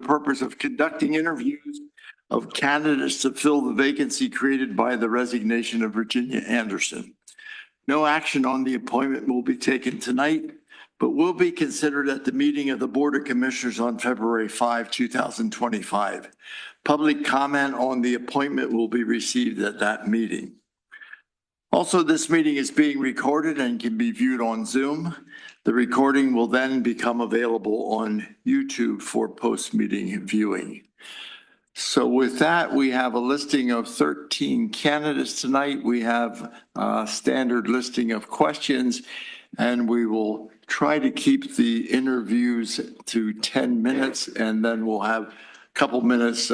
purpose of conducting interviews of candidates to fill the vacancy created by the resignation of Virginia Anderson. No action on the appointment will be taken tonight, but will be considered at the meeting of the Board of Commissioners on February 5, 2025. Public comment on the appointment will be received at that meeting. Also, this meeting is being recorded and can be viewed on Zoom. The recording will then become available on YouTube for post-meeting viewing. So with that, we have a listing of 13 candidates tonight. We have a standard listing of questions, and we will try to keep the interviews to 10 minutes, and then we'll have a couple minutes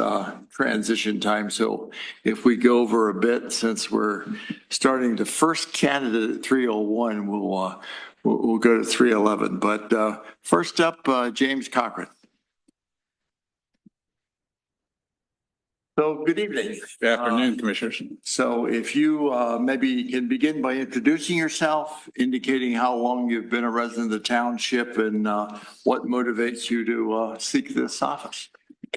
transition time. So if we go over a bit, since we're starting the first candidate at 3:01, we'll go to 3:11. But first up, James Cochran. So good evening. Good afternoon, Commissioners. So if you maybe can begin by introducing yourself, indicating how long you've been a resident of the township and what motivates you to seek this office.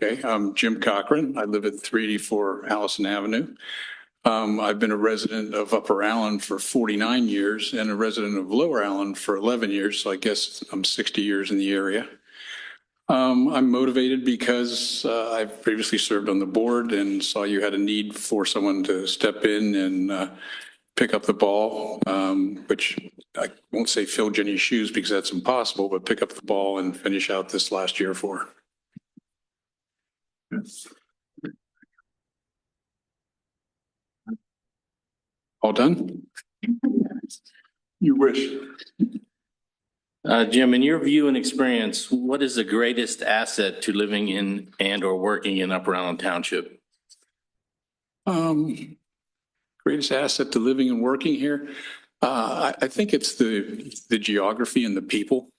Okay, I'm Jim Cochran. I live at 384 Allison Avenue. I've been a resident of Upper Allen for 49 years and a resident of Lower Allen for 11 years. So I guess I'm 60 years in the area. I'm motivated because I've previously served on the board and saw you had a need for someone to step in and pick up the ball, which I won't say fill Jenny's shoes because that's impossible, but pick up the ball and finish out this last year for her. All done? You wish. Jim, in your view and experience, what is the greatest asset to living in and or working in Upper Allen Township? Greatest asset to living and working here? I think it's the geography and the people.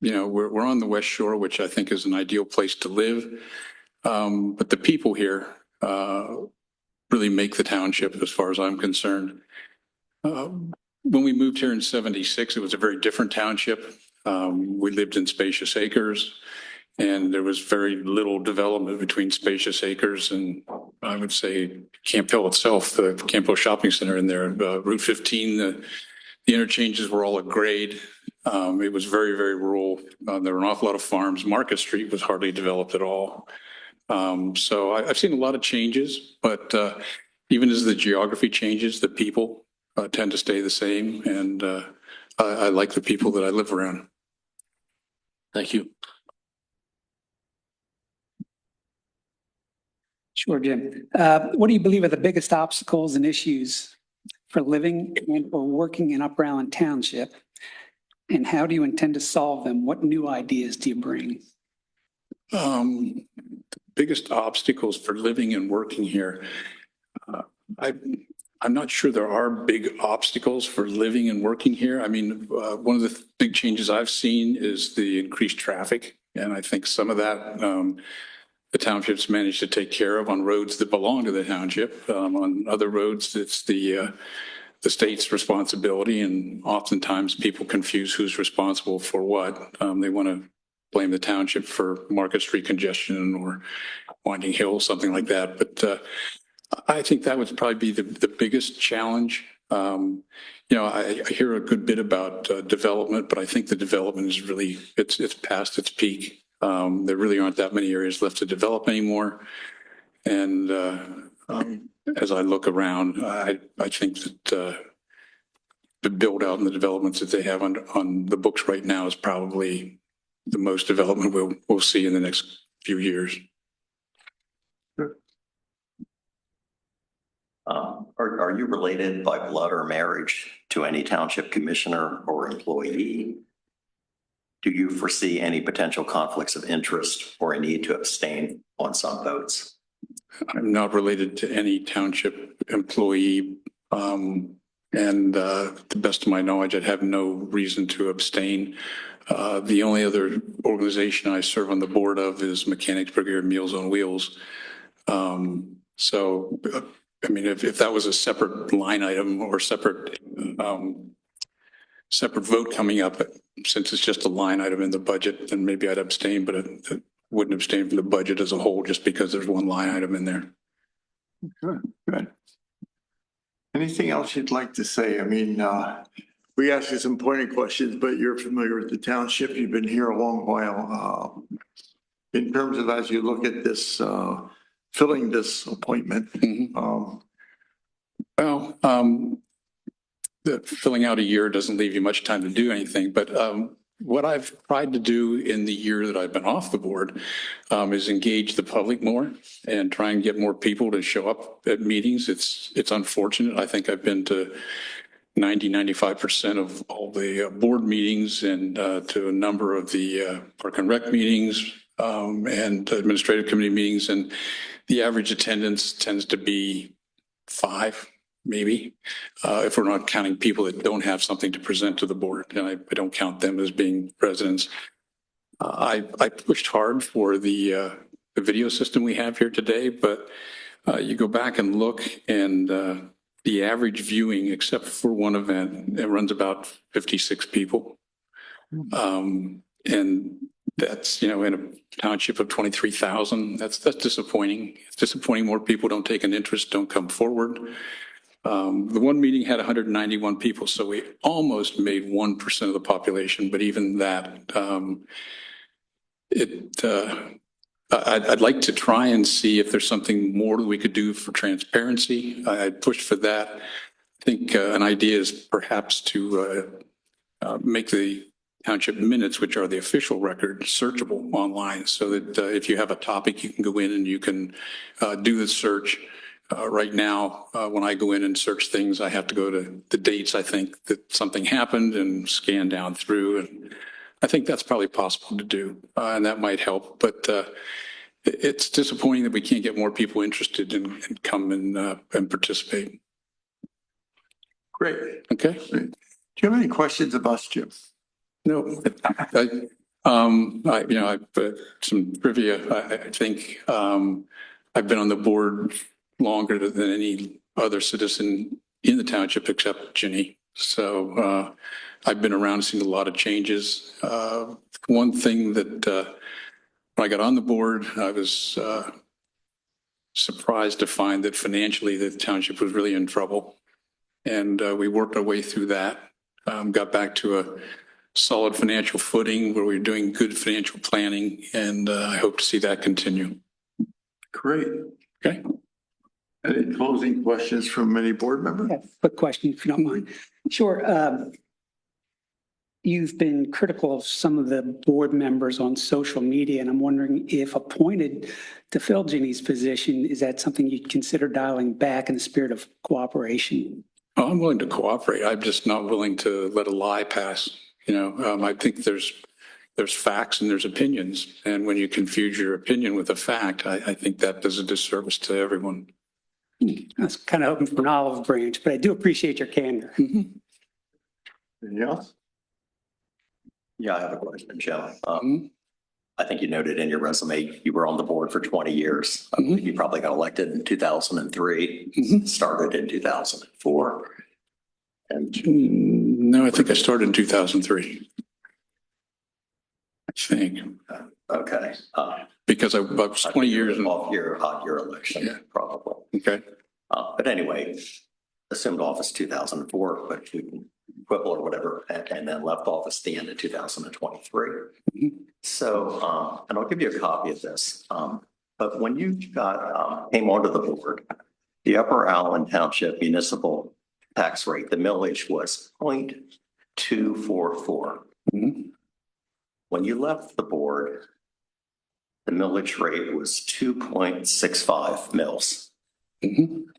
You know, we're on the West Shore, which I think is an ideal place to live. But the people here really make the township as far as I'm concerned. When we moved here in 76, it was a very different township. We lived in Spacious Acres, and there was very little development between Spacious Acres and I would say Camp Hill itself, the Camp Hill Shopping Center in there. Route 15, the interchanges were all at grade. It was very, very rural. There were an awful lot of farms. Market Street was hardly developed at all. So I've seen a lot of changes, but even as the geography changes, the people tend to stay the same, and I like the people that I live around. Thank you. Sure, Jim. What do you believe are the biggest obstacles and issues for living and or working in Upper Allen Township? And how do you intend to solve them? What new ideas do you bring? The biggest obstacles for living and working here, I'm not sure there are big obstacles for living and working here. I mean, one of the big changes I've seen is the increased traffic. And I think some of that the townships managed to take care of on roads that belong to the township. On other roads, it's the state's responsibility. And oftentimes people confuse who's responsible for what. They want to blame the township for Market Street congestion or Winding Hill, something like that. But I think that would probably be the biggest challenge. You know, I hear a good bit about development, but I think the development is really, it's past its peak. There really aren't that many areas left to develop anymore. And as I look around, I think that the build out and the developments that they have on the books right now is probably the most development we'll see in the next few years. Are you related by blood or marriage to any township commissioner or employee? Do you foresee any potential conflicts of interest or a need to abstain on some votes? I'm not related to any township employee. And to the best of my knowledge, I'd have no reason to abstain. The only other organization I serve on the board of is Mechanics Brigade Meals on Wheels. So, I mean, if that was a separate line item or separate vote coming up, since it's just a line item in the budget, then maybe I'd abstain. But wouldn't abstain from the budget as a whole just because there's one line item in there. Good, good. Anything else you'd like to say? I mean, we asked you some pointed questions, but you're familiar with the township. You've been here a long while. In terms of as you look at this, filling this appointment, Well, filling out a year doesn't leave you much time to do anything, but what I've tried to do in the year that I've been off the board is engage the public more and try and get more people to show up at meetings. It's unfortunate. I think I've been to 95% of all the board meetings and to a number of the Park and Rec meetings and administrative committee meetings, and the average attendance tends to be 5, maybe, if we're not counting people that don't have something to present to the board, and I don't count them as being residents. I pushed hard for the video system we have here today, but you go back and look, and the average viewing, except for one event, it runs about 56 people. And that's, in a township of 23,000, that's disappointing. It's disappointing more people don't take an interest, don't come forward. The one meeting had 191 people, so we almost made 1% of the population, but even that, I'd like to try and see if there's something more that we could do for transparency. I pushed for that. I think an idea is perhaps to make the township minutes, which are the official record, searchable online, so that if you have a topic, you can go in and you can do the search. Right now, when I go in and search things, I have to go to the dates I think that something happened and scan down through. And I think that's probably possible to do, and that might help. But it's disappointing that we can't get more people interested and come and participate. great. Okay. Do you have any questions of us, Jim? No, I've some trivia. I think I've been on the board longer than any other citizen in the township except Ginny. So I've been around, seen a lot of changes. One thing that when I got on the board, I was surprised to find that financially the township was really in trouble. And we worked our way through that, got back to a solid financial footing where we're doing good financial planning, and I hope to see that continue. Great. Okay. Any closing questions from any board member? Yeah, quick question, if you don't mind. Sure. You've been critical of some of the board members on social media, and I'm wondering if appointed to fill Ginny's position, is that something you'd consider dialing back in the spirit of cooperation? Oh, I'm willing to cooperate. I'm just not willing to let a lie pass. I think there's facts and there's opinions. And when you confuse your opinion with a fact, I think that does a disservice to everyone. I was kind of hoping for an olive branch, but I do appreciate your candor. Anything else? Yeah, I have a question, Joe. I think you noted in your resume, you were on the board for 20 years. I believe you probably got elected in 2003, started in 2004. And No, I think I started in 2003. I think. okay. Because I was 20 years. Off your election, Yeah. probably. Okay. But anyway, assumed office 2004, but you can quibble or whatever, and then left office at the end of 2023. So, and I'll give you a copy of this. But when you came onto the board, the Upper Allen Township municipal tax rate, the millage was 0.244. When you left the board, the millage rate was 2.65 mils.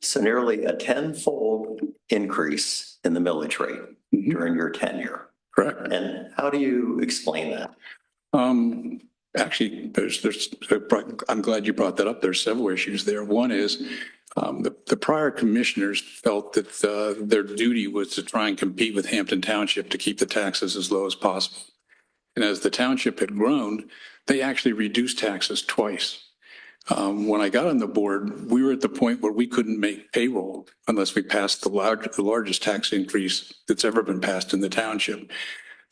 So nearly a tenfold increase in the millage rate during your tenure. Correct. And how do you explain that? Actually, I'm glad you brought that up. There's several issues there. One is the prior commissioners felt that their duty was to try and compete with Hampton Township to keep the taxes as low as possible. And as the township had grown, they actually reduced taxes twice. When I got on the board, we were at the point where we couldn't make payroll unless we passed the largest tax increase that's ever been passed in the township.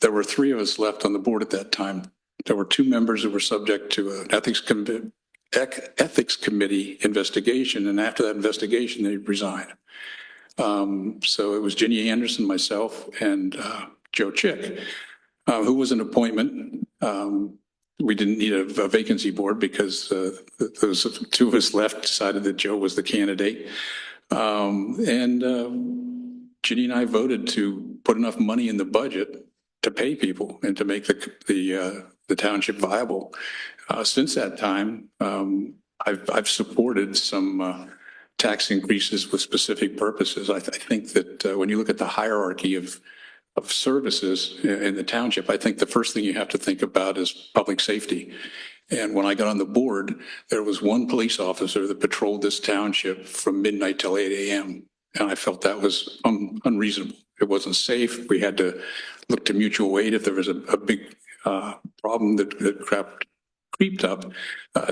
There were 3 of us left on the board at that time. there were two members that were subject to an ethics committee investigation. And after that investigation, they resigned. So it was Ginny Anderson, myself, and Joe Chick, who was an appointment. We didn't need a vacancy board because those two of us left, decided that Joe was the candidate. And Ginny and I voted to put enough money in the budget to pay people and to make the township viable. Since that time, I've supported some tax increases with specific purposes. I think that when you look at the hierarchy of services in the township, I think the first thing you have to think about is public safety. And when I got on the board, there was one police officer that patrolled this township from midnight till 8 a.m. And I felt that was unreasonable. It wasn't safe. We had to look to mutual aid if there was a big problem that creeped up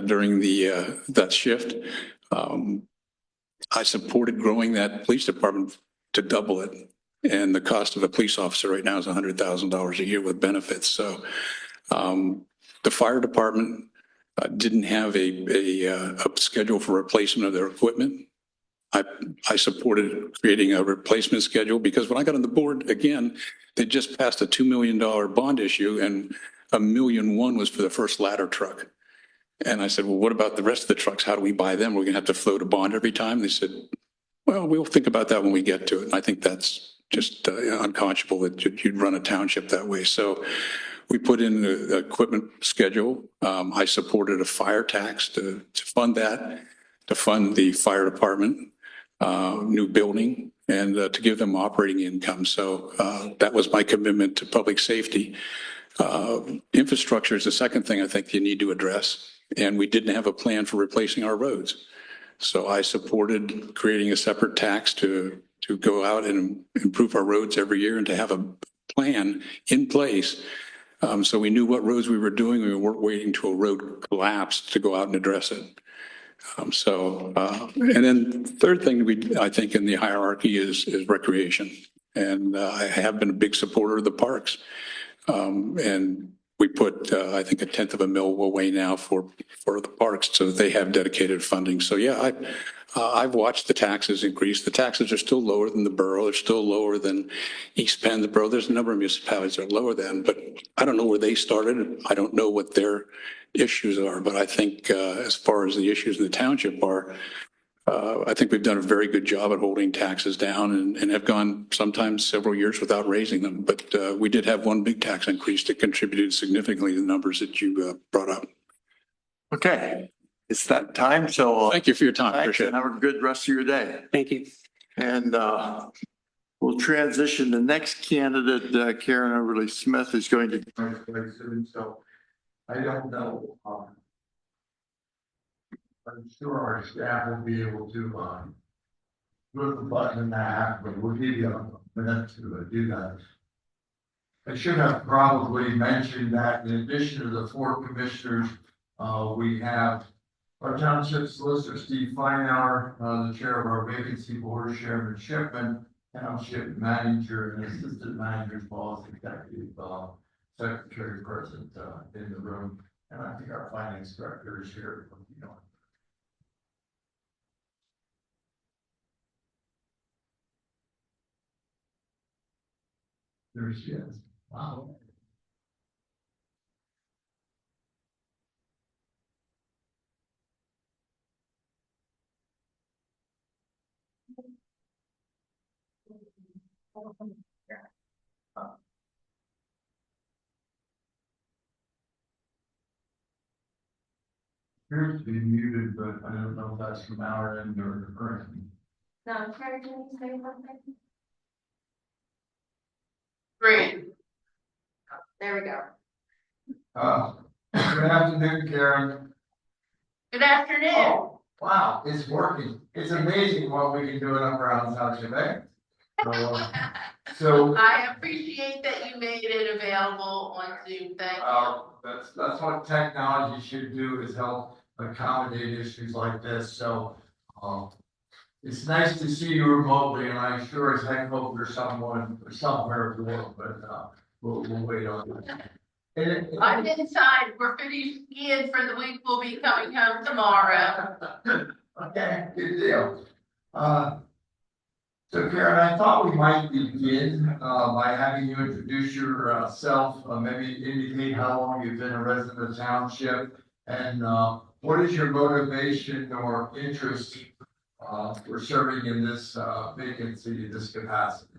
during that shift. I supported growing that police department to double it. And the cost of a police officer right now is $100,000 a year with benefits. So the fire department didn't have a schedule for replacement of their equipment. I supported creating a replacement schedule because when I got on the board, again, they just passed a $2 million bond issue and $1.1 million was for the first ladder truck. And I said, well, what about the rest of the trucks? How do we buy them? We're going to have to float a bond every time. They said, well, we'll think about that when we get to it. And I think that's just unconscionable that you'd run a township that way. So we put in the equipment schedule. I supported a fire tax to fund that, to fund the fire department, new building, and to give them operating income. So that was my commitment to public safety. Infrastructure is the second thing I think you need to address. And we didn't have a plan for replacing our roads. So I supported creating a separate tax to go out and improve our roads every year and to have a plan in place. So we knew what roads we were doing. We weren't waiting till a road collapsed to go out and address it. And then third thing I think in the hierarchy is recreation. And I have been a big supporter of the parks. And we put, I think, $0.1 million away now for the parks so that they have dedicated funding. So yeah, I've watched the taxes increase. The taxes are still lower than the borough. They're still lower than East Penn, the borough. There's a number of municipalities that are lower than, but I don't know where they started. I don't know what their issues are, but I think as far as the issues in the township are, I think we've done a very good job at holding taxes down and have gone sometimes several years without raising them. But we did have one big tax increase that contributed significantly to the numbers that you brought up. Okay, it's that time. So thank you for your time. thanks, Appreciate it. and have a good rest of your day. Thank you. And we'll transition. The next candidate, Karen Overly Smith, is going to. Very soon, so I don't know. I'm sure our staff will be able to put the button in that, but we'll give you a minute to do that. I should have probably mentioned that in addition to the 4 commissioners, we have our township solicitor, Steve Feinauer, the chair of our vacancy board, Chairman Shipman, township manager and assistant manager, boss, executive secretary present in the room. And I think our finance director is here. There she is. Wow. Appears to be muted, but I don't know if that's from our end or her end. No, Carrie, can you say something? Great. There we go. Good afternoon, Karen. Good afternoon. Oh, wow, it's working. It's amazing what we can do in Upper Island Township, eh? So I appreciate that you made it available on Zoom. Thank you. that's what technology should do, is help accommodate issues like this. So it's nice to see you remotely, and I'm sure as heck hope there's someone somewhere in the world, but we'll wait on that. I'm inside. We're finishing in for the week. We'll be coming home tomorrow. Okay, good deal. So Karen, I thought we might begin, by having you introduce yourself, maybe indicate how long you've been a resident of the township, and, what is your motivation or interest, for serving in this, vacancy, this capacity?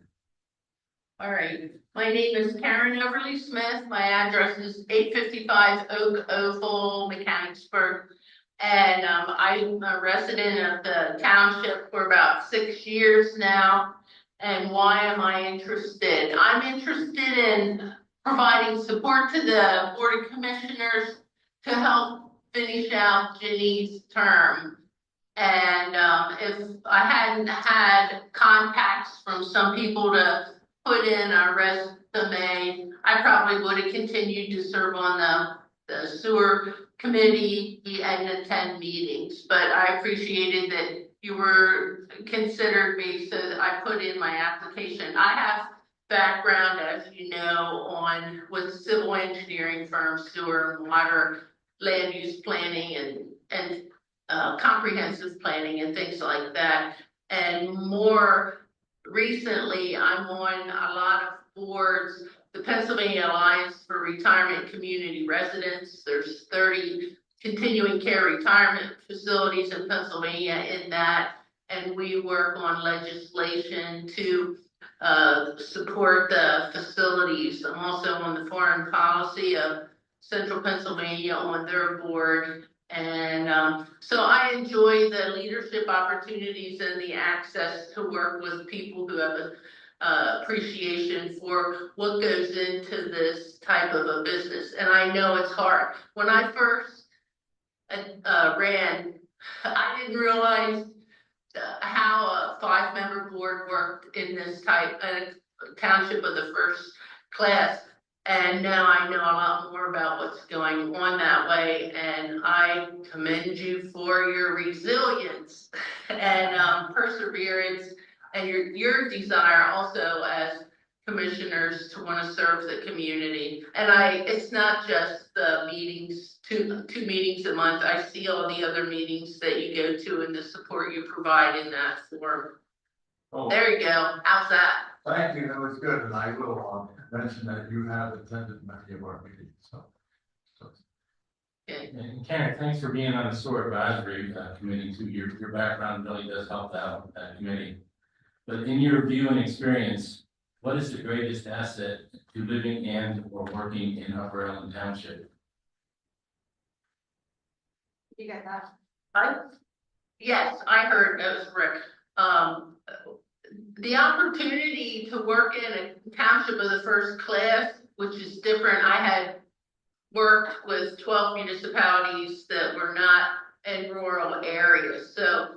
All right. My name is Karen Overly Smith. My address is 855 Oak Oval, Mechanicsburg. And I'm a resident of the township for about 6 years now. And why am I interested? I'm interested in providing support to the Board of Commissioners to help finish out Ginny's term. And if I hadn't had contacts from some people to put in a resume, I probably would have continued to serve on the sewer committee and attend meetings, but I appreciated that you considered me, so that I put in my application. I have background, as you know, with civil engineering firms, sewer and water, land use planning and comprehensive planning and things like that. And more recently, I'm on a lot of boards, the Pennsylvania Alliance for Retirement Community Residents. There's 30 continuing care retirement facilities in Pennsylvania in that, and we work on legislation to support the facilities. I'm also on the foreign policy of Central Pennsylvania on their board. And so I enjoy the leadership opportunities and the access to work with people who have a appreciation for what goes into this type of a business. And I know it's hard. When I first ran, I didn't realize how a 5-member board worked in this type township of the first class. And now I know a lot more about what's going on that way, and I commend you for your resilience and perseverance and your desire also as commissioners to want to serve the community. And it's not just the meetings, two meetings a month. I see all the other meetings that you go to and the support you provide in that form. Oh, There you go. How's that? thank you, that was good, and I will, mention that you have attended many of our meetings, so. Okay. And Karen, thanks for being on the sewer advisory committee too. Your background really does help out with that committee. But in your view and experience, what is the greatest asset to living and or working in Upper Elm Township? You got that? Yes, I heard that was Rick. The opportunity to work in a township of the first class, which is different. I had worked with 12 municipalities that were not in rural areas. So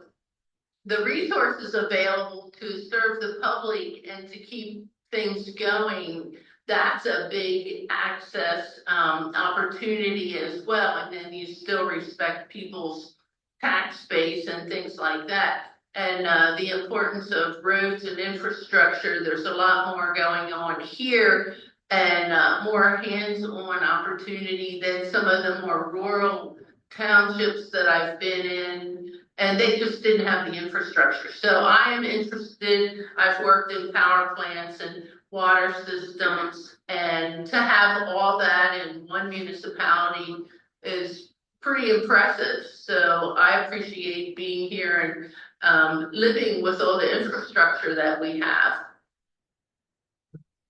the resources available to serve the public and to keep things going, that's a big access opportunity as well. And then you still respect people's tax base and things like that. And the importance of roads and infrastructure, there's a lot more going on here and more hands-on opportunity than some of the more rural townships that I've been in, and they just didn't have the infrastructure. So I am interested. I've worked in power plants and water systems, and to have all that in one municipality is pretty impressive. So I appreciate being here and living with all the infrastructure that we have.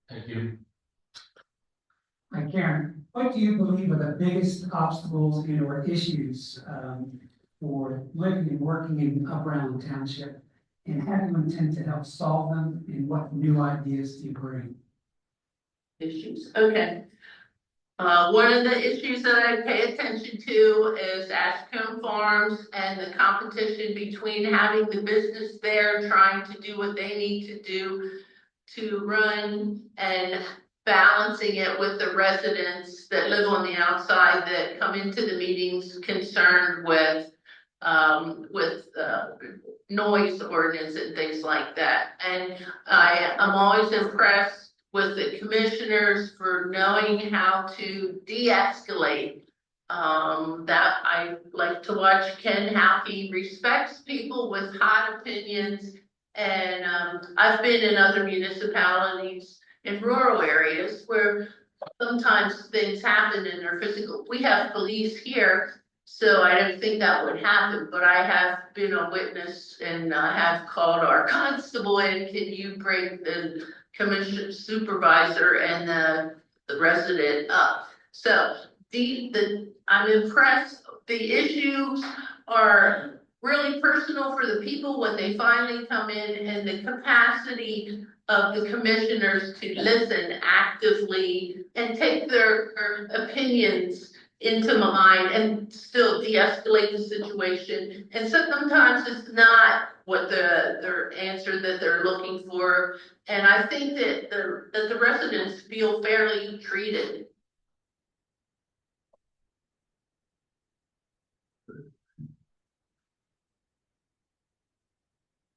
Thank you. Hi, Karen, what do you believe are the biggest obstacles and or issues for living and working in Upper Island Township? And how do you intend to help solve them, and what new ideas do you bring? Issues. Okay. One of the issues that I pay attention to is Ashcombe Farms and the competition between having the business there trying to do what they need to do to run and balancing it with the residents that live on the outside that come into the meetings concerned with noise ordinance and things like that. And I am always impressed with the commissioners for knowing how to de-escalate. That I like to watch Ken, how he respects people with hot opinions. And, I've been in other municipalities in rural areas where sometimes things happen and they're physical. We have police here, so I don't think that would happen, but I have been a witness and have called our constable in, can you bring the commission supervisor and the resident up? So I'm impressed. The issues are really personal for the people when they finally come in, and the capacity of the commissioners to listen actively and take their opinions into mind and still de-escalate the situation. And sometimes it's not what their answer that they're looking for. And I think that the residents feel fairly treated.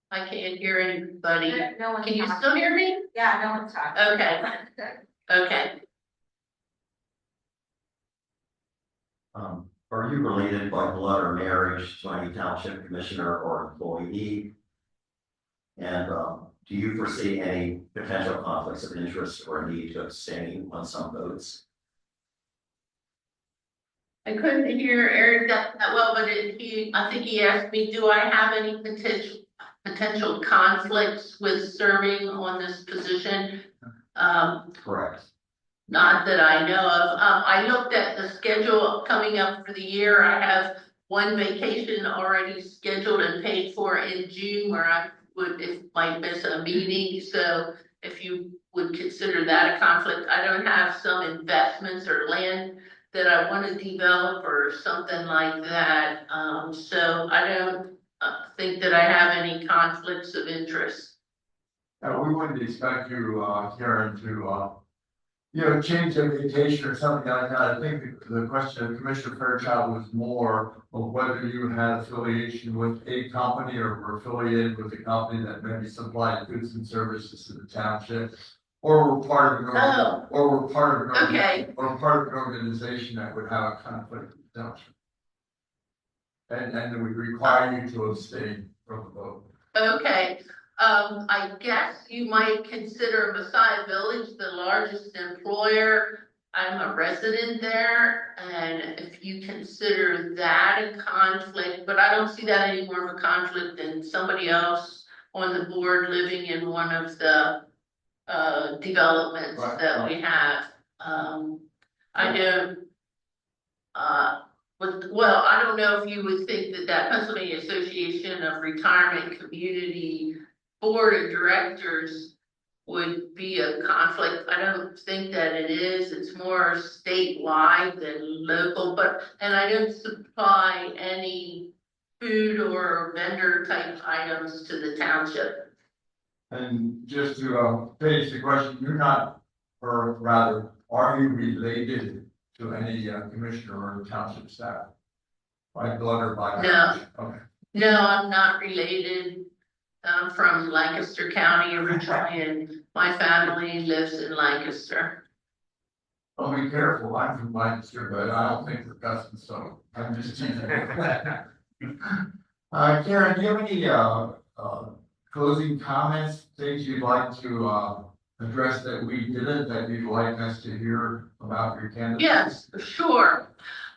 I can't hear anybody. No one Can you talks. still hear me? Yeah, no one's talking. Okay, okay. Are you related by blood or marriage to any township commissioner or employee? And do you foresee any potential conflicts of interest or a need to abstain on some votes? I couldn't hear Eric that well, but I think he asked me, do I have any potential conflicts with serving on this position? Correct. Not that I know of. I looked at the schedule coming up for the year. I have one vacation already scheduled and paid for in June where I might miss a meeting. So if you would consider that a conflict, I don't have some investments or land that I want to develop or something like that. So I don't think that I have any conflicts of interest. We wouldn't expect you, Karen, to change a vacation or something like that. I think the question of Commissioner Fairchild was more of whether you had affiliation with a company or were affiliated with a company that maybe supplied goods and services to the township, or were part of an or were part of an or part of an organization that would have a conflict with the township. And it would require you to abstain from the vote. Okay. I guess you might consider Messiah Village the largest employer. I'm a resident there, and if you consider that a conflict, but I don't see that any more of a conflict than somebody else on the board living in one of the developments that we have. I don't, well, I don't know if you would think that Pennsylvania Association of Retirement Community Board of Directors would be a conflict. I don't think that it is. It's more statewide than local, and I don't supply any food or vendor type items to the township. And just to finish the question, you're not, or rather, are you related to any commissioner or township staff? By blood or by marriage? Okay. No, I'm not related. I'm from Lancaster County originally, and my family lives in Lancaster. Well, be careful. I'm from Lancaster, but I don't think we're cousins, so I'm just teasing. Karen, do you have any closing comments, things you'd like to address that we didn't, that you'd like us to hear about your candidacy? Yes, sure.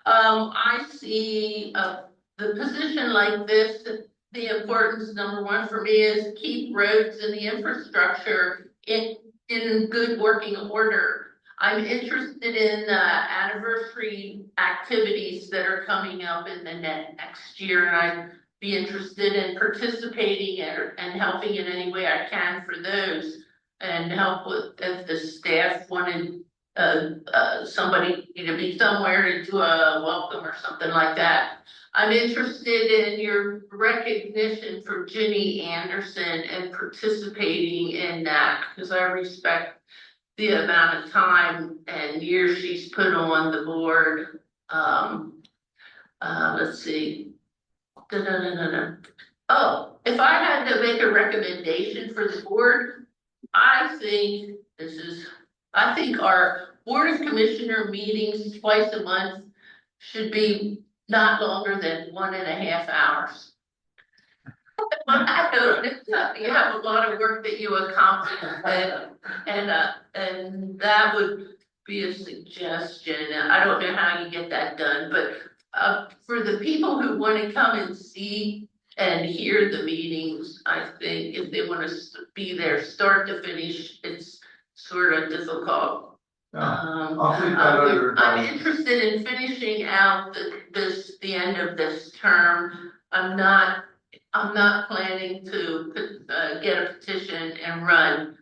I see the position like this, the importance, number one for me, is keep roads and the infrastructure in good working order. I'm interested in anniversary activities that are coming up in the next year, and I'd be interested in participating and helping in any way I can for those, and help with if the staff wanted somebody to be somewhere to do a welcome or something like that. I'm interested in your recognition for Ginny Anderson and participating in that, because I respect the amount of time and years she's put on the board. Let's see. Oh, if I had to make a recommendation for the board, I think I think our Board of Commissioner meetings twice a month should be not longer than 1.5 hours. I don't know, you have a lot of work that you accomplish and that would be a suggestion. I don't know how you get that done, but for the people who want to come and see and hear the meetings, I think if they want to be there start to finish, it's sort of difficult. I'll take that under I'm advisement. interested in finishing out the end of this term. I'm not planning to get a petition and run.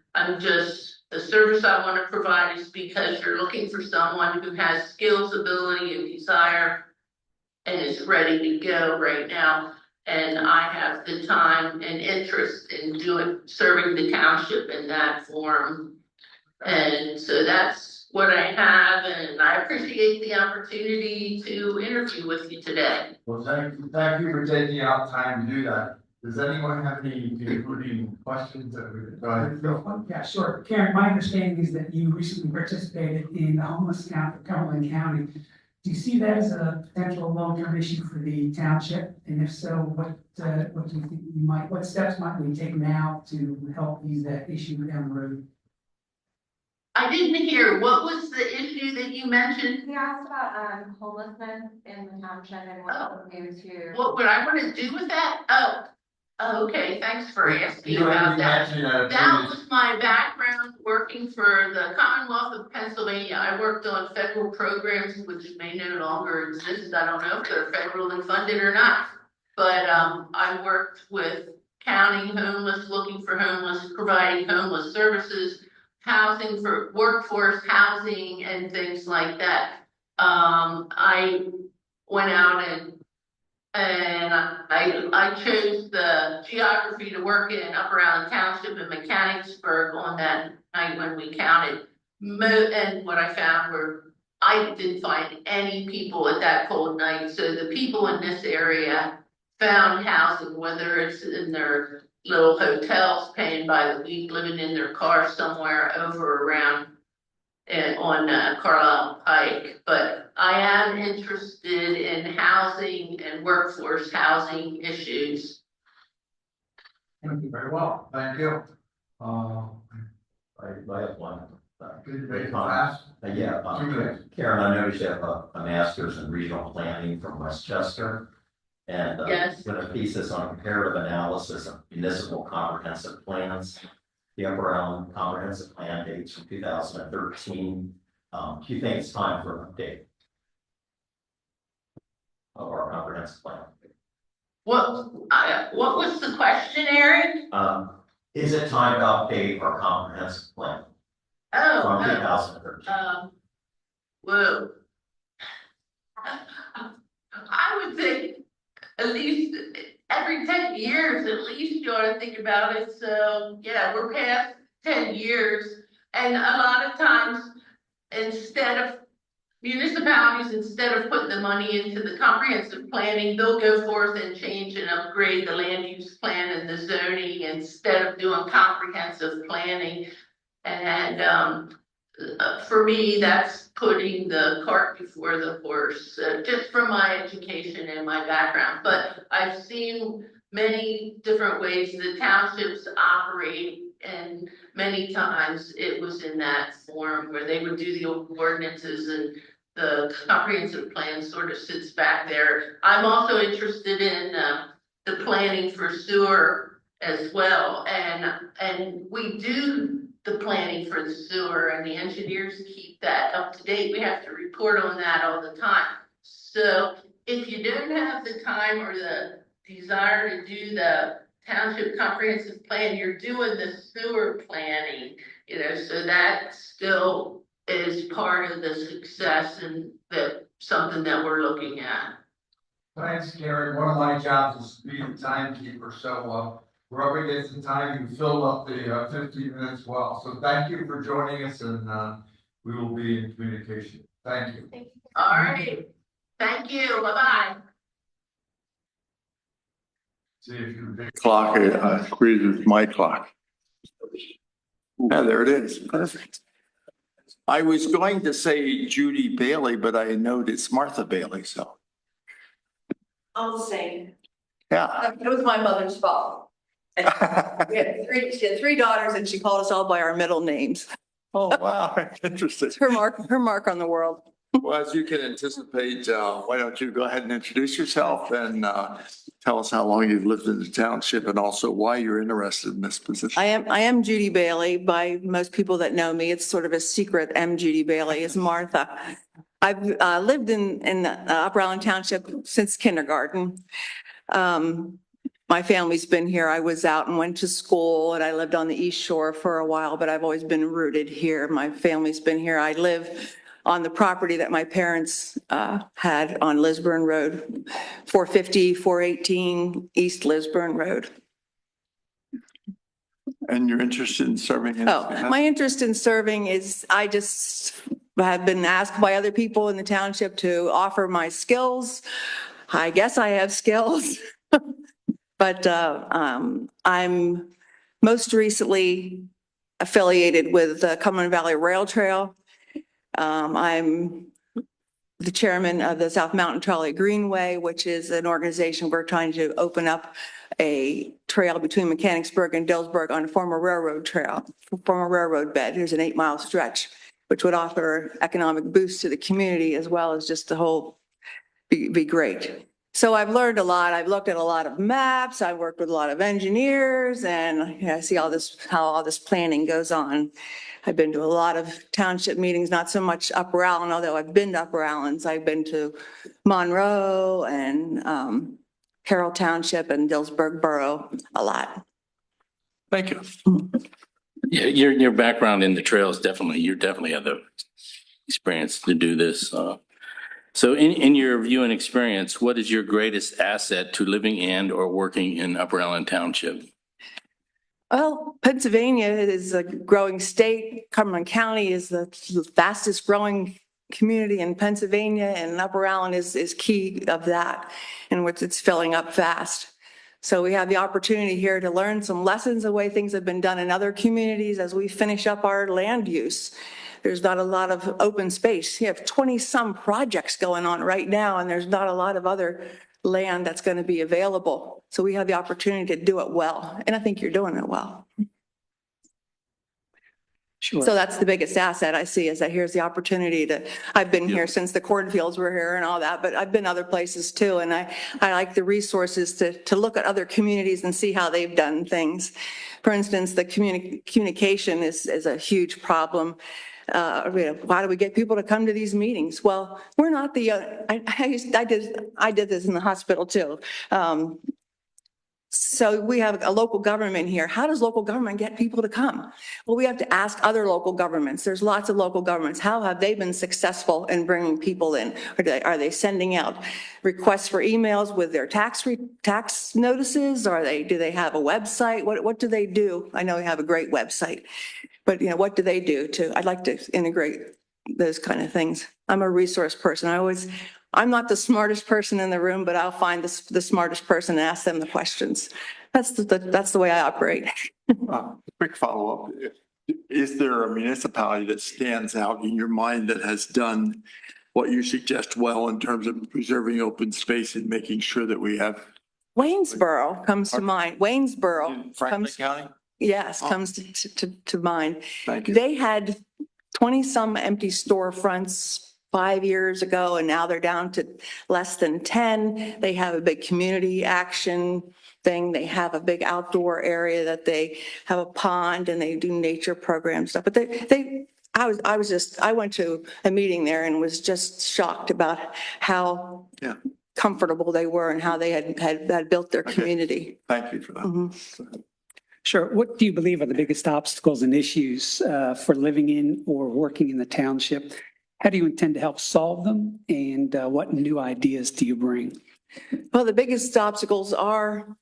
The service I want to provide is because you're looking for someone who has skills, ability, and desire and is ready to go right now. And I have the time and interest in serving the township in that form. And so that's what I have, and I appreciate the opportunity to interview with you today. Well, thank you for taking out time to do that. Does anyone have any concluding questions that we could go ahead? Phil? Yeah, sure. Karen, my understanding is that you recently participated in the homeless camp of Cumberland County. Do you see that as a potential long-term issue for the township? And if so, what do you think what steps might we take now to help ease that issue down the road? I didn't hear, what was the issue that you mentioned? He asked about homelessness in the township and what we do to. What would I want to do with that? Oh, okay, thanks for asking You about already that. mentioned That was my background working for the Commonwealth of Pennsylvania. I worked on federal programs which may no longer exist. I don't know if they're federally funded or not. But I worked with county homeless, looking for homeless, providing homeless services, housing for workforce housing and things like that. I went out and I chose the geography to work in Upper Allen Township in Mechanicsburg on that night when we counted. And what I found were I didn't find any people at that cold night. So the people in this area found housing, whether it's in their little hotels paying by the week, living in their car somewhere over around on Carlisle Pike. But I am interested in housing and workforce housing issues. Thank you very well. Thank you. I have one. Could you make it fast? Yeah, 2 minutes. Karen, I noticed you have a master's in regional planning from Westchester. And Yes. with a thesis on comparative analysis of municipal comprehensive plans. The Upper Allen Comprehensive Plan dates from 2013. Do you think it's time for an update of our comprehensive plan? What was the question, Eric? Is it time to update our comprehensive plan Oh, from no. 2013? Well, I would think at least every 10 years, at least you ought to think about it. So yeah, we're past 10 years. And a lot of times, municipalities, instead of putting the money into the comprehensive planning, they'll go forth and change and upgrade the land use plan and the zoning instead of doing comprehensive planning. And for me, that's putting the cart before the horse, just from my education and my background. But I've seen many different ways the townships operate, and many times it was in that form where they would do the ordinances and the comprehensive plan sort of sits back there. I'm also interested in the planning for sewer as well, and we do the planning for the sewer, and the engineers keep that up to date. We have to report on that all the time. So if you don't have the time or the desire to do the township comprehensive plan, you're doing the sewer planning, so that still is part of the success and something that we're looking at. Thanks, Karen. One of my jobs is to be the timekeeper, so we're up against the time. You filled up the 15 minutes well. So thank you for joining us, and we will be in communication. Thank you. All right. Thank you. Bye-bye. See if your clock agrees with my clock. Yeah, there it is. Perfect. I was going to say Judy Bailey, but I know it's Martha Bailey, so, All the same. yeah. It was my mother's fault. She had three daughters and she called us all by our middle names. Oh, wow, interesting. It's her mark on the world. Well, as you can anticipate, why don't you go ahead and introduce yourself and tell us how long you've lived in the township and also why you're interested in this position. I am Judy Bailey. By most people that know me, it's sort of a secret. M. Judy Bailey is Martha. I've lived in Upper Island Township since kindergarten. My family's been here. I was out and went to school and I lived on the East Shore for a while, but I've always been rooted here. My family's been here. I live on the property that my parents had on Lisburn Road, 450, 418 East Lisburn Road. And you're interested in serving in? Oh, my interest in serving is I just have been asked by other people in the township to offer my skills. I guess I have skills. But I'm most recently affiliated with the Cumberland Valley Rail Trail. I'm the chairman of the South Mountain Trolley Greenway, which is an organization we're trying to open up a trail between Mechanicsburg and Dillsburg on a former railroad trail, former railroad bed. Here's an 8-mile stretch, which would offer economic boost to the community as well as just the whole be great. So I've learned a lot. I've looked at a lot of maps. I've worked with a lot of engineers and I see how all this planning goes on. I've been to a lot of township meetings, not so much Upper Allen, although I've been to Upper Allens. I've been to Monroe and Carroll Township and Dillsburg Borough a lot. Thank you. Yeah, your background in the trails you definitely have the experience to do this. So in your view and experience, what is your greatest asset to living and or working in Upper Island Township? Well, Pennsylvania is a growing state. Cumberland County is the fastest growing community in Pennsylvania, and Upper Allen is key of that, in which it's filling up fast. So we have the opportunity here to learn some lessons of the way things have been done in other communities as we finish up our land use. There's not a lot of open space. You have 20-some projects going on right now, and there's not a lot of other land that's going to be available. So we have the opportunity to do it well, and I think you're doing it well. Sure. So that's the biggest asset I see is that here's the opportunity to, I've been here since the cornfields were here and all that, but I've been other places too. And I like the resources to look at other communities and see how they've done things. For instance, the communication is a huge problem. Why do we get people to come to these meetings? Well, we're not the, I did this in the hospital too. So we have a local government here. How does local government get people to come? Well, we have to ask other local governments. There's lots of local governments. How have they been successful in bringing people in? Are they sending out requests for emails with their tax notices? Do they have a website? What do they do? I know they have a great website, but what do they do I'd like to integrate those kind of things. I'm a resource person. I'm not the smartest person in the room, but I'll find the smartest person and ask them the questions. That's the way I operate. Quick follow-up. Is there a municipality that stands out in your mind that has done what you suggest well in terms of preserving open space and making sure that we have? Waynesboro comes to mind. Waynesboro In Franklin County? Yes, comes to mind. Thank you. They had 20-some empty storefronts 5 years ago, and now they're down to less than 10. They have a big community action thing. They have a big outdoor area that they have a pond and they do nature program stuff. But I went to a meeting there and was just shocked about how comfortable they were and how they had built their community. Thank you for that. Mm-hmm. Sure. What do you believe are the biggest obstacles and issues for living in or working in the township? How do you intend to help solve them? And what new ideas do you bring? Well, the biggest obstacles are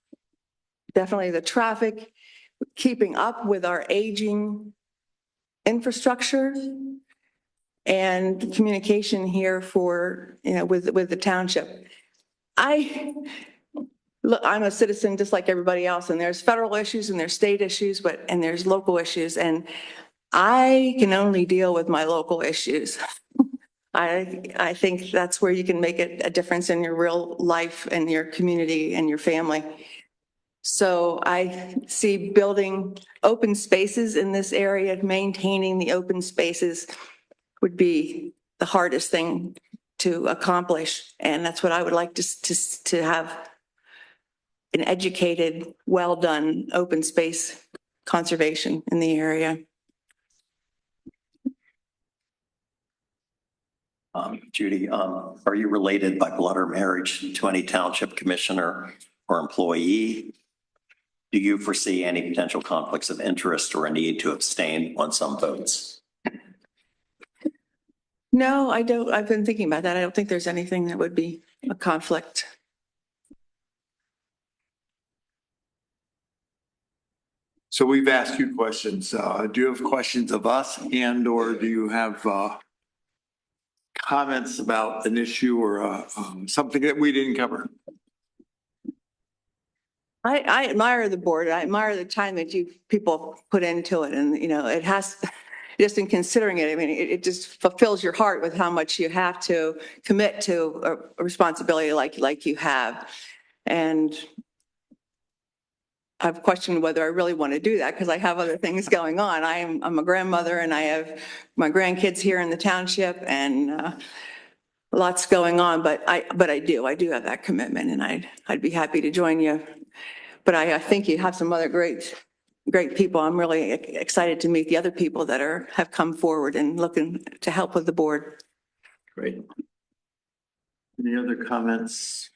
definitely the traffic, keeping up with our aging infrastructure, and communication here with the township. look, I'm a citizen just like everybody else, and there's federal issues and there's state issues, and there's local issues, and I can only deal with my local issues. I think that's where you can make a difference in your real life and your community and your family. So I see building open spaces in this area, maintaining the open spaces would be the hardest thing to accomplish. And that's what I would like to have an educated, well-done open space conservation in the area. Judy, are you related by blood or marriage to any township commissioner or employee? Do you foresee any potential conflicts of interest or a need to abstain on some votes? No, I don't. I've been thinking about that. I don't think there's anything that would be a conflict. So we've asked you questions. Do you have questions of us or do you have comments about an issue or something that we didn't cover? I admire the board. I admire the time that you people put into it. And, it has, just in considering it, I mean, it just fulfills your heart with how much you have to commit to a responsibility like you have. And I've questioned whether I really want to do that because I have other things going on. I'm a grandmother and I have my grandkids here in the township and lots going on, but I do have that commitment and I'd be happy to join you. But I think you have some other great people. I'm really excited to meet the other people that have come forward and looking to help with the board. Great. Any other comments?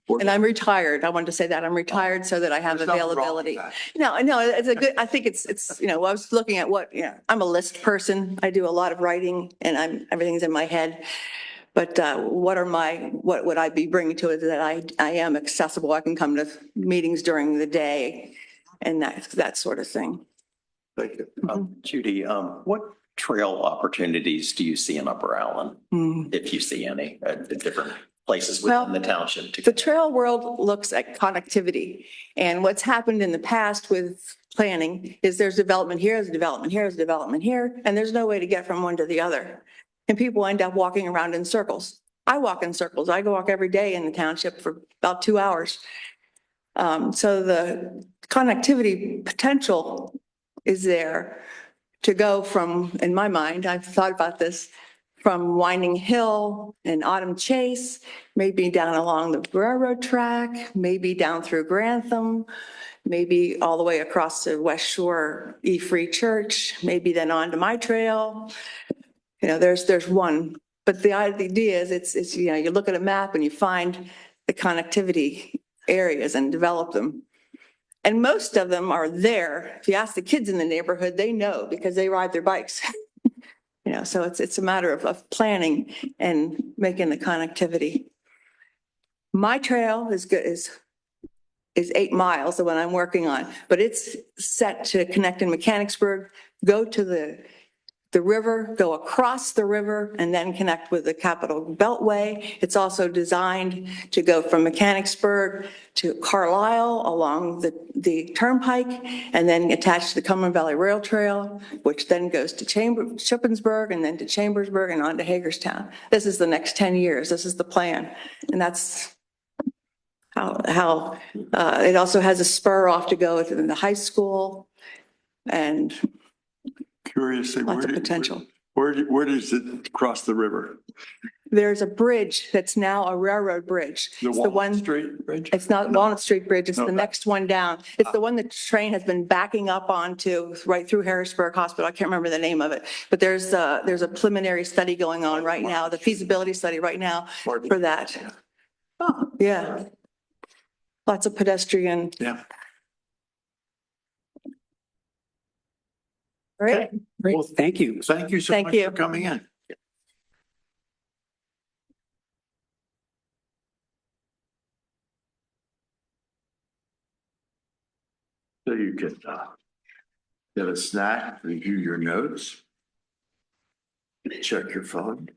And I'm retired. I wanted to say that I'm retired so that I have There's nothing wrong with availability. that. No, it's a good, I think it's, I was looking at I'm a list person. I do a lot of writing and everything's in my head. But what would I be bringing to it that I am accessible? I can come to meetings during the day and that sort of thing. Thank you. Judy, what trail opportunities do you see in Upper Allen, if you see any, at different places within the township? The trail world looks at connectivity. And what's happened in the past with planning is there's development here, there's development here, there's development here, and there's no way to get from one to the other. And people end up walking around in circles. I walk in circles. I go walk every day in the township for about 2 hours. So the connectivity potential is there to go from, in my mind, I've thought about this, from Winding Hill and Autumn Chase, maybe down along the railroad track, maybe down through Grantham, maybe all the way across to West Shore E-Free Church, maybe then on to my trail. There's one, but the idea is it's you look at a map and you find the connectivity areas and develop them. And most of them are there. If you ask the kids in the neighborhood, they know because they ride their bikes. So it's a matter of planning and making the connectivity. My trail is 8 miles, the one I'm working on, but it's set to connect in Mechanicsburg, go to the river, go across the river, and then connect with the Capitol Beltway. It's also designed to go from Mechanicsburg to Carlisle along the turnpike, and then attach to the Cumberland Valley Rail Trail, which then goes to Shippensburg, and then to Chambersburg, and on to Hagerstown. This is the next 10 years. This is the plan. And that's how it also has a spur off to go within the high school, and Curiously, lots of potential. Where does it cross the river? There's a bridge that's now a railroad bridge. The It's Walnut Street Bridge? It's not Walnut Street Bridge, it's No, the that- next one down. It's the one the train has been backing up onto right through Harrisburg Hospital. I can't remember the name of it. But there's a preliminary study going on right now, the feasibility study right now for that. Oh, yeah. Lots of pedestrian. Yeah. All right. Great, thank you. Thank you so Thank much you. for coming in. So you could get a snack, review your notes, check your phone.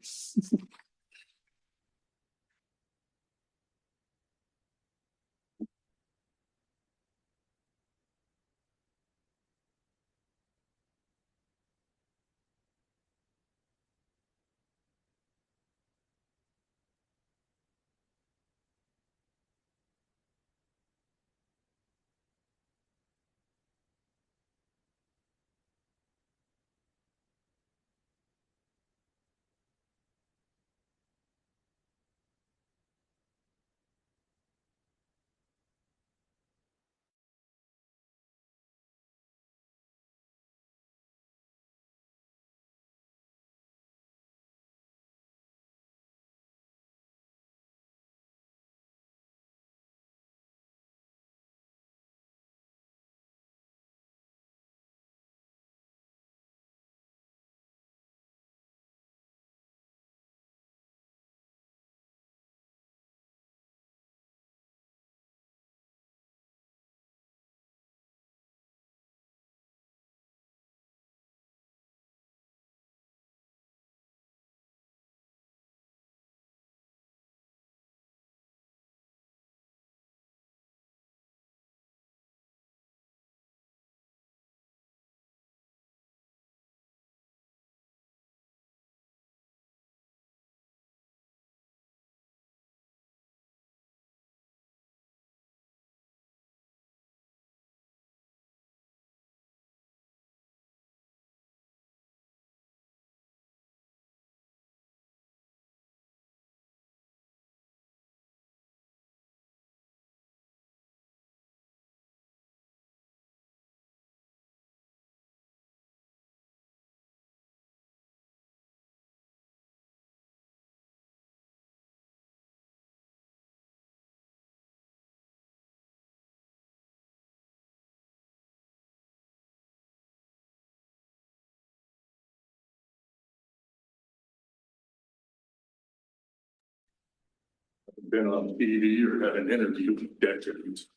been on TV or had an interview in decades.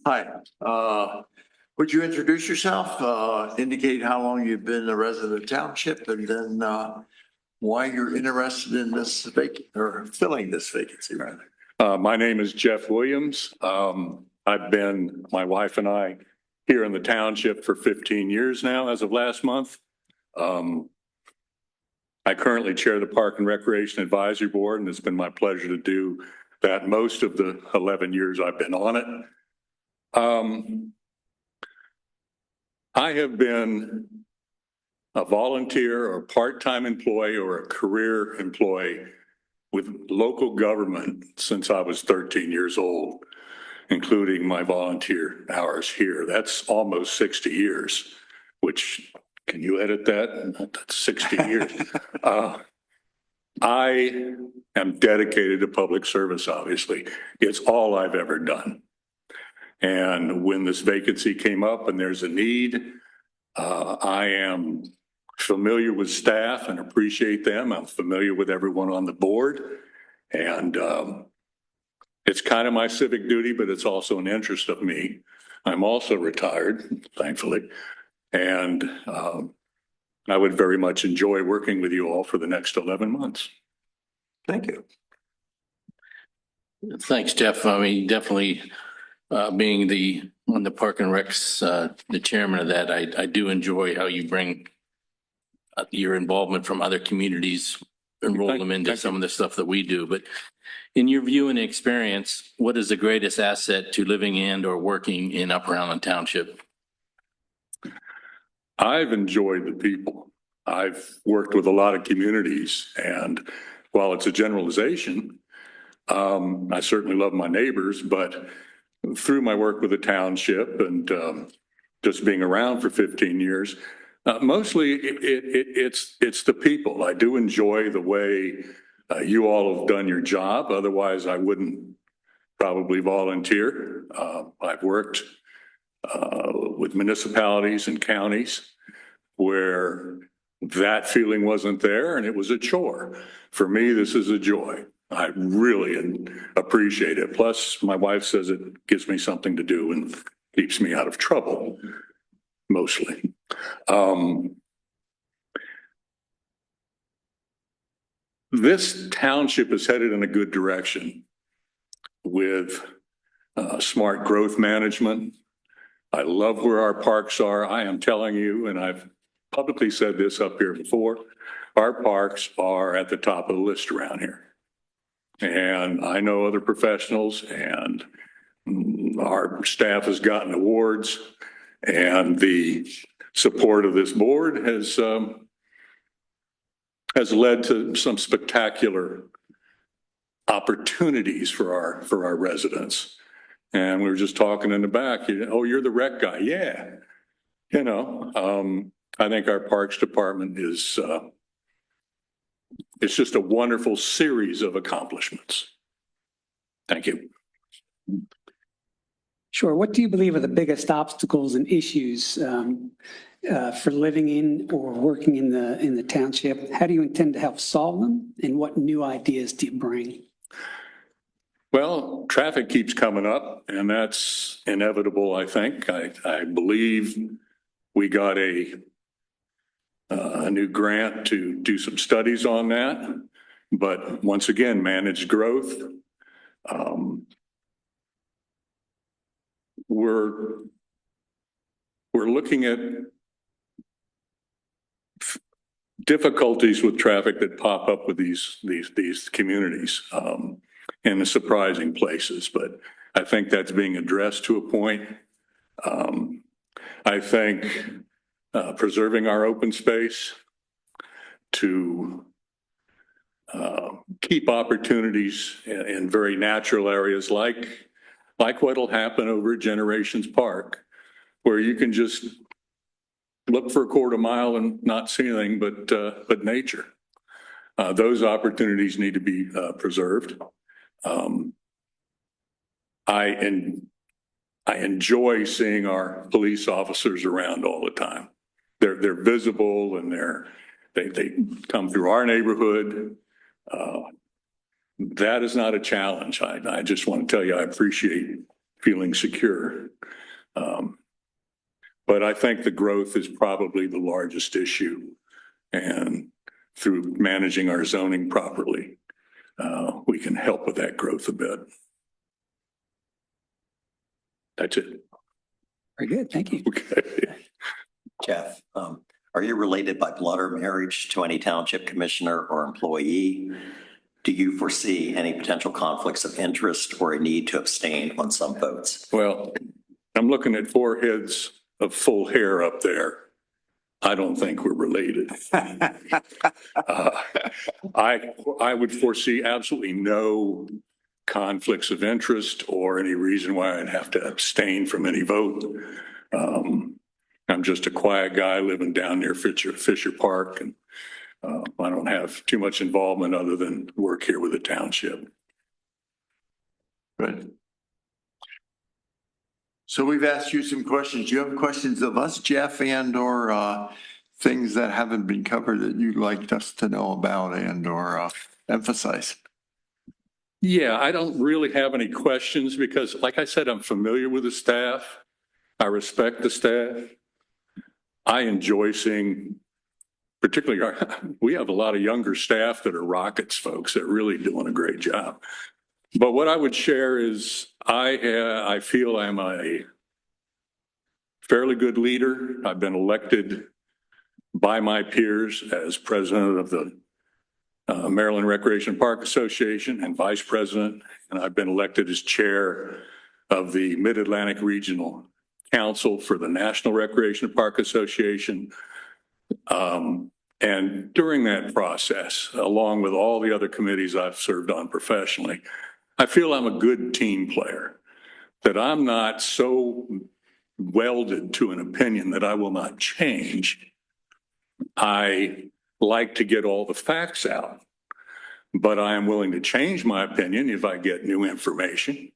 Hi, would you introduce yourself, indicate how long you've been a resident of township, and then why you're interested in this or filling this vacancy, rather? My name is Jeff Williams. I've been, my wife and I, here in the township for 15 years now, as of last month. I currently chair the Park and Recreation Advisory Board, and it's been my pleasure to do that most of the 11 years I've been on it. I have been a volunteer or part-time employee or a career employee with local government since I was 13 years old, including my volunteer hours here. That's almost 60 years, which, can you edit that? That's 60 years. I am dedicated to public service, obviously. It's all I've ever done. And when this vacancy came up and there's a need, I am familiar with staff and appreciate them. I'm familiar with everyone on the board. And it's kind of my civic duty, but it's also an interest of me. I'm also retired, thankfully. And I would very much enjoy working with you all for the next 11 months. Thank you. Thanks, Jeff. I mean, definitely being on the Park and Recs, the chairman of that, I do enjoy how you bring your involvement from other communities and roll them into some of the stuff that we do. But in your view and experience, what is the greatest asset to living in or working in Upper Island Township? I've enjoyed the people. I've worked with a lot of communities, and while it's a generalization, I certainly love my neighbors, but through my work with the township and just being around for 15 years, mostly it's the people. I do enjoy the way you all have done your job. Otherwise, I wouldn't probably volunteer. I've worked with municipalities and counties where that feeling wasn't there and it was a chore. For me, this is a joy. I really appreciate it. Plus, my wife says it gives me something to do and keeps me out of trouble, mostly. This township is headed in a good direction with smart growth management. I love where our parks are. I am telling you, and I've publicly said this up here before, our parks are at the top of the list around here. And I know other professionals, and our staff has gotten awards, and the support of this board has led to some spectacular opportunities for our residents. And we were just talking in the back, oh, you're the rec guy. Yeah. I think our Parks Department is, it's just a wonderful series of accomplishments. Thank you. Sure. What do you believe are the biggest obstacles and issues for living in or working in the township? How do you intend to help solve them? And what new ideas do you bring? Well, traffic keeps coming up, and that's inevitable, I think. I believe we got a new grant to do some studies on that. But once again, managed growth. We're looking at difficulties with traffic that pop up with these communities in the surprising places, but I think that's being addressed to a point. I think preserving our open space to keep opportunities in very natural areas like what'll happen over at Generations Park, where you can just look for a quarter mile and not see anything but nature. Those opportunities need to be preserved. I enjoy seeing our police officers around all the time. They're visible and they come through our neighborhood. that is not a challenge. I just want to tell you, I appreciate feeling secure. But I think the growth is probably the largest issue. And through managing our zoning properly, we can help with that growth a bit. That's it. Very good. Thank you. Okay. Jeff, are you related by blood or marriage to any township commissioner or employee? Do you foresee any potential conflicts of interest or a need to abstain on some votes? Well, I'm looking at four heads of full hair up there. I don't think we're related. I would foresee absolutely no conflicts of interest or any reason why I'd have to abstain from any vote. I'm just a quiet guy living down near Fisher Park, and I don't have too much involvement other than work here with the township. Good. So we've asked you some questions. Do you have questions of us, Jeff, and or things that haven't been covered that you'd like us to know about and or emphasize? Yeah, I don't really have any questions because, like I said, I'm familiar with the staff. I respect the staff. I enjoy seeing, particularly, we have a lot of younger staff that are rockets folks that are really doing a great job. But what I would share is I feel I'm a fairly good leader. I've been elected by my peers as president of the Maryland Recreation Park Association and vice president, and I've been elected as chair of the Mid-Atlantic Regional Council for the National Recreation Park Association. And during that process, along with all the other committees I've served on professionally, I feel I'm a good team player, that I'm not so welded to an opinion that I will not change. I like to get all the facts out, but I am willing to change my opinion if I get new information.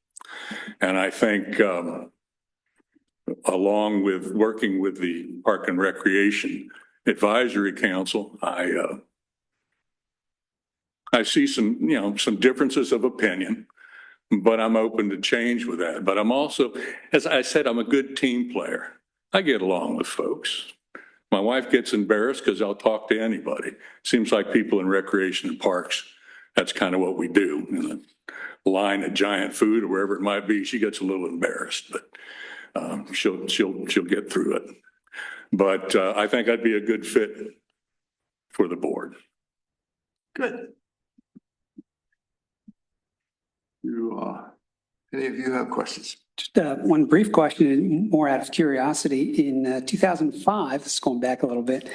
And I think along with working with the Park and Recreation Advisory Council, I see some differences of opinion, but I'm open to change with that. But I'm also, as I said, I'm a good team player. I get along with folks. My wife gets embarrassed because I'll talk to anybody. Seems like people in recreation and parks, that's kind of what we do. In a line of Giant Food or wherever it might be, she gets a little embarrassed, but she'll get through it. But I think I'd be a good fit for the board. Good. Any of you have questions? Just one brief question, more out of curiosity. In 2005, this is going back a little bit,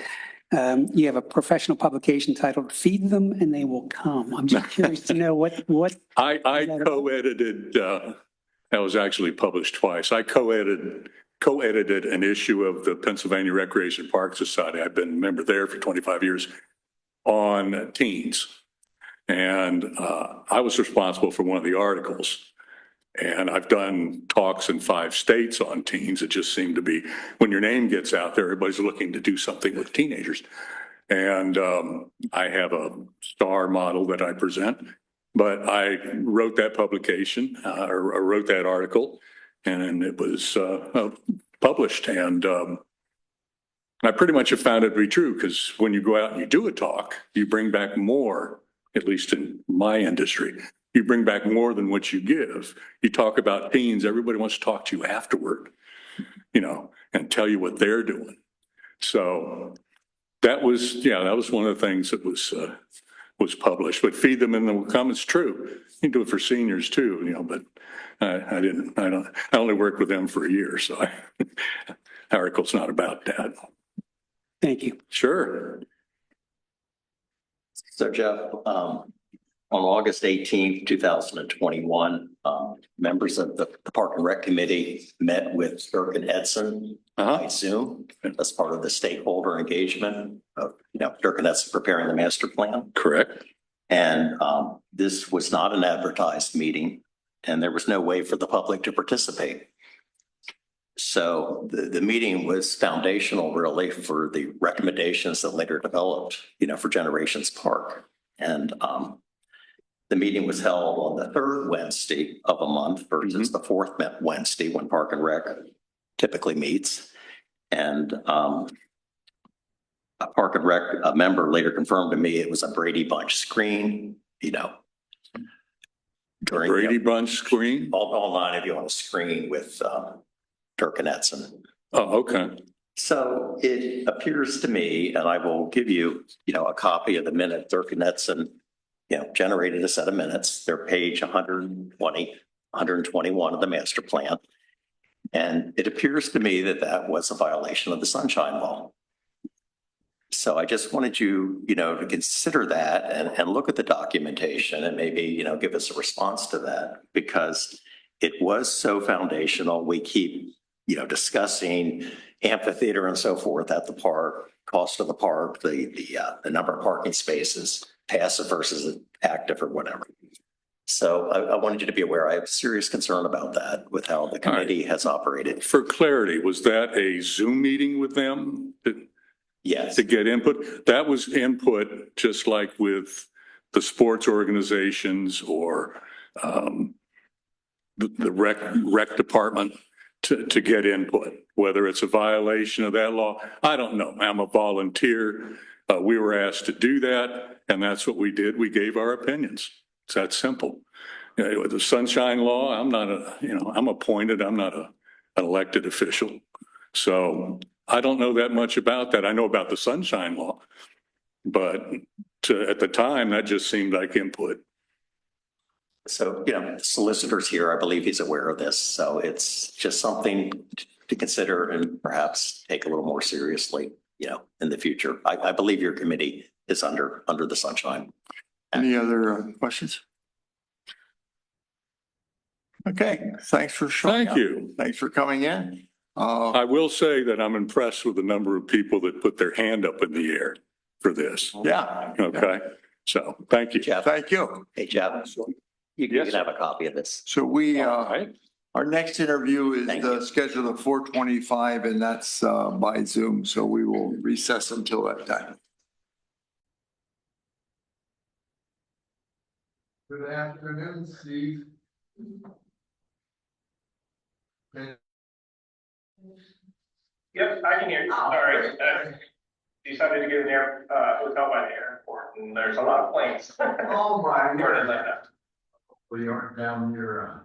you have a professional publication titled "Feed Them and They Will Come." I'm just curious to know what. I co-edited. That was actually published twice. I co-edited an issue of the Pennsylvania Recreation Park Society. I've been a member there for 25 years on teens, and I was responsible for one of the articles. And I've done talks in 5 states on teens. It just seemed to be, when your name gets out there, everybody's looking to do something with teenagers. And I have a star model that I present, but I wrote that publication, or wrote that article, and it was published. And I pretty much have found it to be true, because when you go out and you do a talk, you bring back more, at least in my industry. You bring back more than what you give. You talk about teens, everybody wants to talk to you afterward, and tell you what they're doing. So that was one of the things that was published. But Feed Them and They Will Come, it's true. You can do it for seniors too, but I only worked with them for a year, so article's not about that. Thank you. Sure. So Jeff, on August 18th, 2021, members of the Park and Rec Committee met with Dirk and Edson by Zoom as part of the stakeholder engagement of, Dirk and Edson preparing the master plan. Correct. And this was not an advertised meeting, and there was no way for the public to participate. So the meeting was foundational, really, for the recommendations that later developed, for Generations Park. And The meeting was held on the third Wednesday of a month versus the fourth Wednesday when Park and Rec typically meets. And a Park and Rec member later confirmed to me it was a Brady Bunch screen, you know. Brady Bunch screen? All nine of you on a screen with Dirk and Edson. Oh, okay. So it appears to me, and I will give you, a copy of the minute Dirk and Edson, generated a set of minutes. They're page 120, 121 of the master plan. And it appears to me that that was a violation of the Sunshine Law. So I just wanted you, to consider that and look at the documentation and maybe, give us a response to that, because it was so foundational. We keep, discussing amphitheater and so forth at the park, cost of the park, the number of parking spaces, passive versus active or whatever. So I wanted you to be aware, I have serious concern about that with how the committee has operated. For clarity, was that a Zoom meeting with them? Yes. To get input? That was input, just like with the sports organizations or the rec department to get input, whether it's a violation of that law. I don't know. I'm a volunteer. We were asked to do that, and that's what we did. We gave our opinions. It's that simple. The Sunshine Law, I'm not I'm appointed. I'm not an elected official. So I don't know that much about that. I know about the Sunshine Law, but at the time, that just seemed like input. So, solicitors here, I believe he's aware of this. So it's just something to consider and perhaps take a little more seriously, in the future. I believe your committee is under the Sunshine. Any other questions? Okay, thanks for showing up. Thank you. Thanks for coming in. I will say that I'm impressed with the number of people that put their hand up in the air for this. Yeah. Okay. So thank you. Jeff. Thank you. Hey, Jeff, you can have a copy of this. So we, All right. our next interview is Thank you. scheduled at 4:25, and that's by Zoom. So we will recess until that time. Good afternoon, Steve. Yep, I can hear you. Sorry. Decided to get an hotel by the airport, and there's a lot of planes. Oh, my Near God. Atlanta. We aren't down near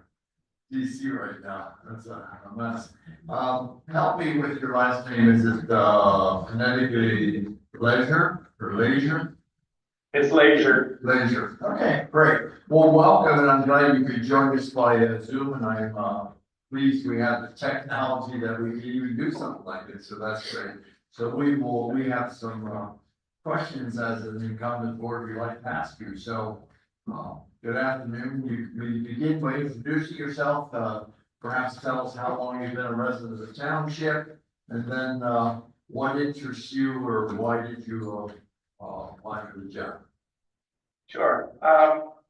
DC right now. That's a mess. Help me with your last name. Is it Connecticut Leisure or Leisure? It's leisure. Leisure. Okay, great. Well, welcome, and I'm glad you could join us by Zoom, and I'm pleased we have the technology that we can even do something like this, so that's great. So we have some questions as an incumbent board we'd like to ask you. So good afternoon. You begin by introducing yourself, perhaps tell us how long you've been a resident of the township, and then what interests you or why did you apply for the job? Sure.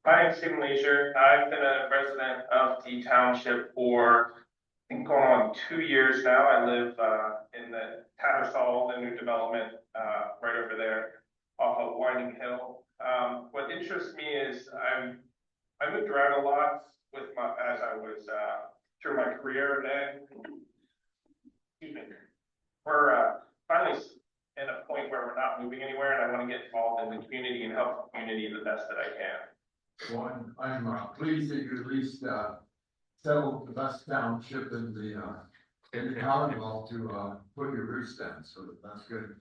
My name's Stephen Leisure. I've been a resident of the township for, I think, going on 2 years now. I live in the Tattersall, the new development right over there off of Winding Hill. What interests me is I moved around a lot with as I was through my career, and excuse me, we're finally in a point where we're not moving anywhere, and I want to get involved in the community and help the community the best that I can. Well, I'm pleased that you at least settled the best township in the Commonwealth to put your roots down, so that's good.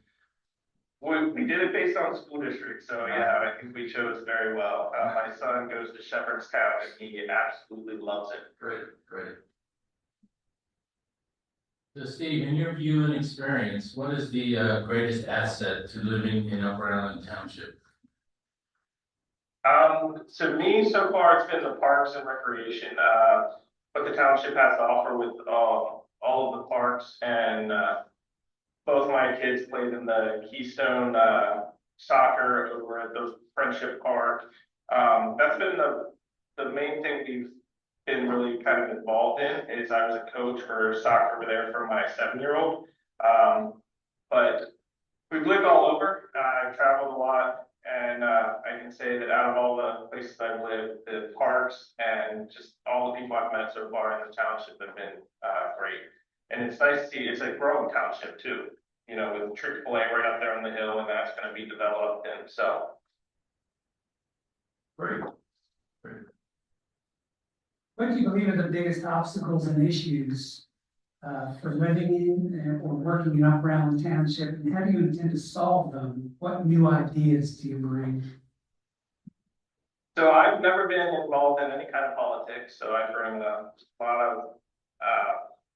We did it based on school district, so yeah, I think we chose very well. My son goes to Shepherdstown, and he absolutely loves it. Great, great. So Steve, in your view and experience, what is the greatest asset to living in Upper Island Township? To me, so far, it's been the parks and recreation. What the township has to offer with all of the parks, and both my kids played in the Keystone soccer over at the Friendship Park. That's been the main thing we've been really kind of involved in. Is I was a coach for soccer over there for my 7-year-old. But we've lived all over. I've traveled a lot, And I can say that out of all the places I've lived, the parks and just all the people I've met so far in the township have been great. And it's nice to see, it's a growing township too, you know, with Chick-fil-A right up there on the hill, and that's gonna be developed, and so. Great. What do you believe are the biggest obstacles and issues for living in or working in Upper Allen Township? And how do you intend to solve them? What new ideas do you bring? So I've never been involved in any kind of politics, so I bring a lot of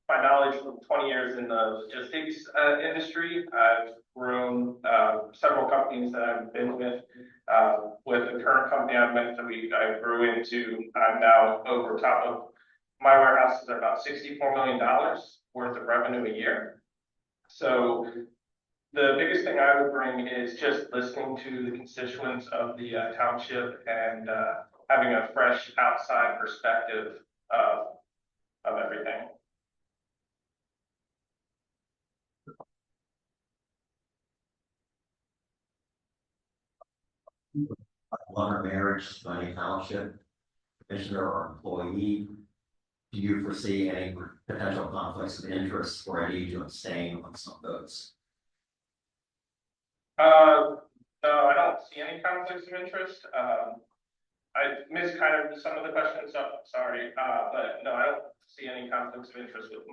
my knowledge from 20 years in the logistics industry. I've grown several companies that I've been with. With the current company I'm with, I grew into, I'm now over top of, my warehouses are about $64 million worth of revenue a year. So the biggest thing I would bring is just listening to the constituents of the township and having a fresh outside perspective of everything. Blood or marriage to any township commissioner or employee, do you foresee any potential conflicts of interest or any to abstain on some votes? No, I don't see any conflicts of interest. I missed kind of some of the questions, so sorry, but no, I don't see any conflicts of interest with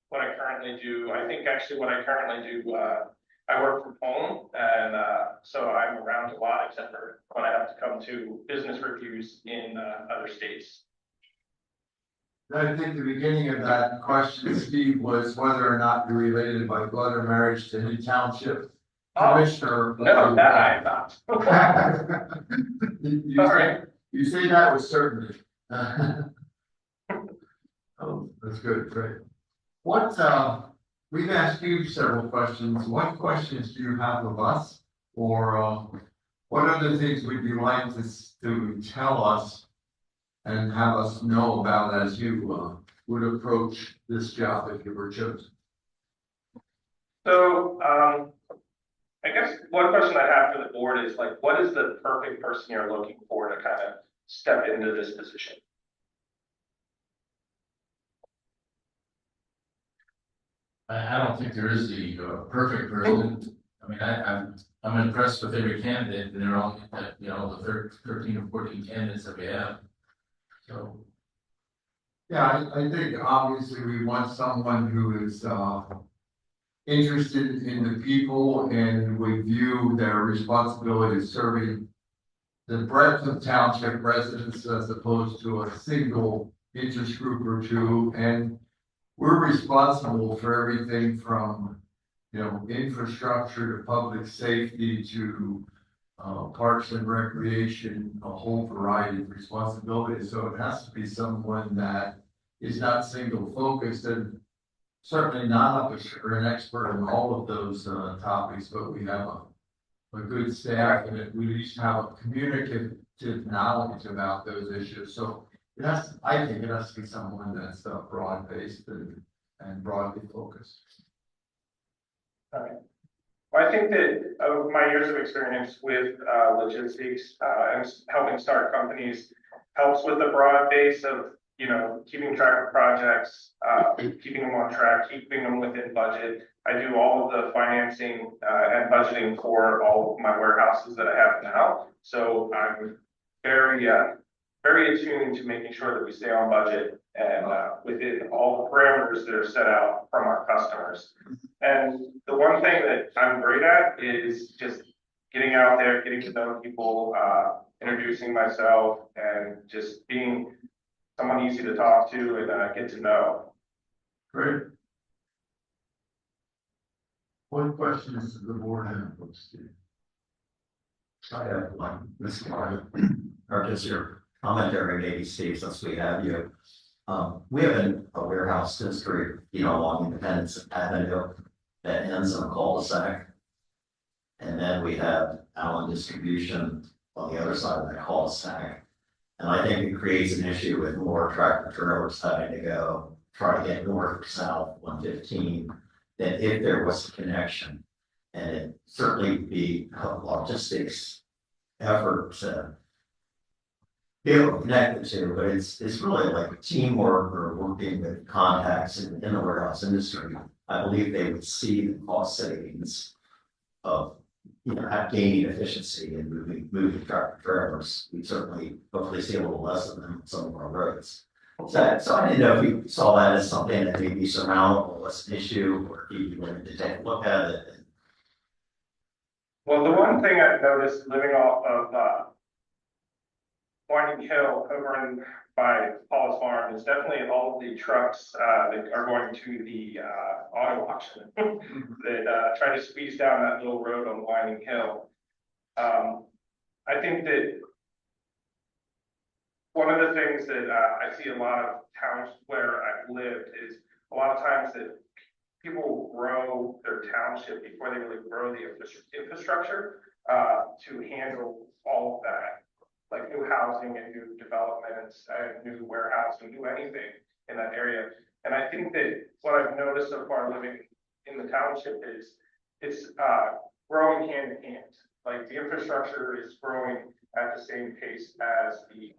what I currently do. I think actually what I currently do, I work from home, and so I'm around a lot, except for when I have to come to business reviews in other states. I think the beginning of that question, Steve, was whether or not you're related by blood or marriage to any township commissioner. No, that I am not. You say that with certainty. Oh, that's good, great. What, we've asked you several questions. What questions do you have of us? Or what other things would you like to tell us and have us know about as you would approach this job if you were chosen? So, I guess one question I have for the board is like, what is the perfect person you're looking for to kind of step into this position? I don't think there is the perfect person. I mean, I'm impressed with every candidate, and they're all, you know, the 13 or 14 candidates that we have. So. Yeah, I think obviously we want someone who is interested in the people and would view their responsibility of serving the breadth of township residents as opposed to a single interest group or two. And we're responsible for everything from, you know, infrastructure to public safety to parks and recreation, a whole variety of responsibilities. So it has to be someone that is not single focused and certainly not an expert in all of those topics, but we have a good staff and we at least have a communicative knowledge about those issues. So it has, I think it has to be someone that's broad-based and broadly focused. All right. Well, I think that of my years of experience with logistics and helping start companies helps with the broad base of, you know, keeping track of projects, keeping them on track, keeping them within budget. I do all of the financing and budgeting for all of my warehouses that I have now. So I'm very attuned to making sure that we stay on budget and within all the parameters that are set out from our customers. And the one thing that I'm great at is just getting out there, getting to know people, introducing myself, and just being someone easy to talk to and get to know. Great. What questions does the board have, Steve? I have one, Ms. Carter, or just your commentary, maybe, Steve, since we have you. We have a warehouse district, you know, along Independence Avenue that ends in a cul-de-sac. And then we have Allen Distribution on the other side of that cul-de-sac. And I think it creates an issue with more tractor trailers having to go try to get north or south 115 than if there was a connection. And it certainly be logistics effort to be able to connect the two, but it's really like teamwork or working with contacts in the warehouse industry. I believe they would see the cost savings of, gaining efficiency and moving tractor trailers. We certainly hopefully see a little less of them on some of our roads. So I didn't know if you saw that as something that may be surmountable as an issue, or if you wanted to take a look at it. Well, the one thing I've noticed living off of Winding Hill over in by Paul's Farm is definitely all of the trucks that are going to the auto auction that try to squeeze down that little road on Winding Hill. I think that one of the things that I see a lot of towns where I've lived is a lot of times that people grow their township before they really grow the infrastructure to handle all of that, like new housing and new developments and new warehousing, new anything in that area. And I think that what I've noticed so far living in the township is it's growing hand in hand. Like the infrastructure is growing at the same pace as the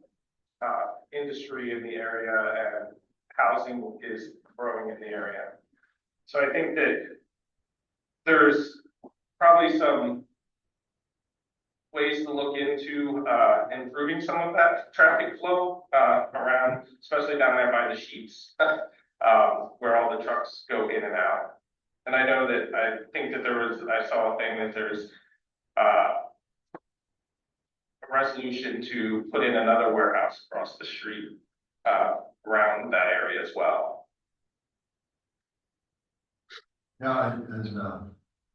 industry in the area, and housing is growing in the area. So I think that there's probably some ways to look into improving some of that traffic flow around, especially down there by the sheets, where all the trucks go in and out. And I know that I think that I saw a thing that there's a resolution to put in another warehouse across the street around that area as well. Yeah, and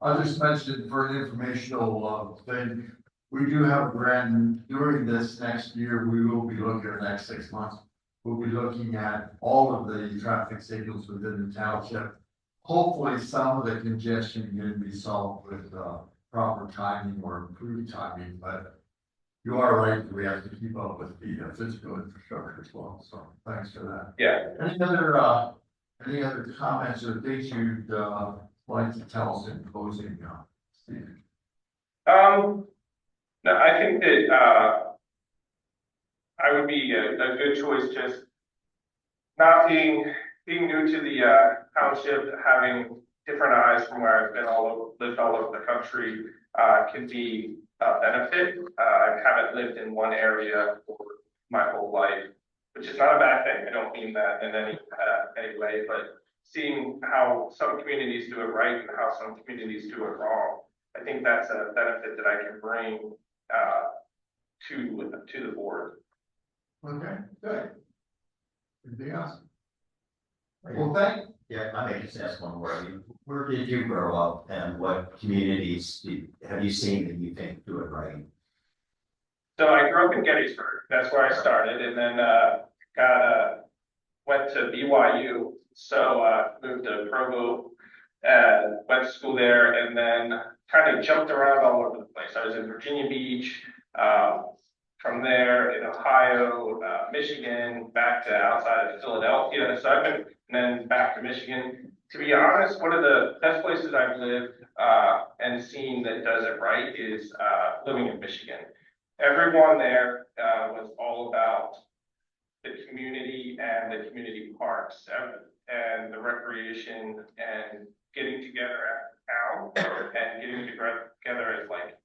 I'll just mention for an informational thing, we do have a grant during this next year. We will be looking at the next 6 months. We'll be looking at all of the traffic signals within the township. Hopefully, some of the congestion can be solved with proper timing or improved timing, but you are right, we have to keep up with the physical infrastructure as well. So thanks for that. Yeah. Any other comments or things you'd like to tell us in closing, Steve? No, I think that I would be a good choice, just not being new to the township, having different eyes from where I've lived all over the country can be a benefit. I haven't lived in one area for my whole life, which is not a bad thing. I don't mean that in any way, but seeing how some communities do it right and how some communities do it wrong, I think that's a benefit that I can bring to the board. Okay, good. Anything else? Well, yeah, I may just ask one more. Where did you grow up, and what communities have you seen that you think do it right? So I grew up in Gettysburg. That's where I started, and then went to BYU. So moved to Provo, went to school there, and then kind of jumped around all over the place. I was in Virginia Beach, from there in Ohio, Michigan, back to outside of Philadelphia. So I've been, and then back to Michigan. To be honest, one of the best places I've lived and seen that does it right is living in Michigan. Everyone there was all about the community and the community parks and the recreation and getting together at town and getting together as like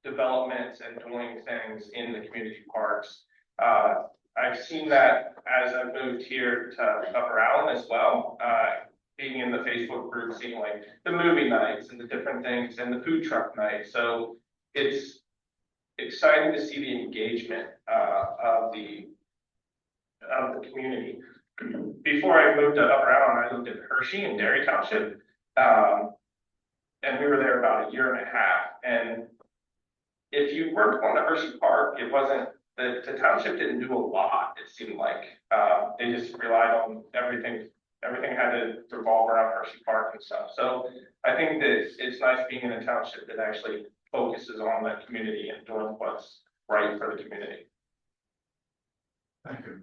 developments and doing things in the community parks. I've seen that as I've moved here to Upper Allen as well, being in the Facebook group, seeing like the movie nights and the different things and the food truck night. So it's exciting to see the engagement of the community. Before I moved to Upper Allen, I lived in Hershey in Derry Township, and we were there about 1.5 years. And if you weren't going to Hershey Park, it wasn't the township didn't do a lot. It seemed like they just relied on everything. Everything had to revolve around Hershey Park and stuff. So I think that it's nice being in a township that actually focuses on the community and doing what's right for the community. Thank you.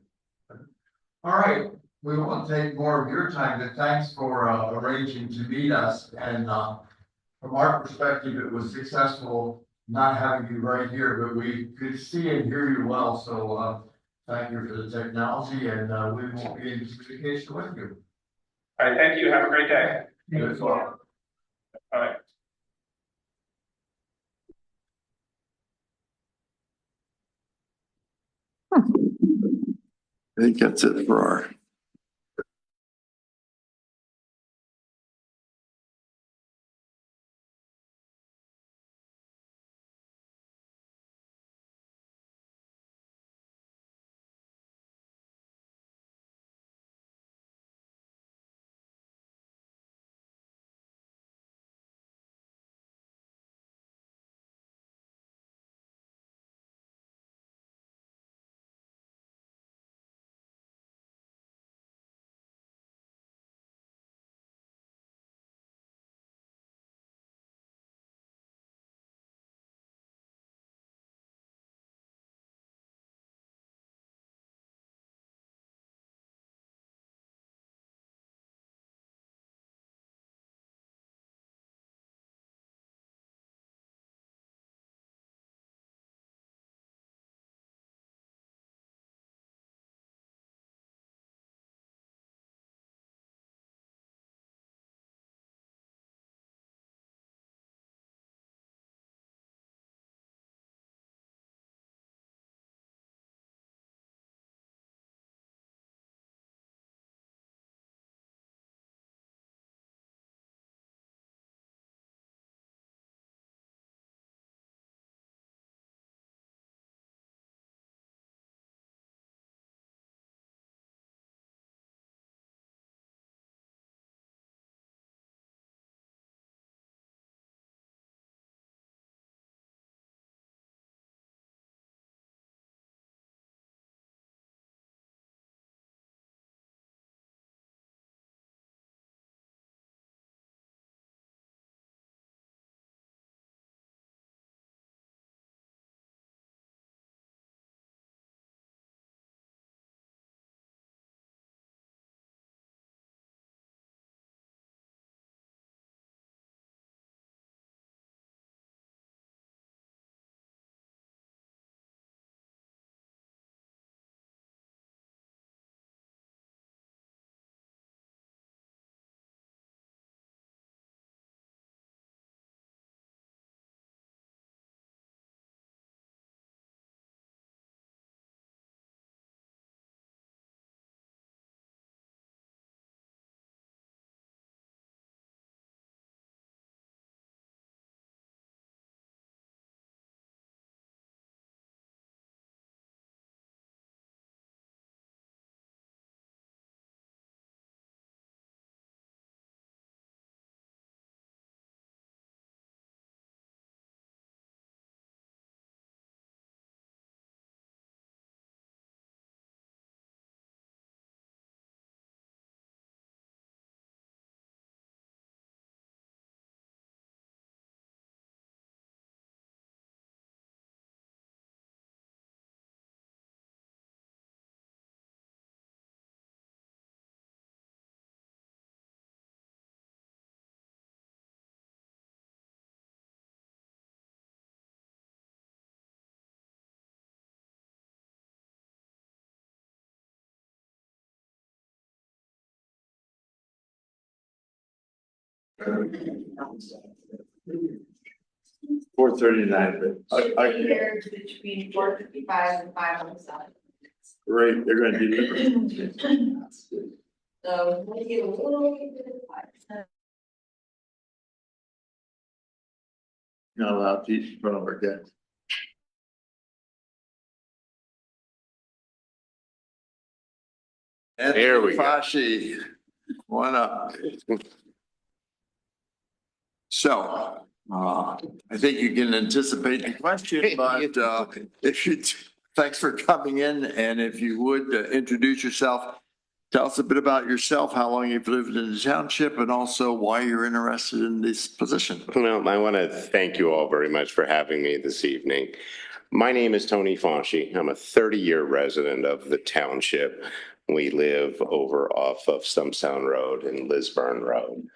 All right, we won't take more of your time, but thanks for arranging to meet us. And from our perspective, it was successful not having you right here, but we could see and hear you well, so, thank you for the technology, and, we will be in communication with you. All right, thank you. Have a great day. You as well. All right. I think that's it for our four 39. Here between 4:55 and 5:07. Great, they're gonna deliver. So we'll give a little bit of time. Not allowed to eat in front of our guests. There we go. Fashi, one up. So, I think you can anticipate the question, but, if you, thanks for coming in, and if you would introduce yourself, tell us a bit about yourself, how long you've lived in the township, and also why you're interested in this position. Well, I want to thank you all very much for having me this evening. My name is Tony Fonshi. I'm a 30-year resident of the township. We live over off of Stumptown Road and Lisburn Road.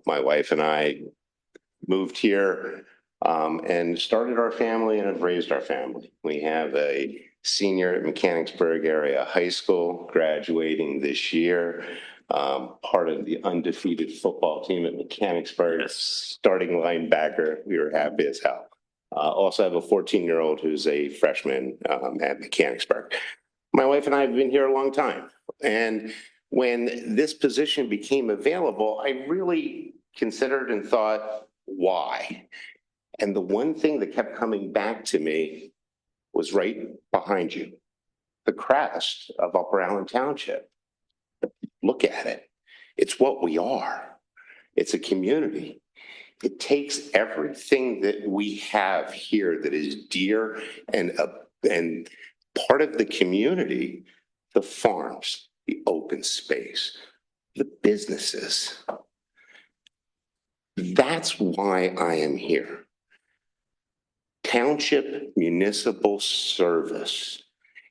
My wife and I moved here and started our family and have raised our family. We have a senior at Mechanicsburg Area High School graduating this year, part of the undefeated football team at Mechanicsburg, starting linebacker. We were happy as hell. Also have a 14-year-old who's a freshman at Mechanicsburg. My wife and I have been here a long time. And when this position became available, I really considered and thought, why? And the one thing that kept coming back to me was right behind you, the crest of Upper Allen Township. Look at it. It's what we are. It's a community. It takes everything that we have here that is dear and part of the community, the farms, the open space, the businesses. That's why I am here. Township municipal service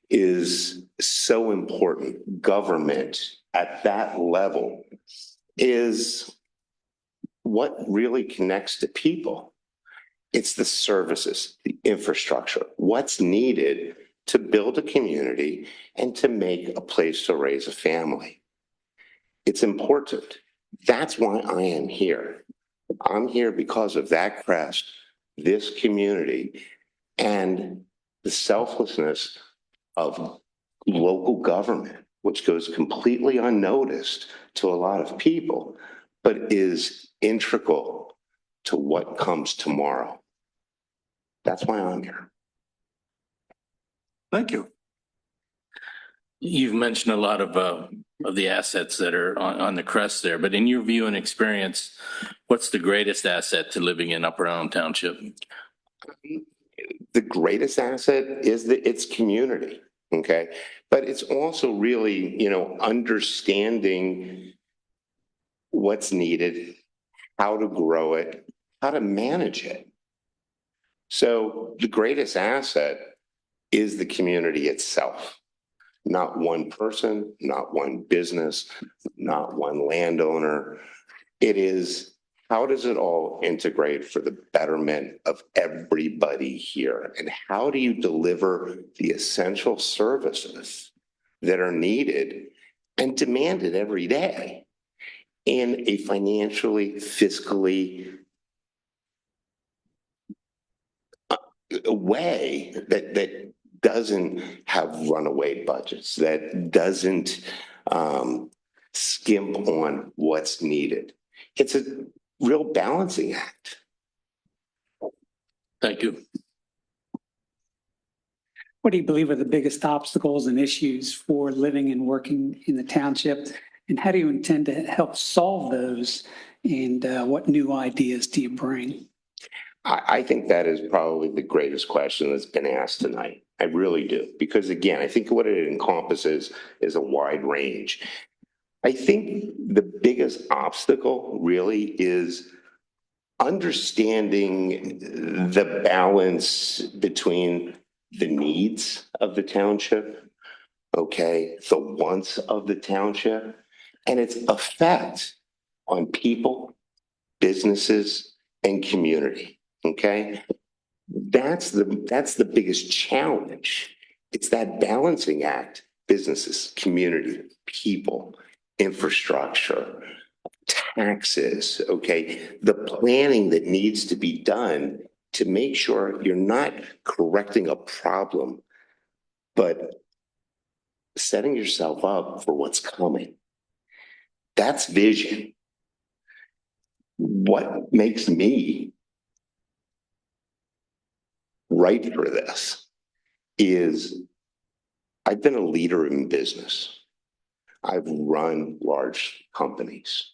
is so important. Government at that level is what really connects to people. It's the services, the infrastructure, what's needed to build a community and to make a place to raise a family. It's important. That's why I am here. I'm here because of that crest, this community, and the selflessness of local government, which goes completely unnoticed to a lot of people, but is integral to what comes tomorrow. That's why I'm here. Thank you. You've mentioned a lot of the assets that are on the crest there, but in your view and experience, what's the greatest asset to living in Upper Allen Township? The greatest asset is its community, okay? But it's also really, understanding what's needed, how to grow it, how to manage it. So the greatest asset is the community itself. Not one person, not one business, not one landowner. It is, how does it all integrate for the betterment of everybody here? And how do you deliver the essential services that are needed and demanded every day in a financially, fiscally way that doesn't have runaway budgets, that doesn't skimp on what's needed. It's a real balancing act. Thank you. What do you believe are the biggest obstacles and issues for living and working in the township? And how do you intend to help solve those? And what new ideas do you bring? I think that is probably the greatest question that's been asked tonight. I really do. Because again, I think what it encompasses is a wide range. I think the biggest obstacle really is understanding the balance between the needs of the township, okay, the wants of the township, and its effect on people, businesses, and community. Okay, that's the biggest challenge. It's that balancing act: businesses, community, people, infrastructure, taxes. Okay, the planning that needs to be done to make sure you're not correcting a problem, but setting yourself up for what's coming. That's vision. What makes me right for this is I've been a leader in business. I've run large companies.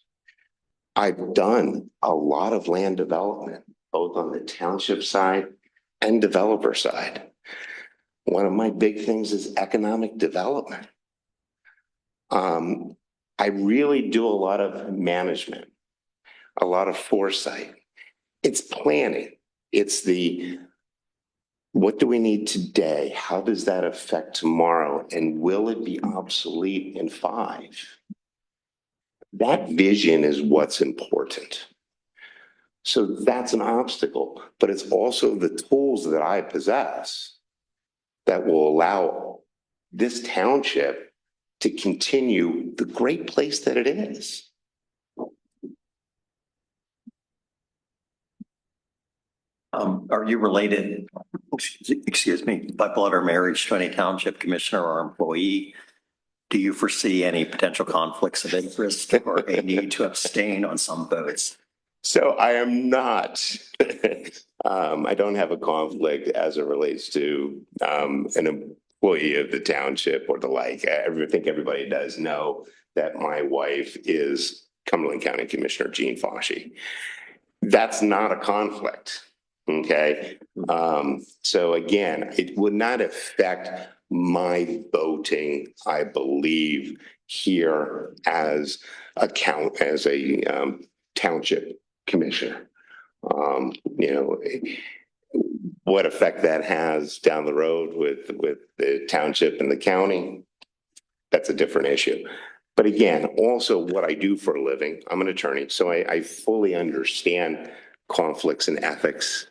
I've done a lot of land development, both on the township side and developer side. One of my big things is economic development. I really do a lot of management, a lot of foresight. It's planning. It's what do we need today? How does that affect tomorrow? And will it be obsolete in 5? That vision is what's important. So that's an obstacle, but it's also the tools that I possess that will allow this township to continue the great place that it is. Are you related, excuse me, by blood or marriage to any township commissioner or employee? Do you foresee any potential conflicts of interest or a need to abstain on some votes? So I am not, I don't have a conflict as it relates to an employee of the township or the like. I think everybody does know that my wife is Cumberland County Commissioner Jean Fauci. That's not a conflict. Okay. So again, it would not affect my voting, I believe, here as a township commissioner. You know, what effect that has down the road with the township and the county, that's a different issue. But again, also what I do for a living, I'm an attorney, so I fully understand conflicts and ethics.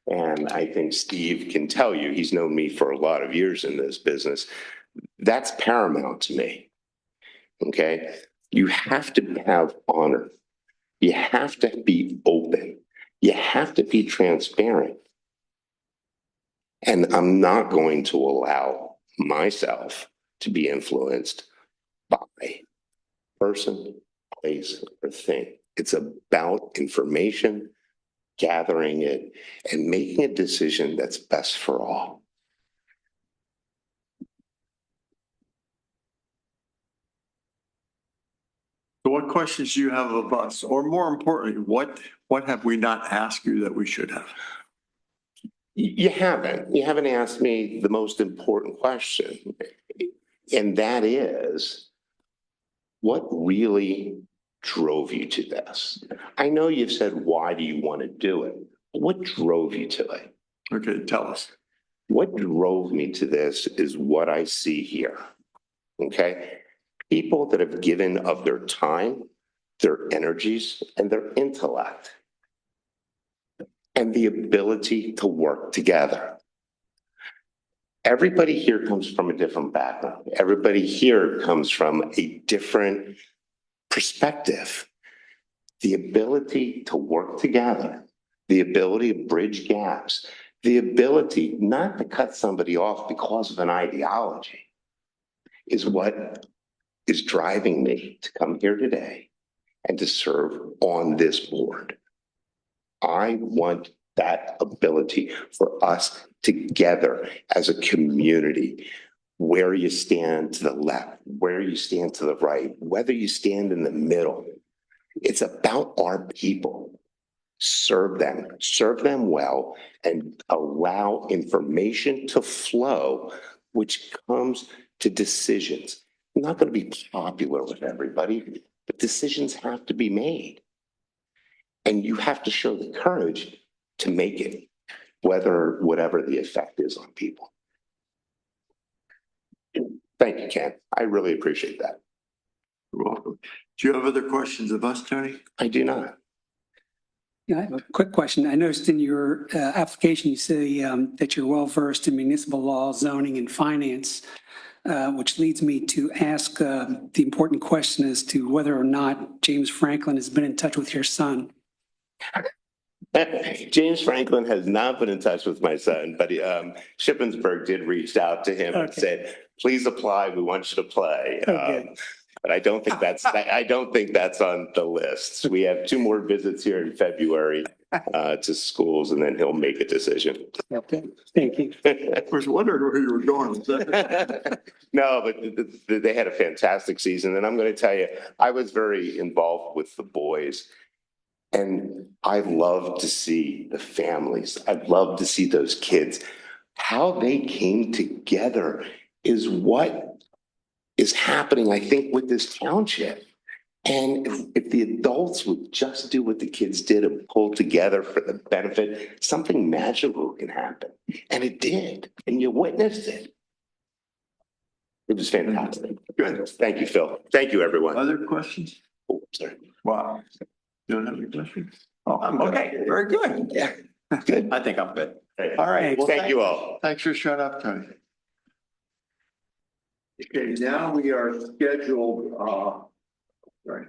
And I think Steve can tell you, he's known me for a lot of years in this business. That's paramount to me. Okay. You have to have honor. You have to be open. You have to be transparent. And I'm not going to allow myself to be influenced by person, place, or thing. It's about information, gathering it, and making a decision that's best for all. So what questions do you have of us? Or more importantly, what have we not asked you that we should have? You haven't asked me the most important question. And that is, what really drove you to this? I know you've said, why do you want to do it? What drove you to it? Okay, tell us. What drove me to this is what I see here. Okay? People that have given of their time, their energies, and their intellect, and the ability to work together. Everybody here comes from a different background. Everybody here comes from a different perspective. The ability to work together, the ability to bridge gaps, the ability not to cut somebody off because of an ideology is what is driving me to come here today and to serve on this board. I want that ability for us together as a community, where you stand to the left, where you stand to the right, whether you stand in the middle. It's about our people. Serve them well, and allow information to flow, which comes to decisions. I'm not going to be popular with everybody, but decisions have to be made. And you have to show the courage to make it, whatever the effect is on people. Thank you, Ken. I really appreciate that. You're welcome. Do you have other questions of us, Tony? I do not. Yeah, I have a quick question. I noticed in your application, you say that you're well-versed in municipal law, zoning, and finance, which leads me to ask the important question as to whether or not James Franklin has been in touch with your son. James Franklin has not been in touch with my son, but Shippensburg did reach out to him and said, please apply. We want you to play. But I don't think that's on the list. We have 2 more visits here in February to schools, and then he'll make a decision. Okay, thank you. I was wondering where you were going with that. No, but they had a fantastic season. And I'm going to tell you, I was very involved with the boys. And I love to see the families. I love to see those kids. How they came together is what is happening, I think, with this township. And if the adults would just do what the kids did and pull together for the benefit, something magical can happen. And it did. And you witnessed it. It was fantastic. Good. Thank you, Phil. Thank you, everyone. Other questions? Oh, sorry. Wow. You don't have any questions? Okay, very good. Yeah. Good. I think I'm good. All right. Well, Thank you all. Thanks for showing up, Tony. Okay, now we are scheduled, sorry.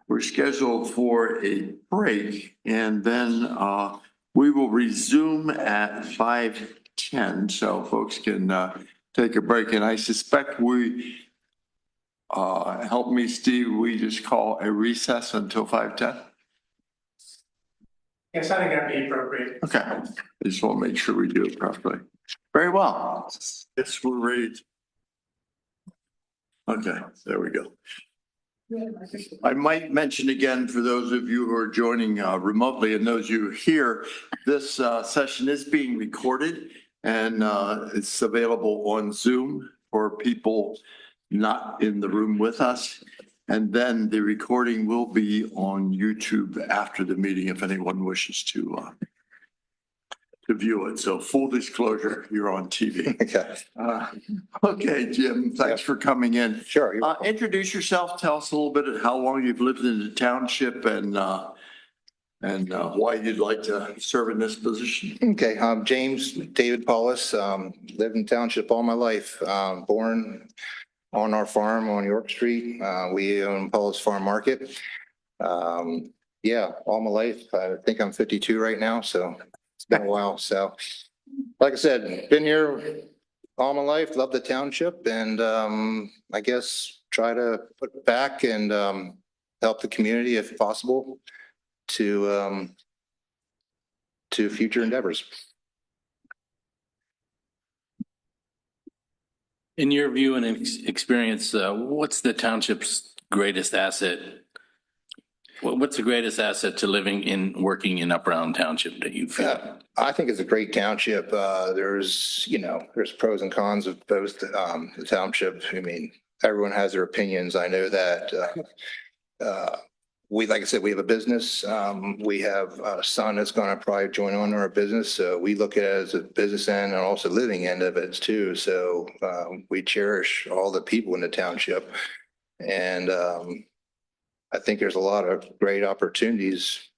We're scheduled for a break and then we will resume at 5:10. So folks can take a break. And I suspect help me, Steve, we just call a recess until 5:10. Yes, I think that'd be appropriate. Okay, I just want to make sure we do it properly. Very well. Yes, we're ready. Okay, there we go. I might mention again, for those of you who are joining remotely and those of you here, this session is being recorded and it's available on Zoom for people not in the room with us. And then the recording will be on YouTube after the meeting if anyone wishes to view it. So full disclosure, you're on TV. Okay. Okay, Jim, thanks for coming in. Sure. You're welcome. Introduce yourself. Tell us a little bit of how long you've lived in the township and why you'd like to serve in this position. Okay, I'm James David Paulus, lived in township all my life, born on our farm on York Street. We own Paulus Farm Market. Yeah, all my life. I think I'm 52 right now, so it's been a while. So like I said, been here all my life, love the township, and I guess try to put back and help the community if possible to future endeavors. In your view and experience, what's the township's greatest asset? What's the greatest asset to living in, working in Upper Island Township that you feel? I think it's a great township. There's pros and cons of both the township. I mean, everyone has their opinions. I know that like I said, we have a business. We have a son that's going to probably join on our business. So we look at it as a business end and also living end of it too. So we cherish all the people in the township. And I think there's a lot of great opportunities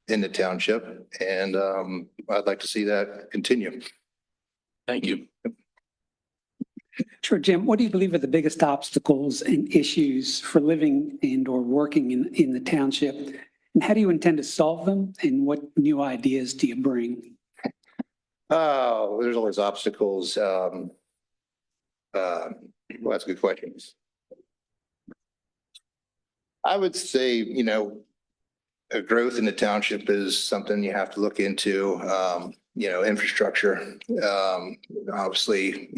in the township. And I'd like to see that continue. Thank you. Sure, Jim, what do you believe are the biggest obstacles and issues for living and or working in the township? And how do you intend to solve them? And what new ideas do you bring? Oh, there's always obstacles. Well, that's a good question. I would say, a growth in the township is something you have to look into. Infrastructure. Obviously,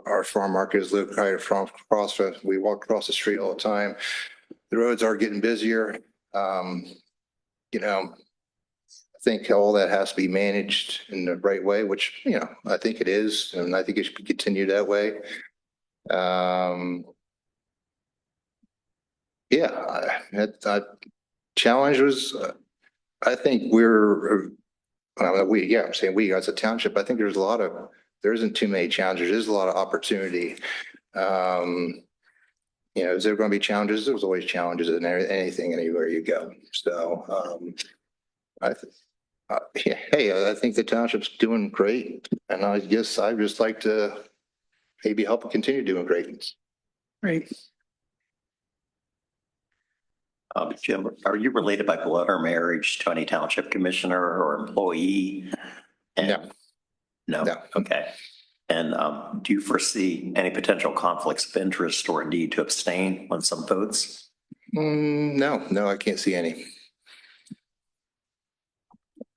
our farm market is located across. We walk across the street all the time. The roads are getting busier. I think all that has to be managed in the right way, which, I think it is, and I think it should continue that way. Challenge was, I think I'm saying we as a township, I think there isn't too many challenges. There's a lot of opportunity. Is there going to be challenges? There's always challenges in anything, anywhere you go. So, I think the township's doing great. And I guess I'd just like to maybe help it continue doing great. Great. Jim, are you related by blood or marriage to any township commissioner or employee? No. No? Okay. And do you foresee any potential conflicts of interest or a need to abstain on some votes? No, I can't see any.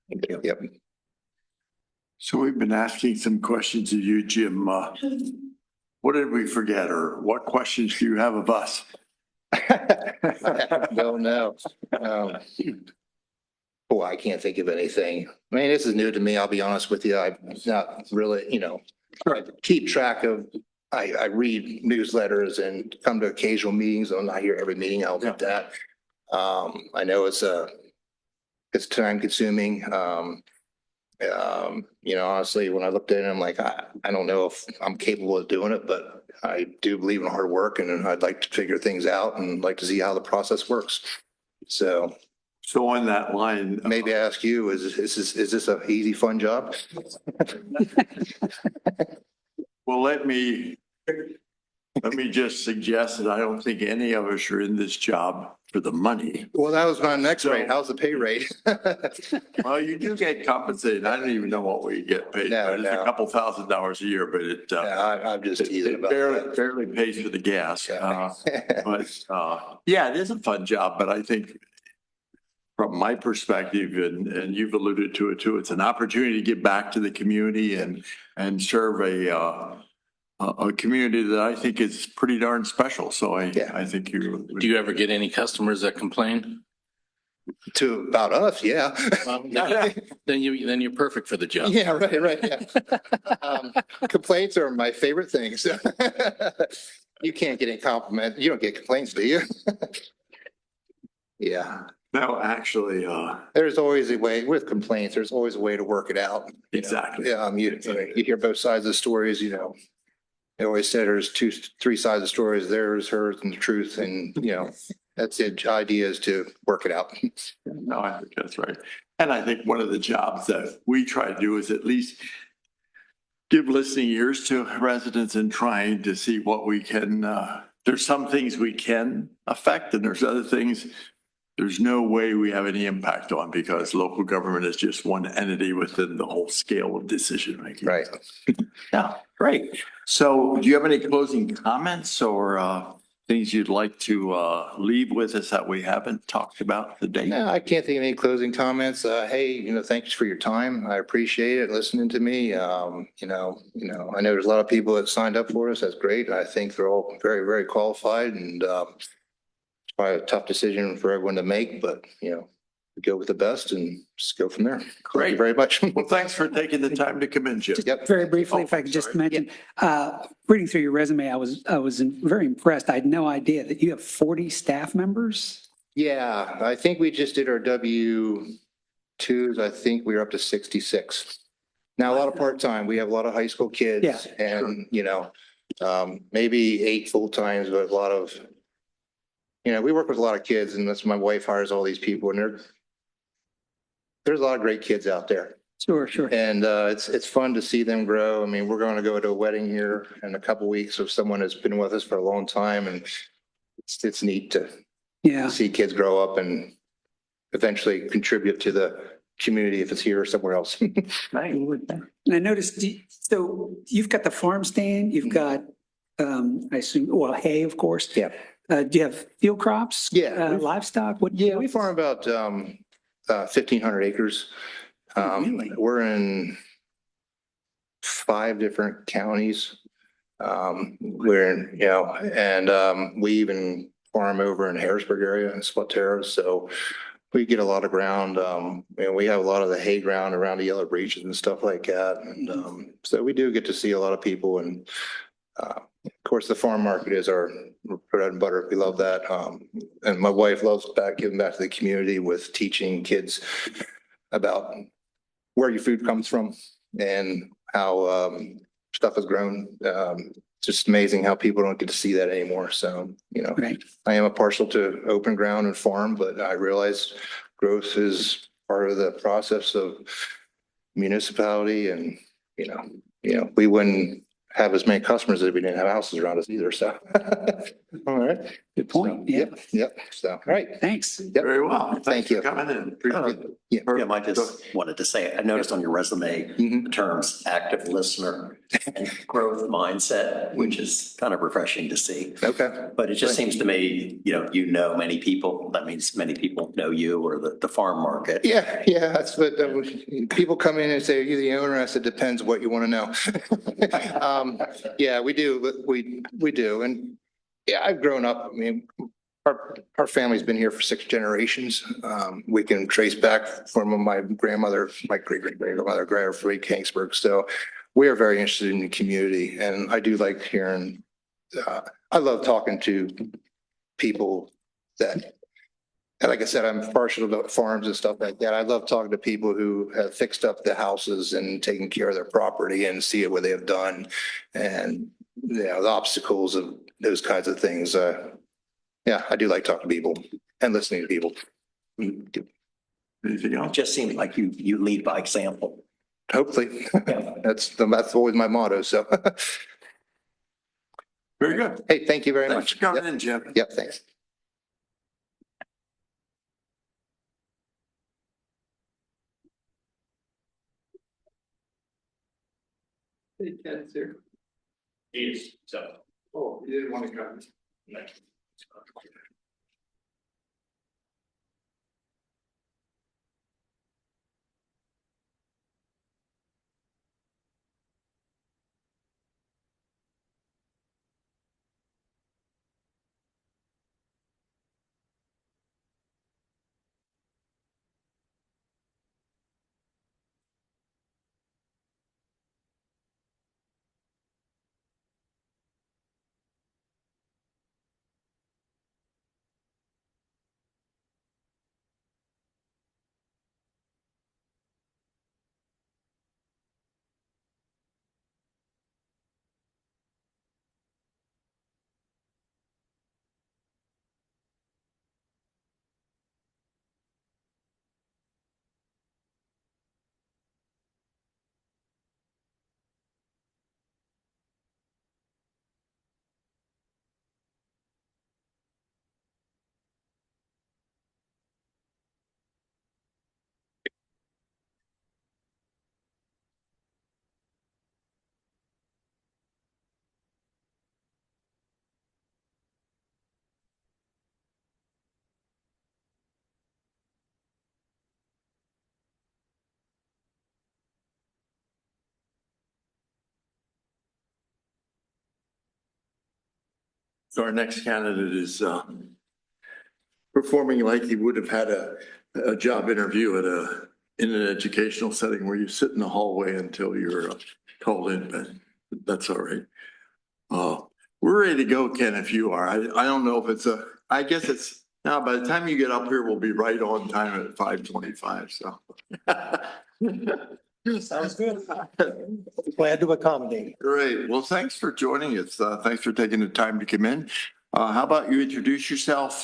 Thank you. Yep. So we've been asking some questions of you, Jim. What did we forget, or what questions do you have of us? No. I can't think of anything. I mean, this is new to me. I'll be honest with you. I'm not really, I keep track of, I read newsletters and come to occasional meetings. I'm not here every meeting. I'll admit that. I know it's time consuming. Honestly, when I looked at it, I'm like, I don't know if I'm capable of doing it, but I do believe in hard work and I'd like to figure things out and like to see how the process works. So So on that line. Maybe I ask you, is this a easy, fun job? Well, let me just suggest that I don't think any of us are in this job for the money. Well, that was my next rate. How's the pay rate? Well, you do get compensated. I don't even know what we get paid, No, but it's no. a couple $1,000s a year, but I'm just teasing it about barely pays for the gas. Yeah. Yeah, it is a fun job, but I think from my perspective, and you've alluded to it too, it's an opportunity to give back to the community and serve a community that I think is pretty darn special. So I think you. Do you ever get any customers that complain? About us, yeah. Well, then you're perfect for the job. Yeah, right, yeah. Complaints are my favorite things. You can't get any compliment. You don't get complaints, do you? Yeah. No, actually, There's always a way with complaints. There's always a way to work it out. You know? Exactly. Yeah, you hear both sides of the stories, you know. They always say there's three sides of stories, theirs, hers, and the truth. And, you know, that's it. Idea is to work it out. no, I think that's right. And I think one of the jobs that we try to do is at least give listening ears to residents and trying to see what we can, there's some things we can affect and there's other things there's no way we have any impact on because local government is just one entity within the whole scale of decision making. Right. Yeah, great. So do you have any closing comments or things you'd like to leave with us that we haven't talked about today? No, I can't think of any closing comments. Hey, you know, thanks for your time. I appreciate it, listening to me. I know there's a lot of people that signed up for us. That's great. I think they're all very, very qualified and it's probably a tough decision for everyone to make, but you know, we go with the best and just go from there. Thank Great. you very much. Well, thanks for taking the time to come in, Jim. Yep. Very briefly, if I could just mention, reading through your resume, I was very impressed. I had no idea that you have 40 staff members. Yeah, I think we just did our W-2s. I think we were up to 66. Now, a lot of part-time. We have a lot of high school kids. Yeah, and, you know, maybe 8 full-times, but a lot of, you know, we work with a lot of kids and that's my wife hires all these people and there's a lot of great kids out there. Sure. And it's fun to see them grow. I mean, we're going to go to a wedding here in a couple of weeks of someone that's been with us for a long time and it's neat to see kids grow up and eventually contribute to the community if it's here or somewhere else. And I noticed, so you've got the farm stand, you've got, I assume, well, hay, of course. Yeah. Do you have field crops? Yeah. Livestock? We farm about 1,500 acres. Really? We're in 5 different counties. We're in, you know, and we even farm over in Harrisburg area and Splatero. So we get a lot of ground. And we have a lot of the hay ground around the yellow breaches and stuff like that. And so we do get to see a lot of people. And of course, the farm market is our bread and butter. We love that. And my wife loves giving back to the community with teaching kids about where your food comes from and how stuff is grown. It's just amazing how people don't get to see that anymore. So, you know, I am a partial to open ground and farm, but I realize growth is part of the process of municipality and, you know, we wouldn't have as many customers if we didn't have houses around us either. So, all right. Good point. So, yep. So, all right. Thanks. Yep. Very well. Thank you. For coming in. Appreciate it. Yeah. Jim, I just wanted to say, I noticed on your resume, the terms active listener and growth mindset, which is kind of refreshing to see. Okay. But it just seems to me, you know many people. That means many people know you or the farm market. Yeah. That's what people come in and say, are you the owner? I said, depends what you want to know. Yeah, we do. We do. And yeah, I've grown up. I mean, our family's been here for 6 generations. We can trace back from my grandmother, my great-great-grandmother, Freak Hanksburg. So we are very interested in the community. And I do like hearing, I love talking to people that, like I said, I'm partial to farms and stuff like that. I love talking to people who have fixed up the houses and taken care of their property and see what they have done. And, the obstacles of those kinds of things. Yeah, I do like talking to people and listening to people. Anything It else? just seems like you lead by example. Hopefully. That's always my motto, so. Very good. Hey, thank you very Thanks much. for coming in, Jim. Yep, thanks. Hey, Ken's here. Yes, so. Oh, you didn't want to come. So our next candidate is performing like he would have had a job interview in an educational setting where you sit in the hallway until you're called in, but that's all right. We're ready to go, Ken, if you are. I don't know if I guess it's, now by the time you get up here, we'll be right on time at 5:25, so. Sounds good. Glad to accommodate. Great. Well, thanks for joining us. Thanks for taking the time to come in. How about you introduce yourself?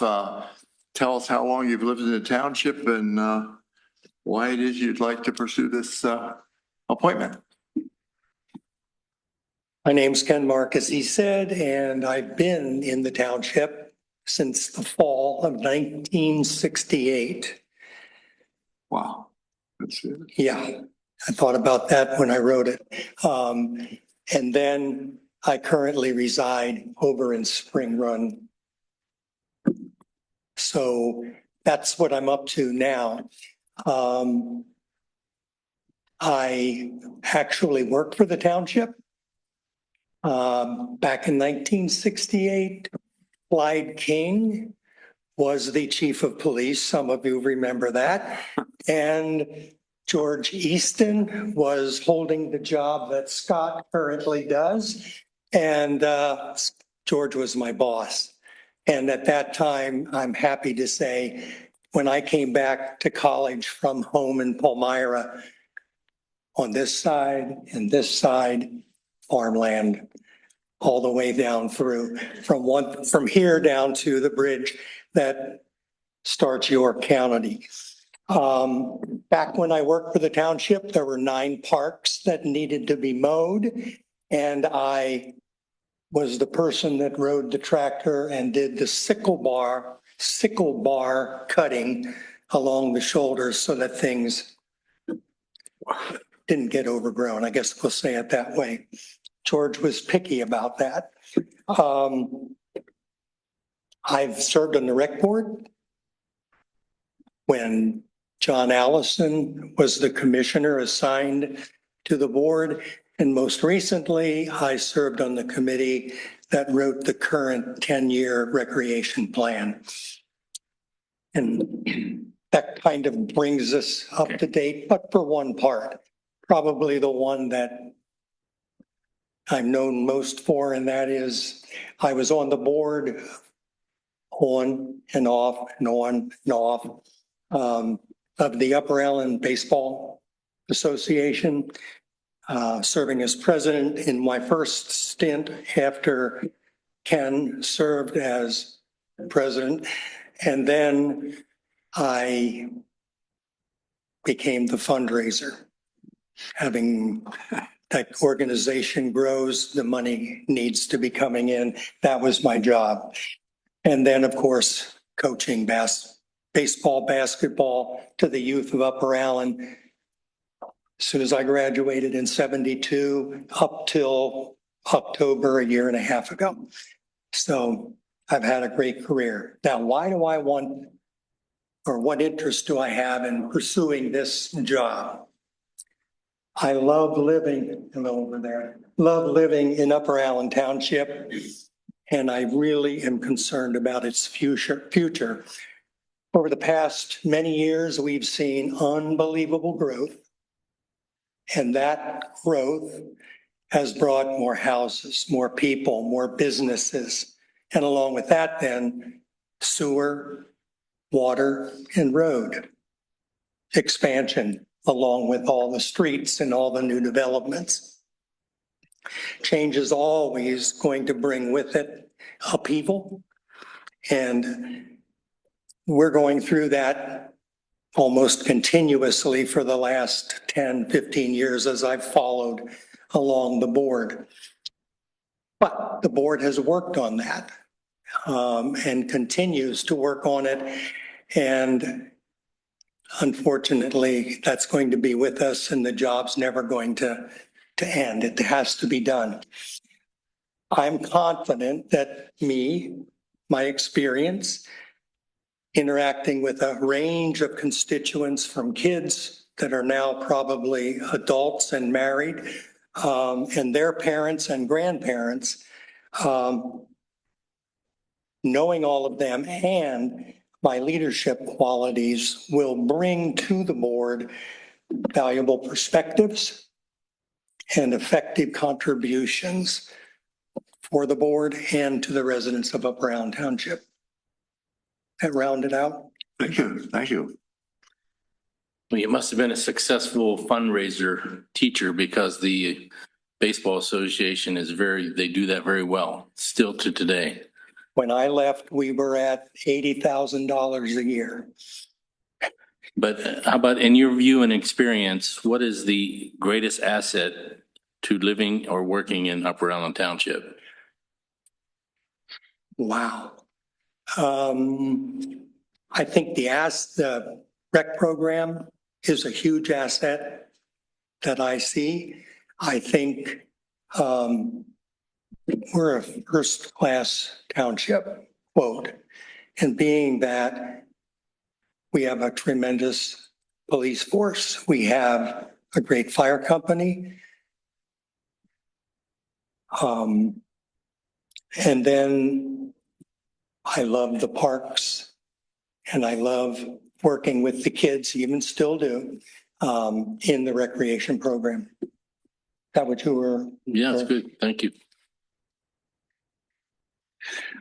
Tell us how long you've lived in the township and why it is you'd like to pursue this appointment. My name's Ken Mark, as he said, and I've been in the township since the fall of 1968. Wow. That's it. Yeah, I thought about that when I wrote it. And then I currently reside over in Spring Run. So that's what I'm up to now. I actually worked for the township. Back in 1968, Clyde King was the chief of police. Some of you remember that. And George Easton was holding the job that Scott currently does. And George was my boss. And at that time, I'm happy to say, when I came back to college from home in Palmyra, on this side and this side, farmland, all the way down through from here down to the bridge that starts York County. Back when I worked for the township, there were 9 parks that needed to be mowed. And I was the person that rode the tractor and did the sickle bar cutting along the shoulders so that things didn't get overgrown. I guess we'll say it that way. George was picky about that. I've served on the rec board when John Allison was the commissioner assigned to the board. And most recently, I served on the committee that wrote the current 10-year recreation plan. And that kind of brings us up to date, but for one part, probably the one that I'm known most for, and that is I was on the board on and off and on and off of the Upper Island Baseball Association, serving as president in my first stint after Ken served as president. And then I became the fundraiser. Having that organization grows, the money needs to be coming in. That was my job. And then, of course, coaching baseball, basketball to the youth of Upper Allen. As soon as I graduated in 72, up till October, a year and a half ago. So I've had a great career. Now, why do I want, or what interest do I have in pursuing this job? I love living, hello over there, love living in Upper Allen Township, and I really am concerned about its future. Over the past many years, we've seen unbelievable growth, and that growth has brought more houses, more people, more businesses, and along with that then, sewer, water, and road expansion, along with all the streets and all the new developments. Change is always going to bring with it upheaval, and we're going through that almost continuously for the last 10, 15 years as I've followed along the board. But the board has worked on that and continues to work on it. And unfortunately, that's going to be with us and the job's never going to end. It has to be done. I'm confident that my experience, interacting with a range of constituents from kids that are now probably adults and married, and their parents and grandparents, knowing all of them and my leadership qualities will bring to the board valuable perspectives and effective contributions for the board and to the residents of Upper Allen Township. That rounded out. Thank you. Thank you. Well, you must have been a successful fundraiser teacher because the Baseball Association they do that very well, still to today. When I left, we were at $80,000 a year. But how about in your view and experience, what is the greatest asset to living or working in Upper Allen Township? Wow. I think the rec program is a huge asset that I see. I think we're a first-class township, quote, and being that we have a tremendous police force, we have a great fire company. And then I love the parks and I love working with the kids, even still do, in the recreation program. Is that what you were? Yeah, that's good. Thank you.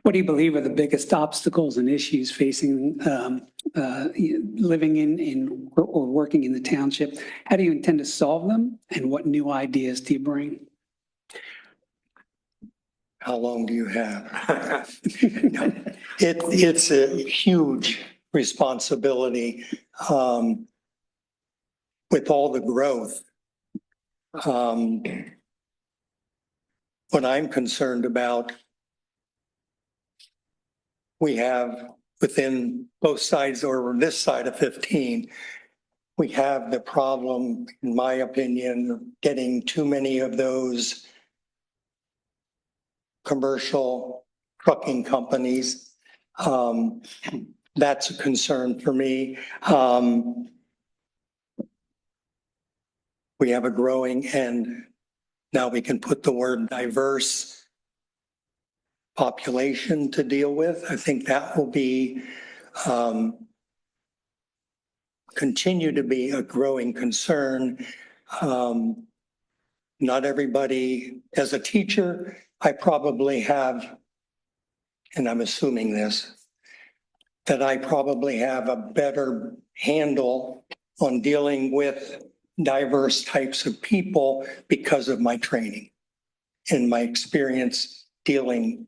What do you believe are the biggest obstacles and issues facing living in or working in the township? How do you intend to solve them? And what new ideas do you bring? How long do you have? It's a huge responsibility with all the growth. What I'm concerned about, we have within both sides or this side of 15, we have the problem, in my opinion, of getting too many of those commercial trucking companies. That's a concern for me. We have a growing, and now we can put the word diverse population to deal with. I think that will be continue to be a growing concern. Not everybody, as a teacher, I probably have, and I'm assuming this, that I probably have a better handle on dealing with diverse types of people because of my training and my experience dealing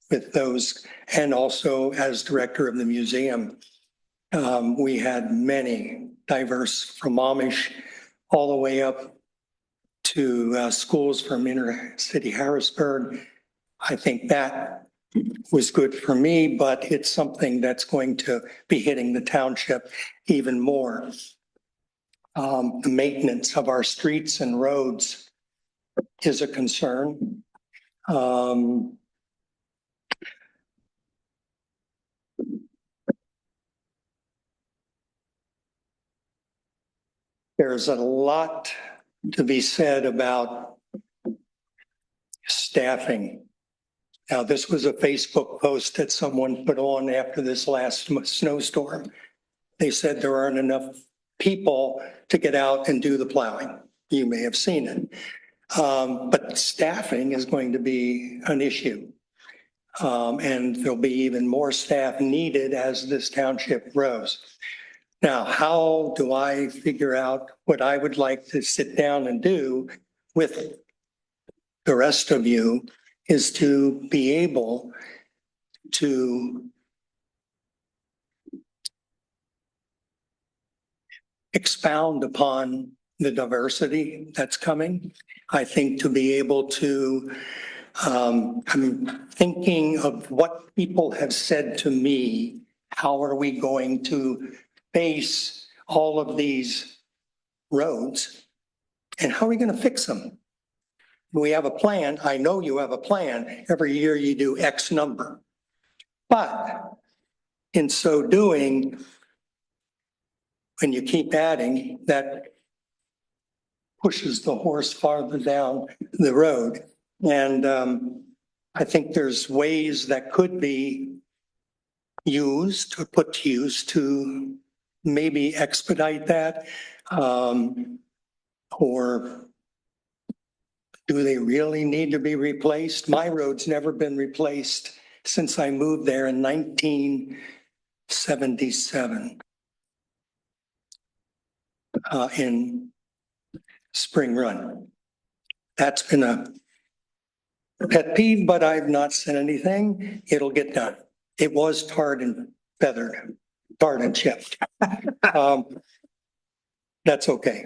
with those. And also as director of the museum, we had many diverse, from Amish all the way up to schools from inner city Harrisburg. I think that was good for me, but it's something that's going to be hitting the township even more. The maintenance of our streets and roads is a concern. There's a lot to be said about staffing. Now, this was a Facebook post that someone put on after this last snowstorm. They said there aren't enough people to get out and do the plowing. You may have seen it. But staffing is going to be an issue. And there'll be even more staff needed as this township grows. Now, how do I figure out what I would like to sit down and do with the rest of you is to be able to expound upon the diversity that's coming. I think to be able to, I'm thinking of what people have said to me. How are we going to face all of these roads? And how are we going to fix them? We have a plan. I know you have a plan. Every year you do X number. But in so doing, when you keep adding, that pushes the horse farther down the road. And I think there's ways that could be used or put to use to maybe expedite that. Or do they really need to be replaced? My road's never been replaced since I moved there in 1977 in Spring Run. That's been a pet peeve, but I've not said anything. It'll get done. It was tarred and feathered, tarred and chipped. That's okay.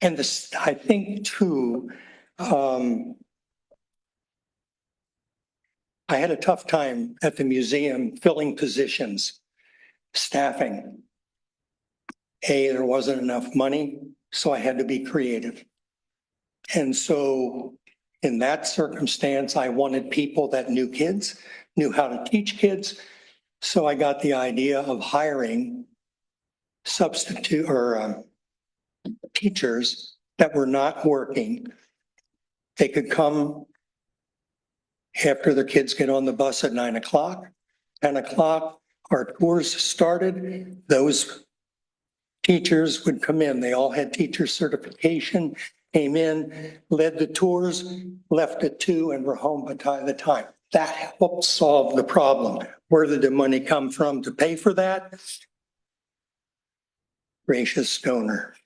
And this, I think too, I had a tough time at the museum filling positions, staffing. There wasn't enough money, so I had to be creative. And so in that circumstance, I wanted people that knew kids, knew how to teach kids. So I got the idea of hiring substitute or teachers that were not working. They could come after the kids get on the bus at 9 o'clock, 10 o'clock, our tours started. Those teachers would come in. They all had teacher certification, came in, led the tours, left at 2 and were home by the time. That helped solve the problem. Where did the money come from to pay for that? Gracious donor.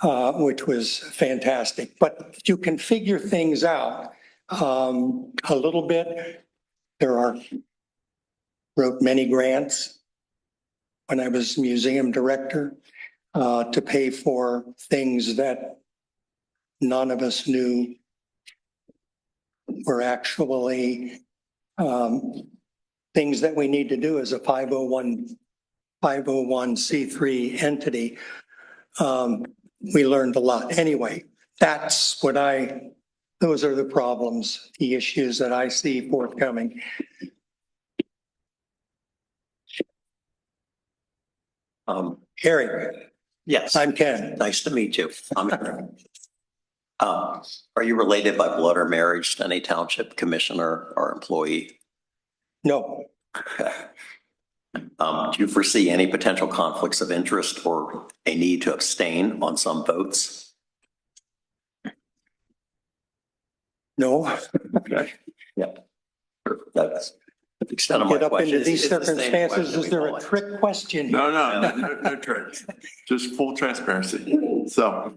Which was fantastic. But you can figure things out a little bit. Wrote many grants when I was museum director to pay for things that none of us knew were actually things that we need to do as a 501c3 entity. We learned a lot. Anyway, those are the problems, the issues that I see forthcoming. Harry. Yes. I'm Ken. Nice to meet you. I'm Aaron. Are you related by blood or marriage to any township commissioner or employee? No. Okay. Do you foresee any potential conflicts of interest or a need to abstain on some votes? No. Okay. Yep. That's the extent of my Get up question. into these It's the same circumstances. question Is we there all a trick question? No tricks. Just full transparency. So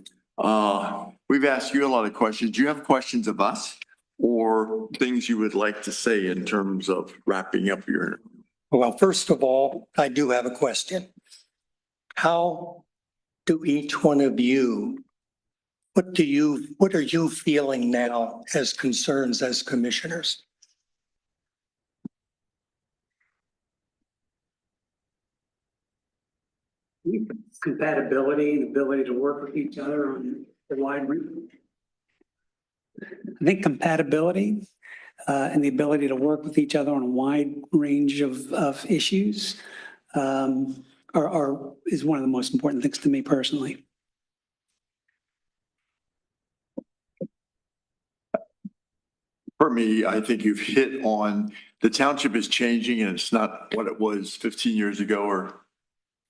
we've asked you a lot of questions. Do you have questions of us or things you would like to say in terms of wrapping up your interview? Well, first of all, I do have a question. How do each one of you, what are you feeling now as concerns as commissioners? Compatibility, the ability to work with each other on a wide range. I think compatibility and the ability to work with each other on a wide range of issues is one of the most important things to me personally. For me, I think you've hit on, the township is changing and it's not what it was 15 years ago or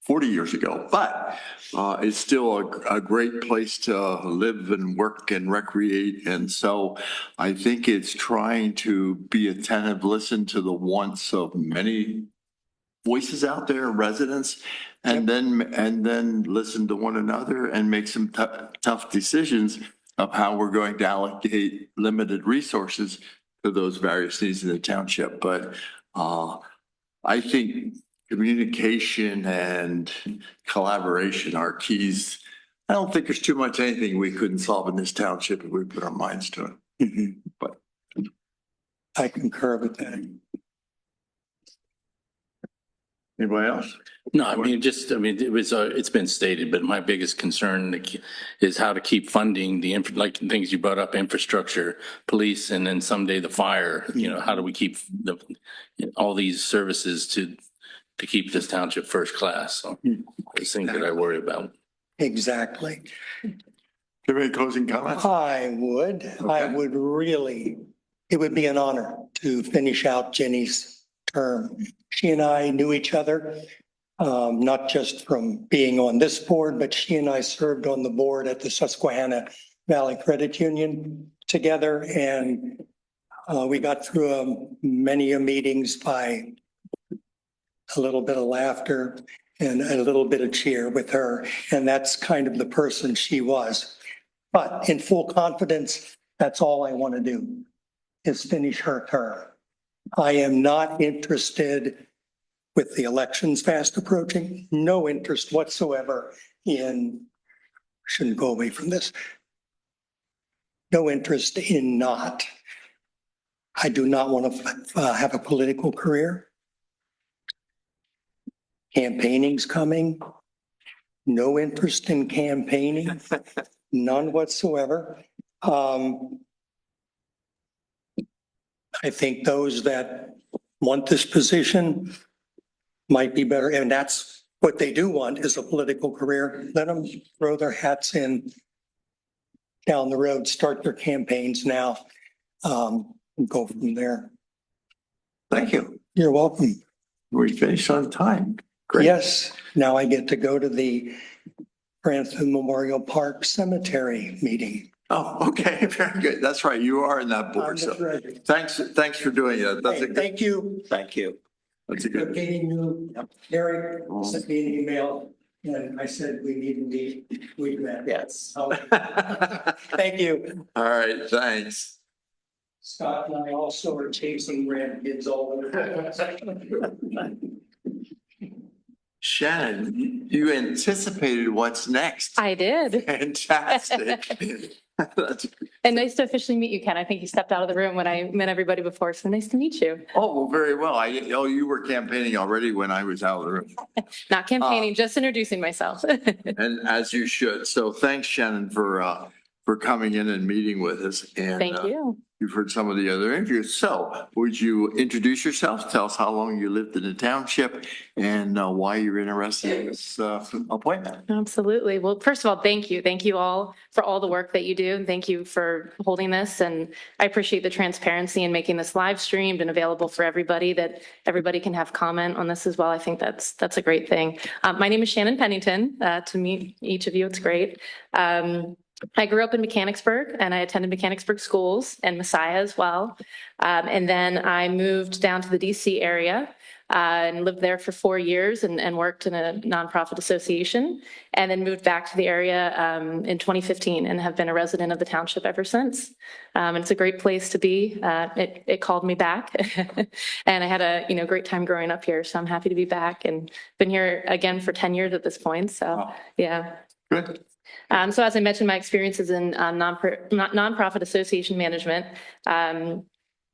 40 years ago, but it's still a great place to live and work and recreate. And so I think it's trying to be attentive, listen to the wants of many voices out there, residents, and then listen to one another and make some tough decisions of how we're going to allocate limited resources to those various needs in the township. But I think communication and collaboration are keys. I don't think there's too much anything we couldn't solve in this township if we put our minds to it. But I concur with that. anybody else? No, it's been stated, but my biggest concern is how to keep funding like the things you brought up, infrastructure, police, and then someday the fire. How do we keep all these services to keep this township first class? So it's things that I worry about. Exactly. Do you have any closing comments? I would really, it would be an honor to finish out Jenny's term. She and I knew each other, not just from being on this board, but she and I served on the board at the Susquehanna Valley Credit Union together. And we got through many meetings by a little bit of laughter and a little bit of cheer with her. And that's kind of the person she was. But in full confidence, that's all I want to do is finish her term. I am not interested, with the elections fast approaching, no interest whatsoever shouldn't go away from this. No interest in I do not want to have a political career. Campaigning's coming. No interest in campaigning, none whatsoever. I think those that want this position might be better, and that's what they do want is a political career. Let them throw their hats in down the road, start their campaigns now, and go from there. Thank you. You're welcome. We finished on time. Great. Yes, now I get to go to the Grantham Memorial Park Cemetery meeting. Oh, okay. Very good. That's right. You are in that board. So thanks for doing it. That's a good. Thank you. Thank you. That's a good. Meeting you, Eric sent me an email and I said we need to meet. We met. Yes. Thank you. All right. Thanks. Scott and I also are chasing grandkids all over. Shannon, you anticipated what's next. I did. Fantastic. And nice to officially meet you, Ken. I think you stepped out of the room when I met everybody before, so nice to meet you. Oh, well, very well. You were campaigning already when I was out of the room. Not campaigning, just introducing myself. And as you should. So thanks, Shannon, for coming in and meeting with us. And Thank you. You've heard some of the other interviews. So would you introduce yourself? Tell us how long you lived in the township and why you're interested in this appointment. Absolutely. Well, first of all, thank you. Thank you all for all the work that you do. And thank you for holding this. And I appreciate the transparency and making this live streamed and available for everybody, that everybody can have comment on this as well. I think that's a great thing. My name is Shannon Pennington. To meet each of you, it's great. I grew up in Mechanicsburg and I attended Mechanicsburg schools and Messiah as well. And then I moved down to the DC area and lived there for 4 years and worked in a nonprofit association, and then moved back to the area in 2015 and have been a resident of the township ever since. And it's a great place to be. It called me back and I had a great time growing up here. So I'm happy to be back and been here again for 10 years at this point. So Wow. yeah. Good. So as I mentioned, my experience is in nonprofit association management.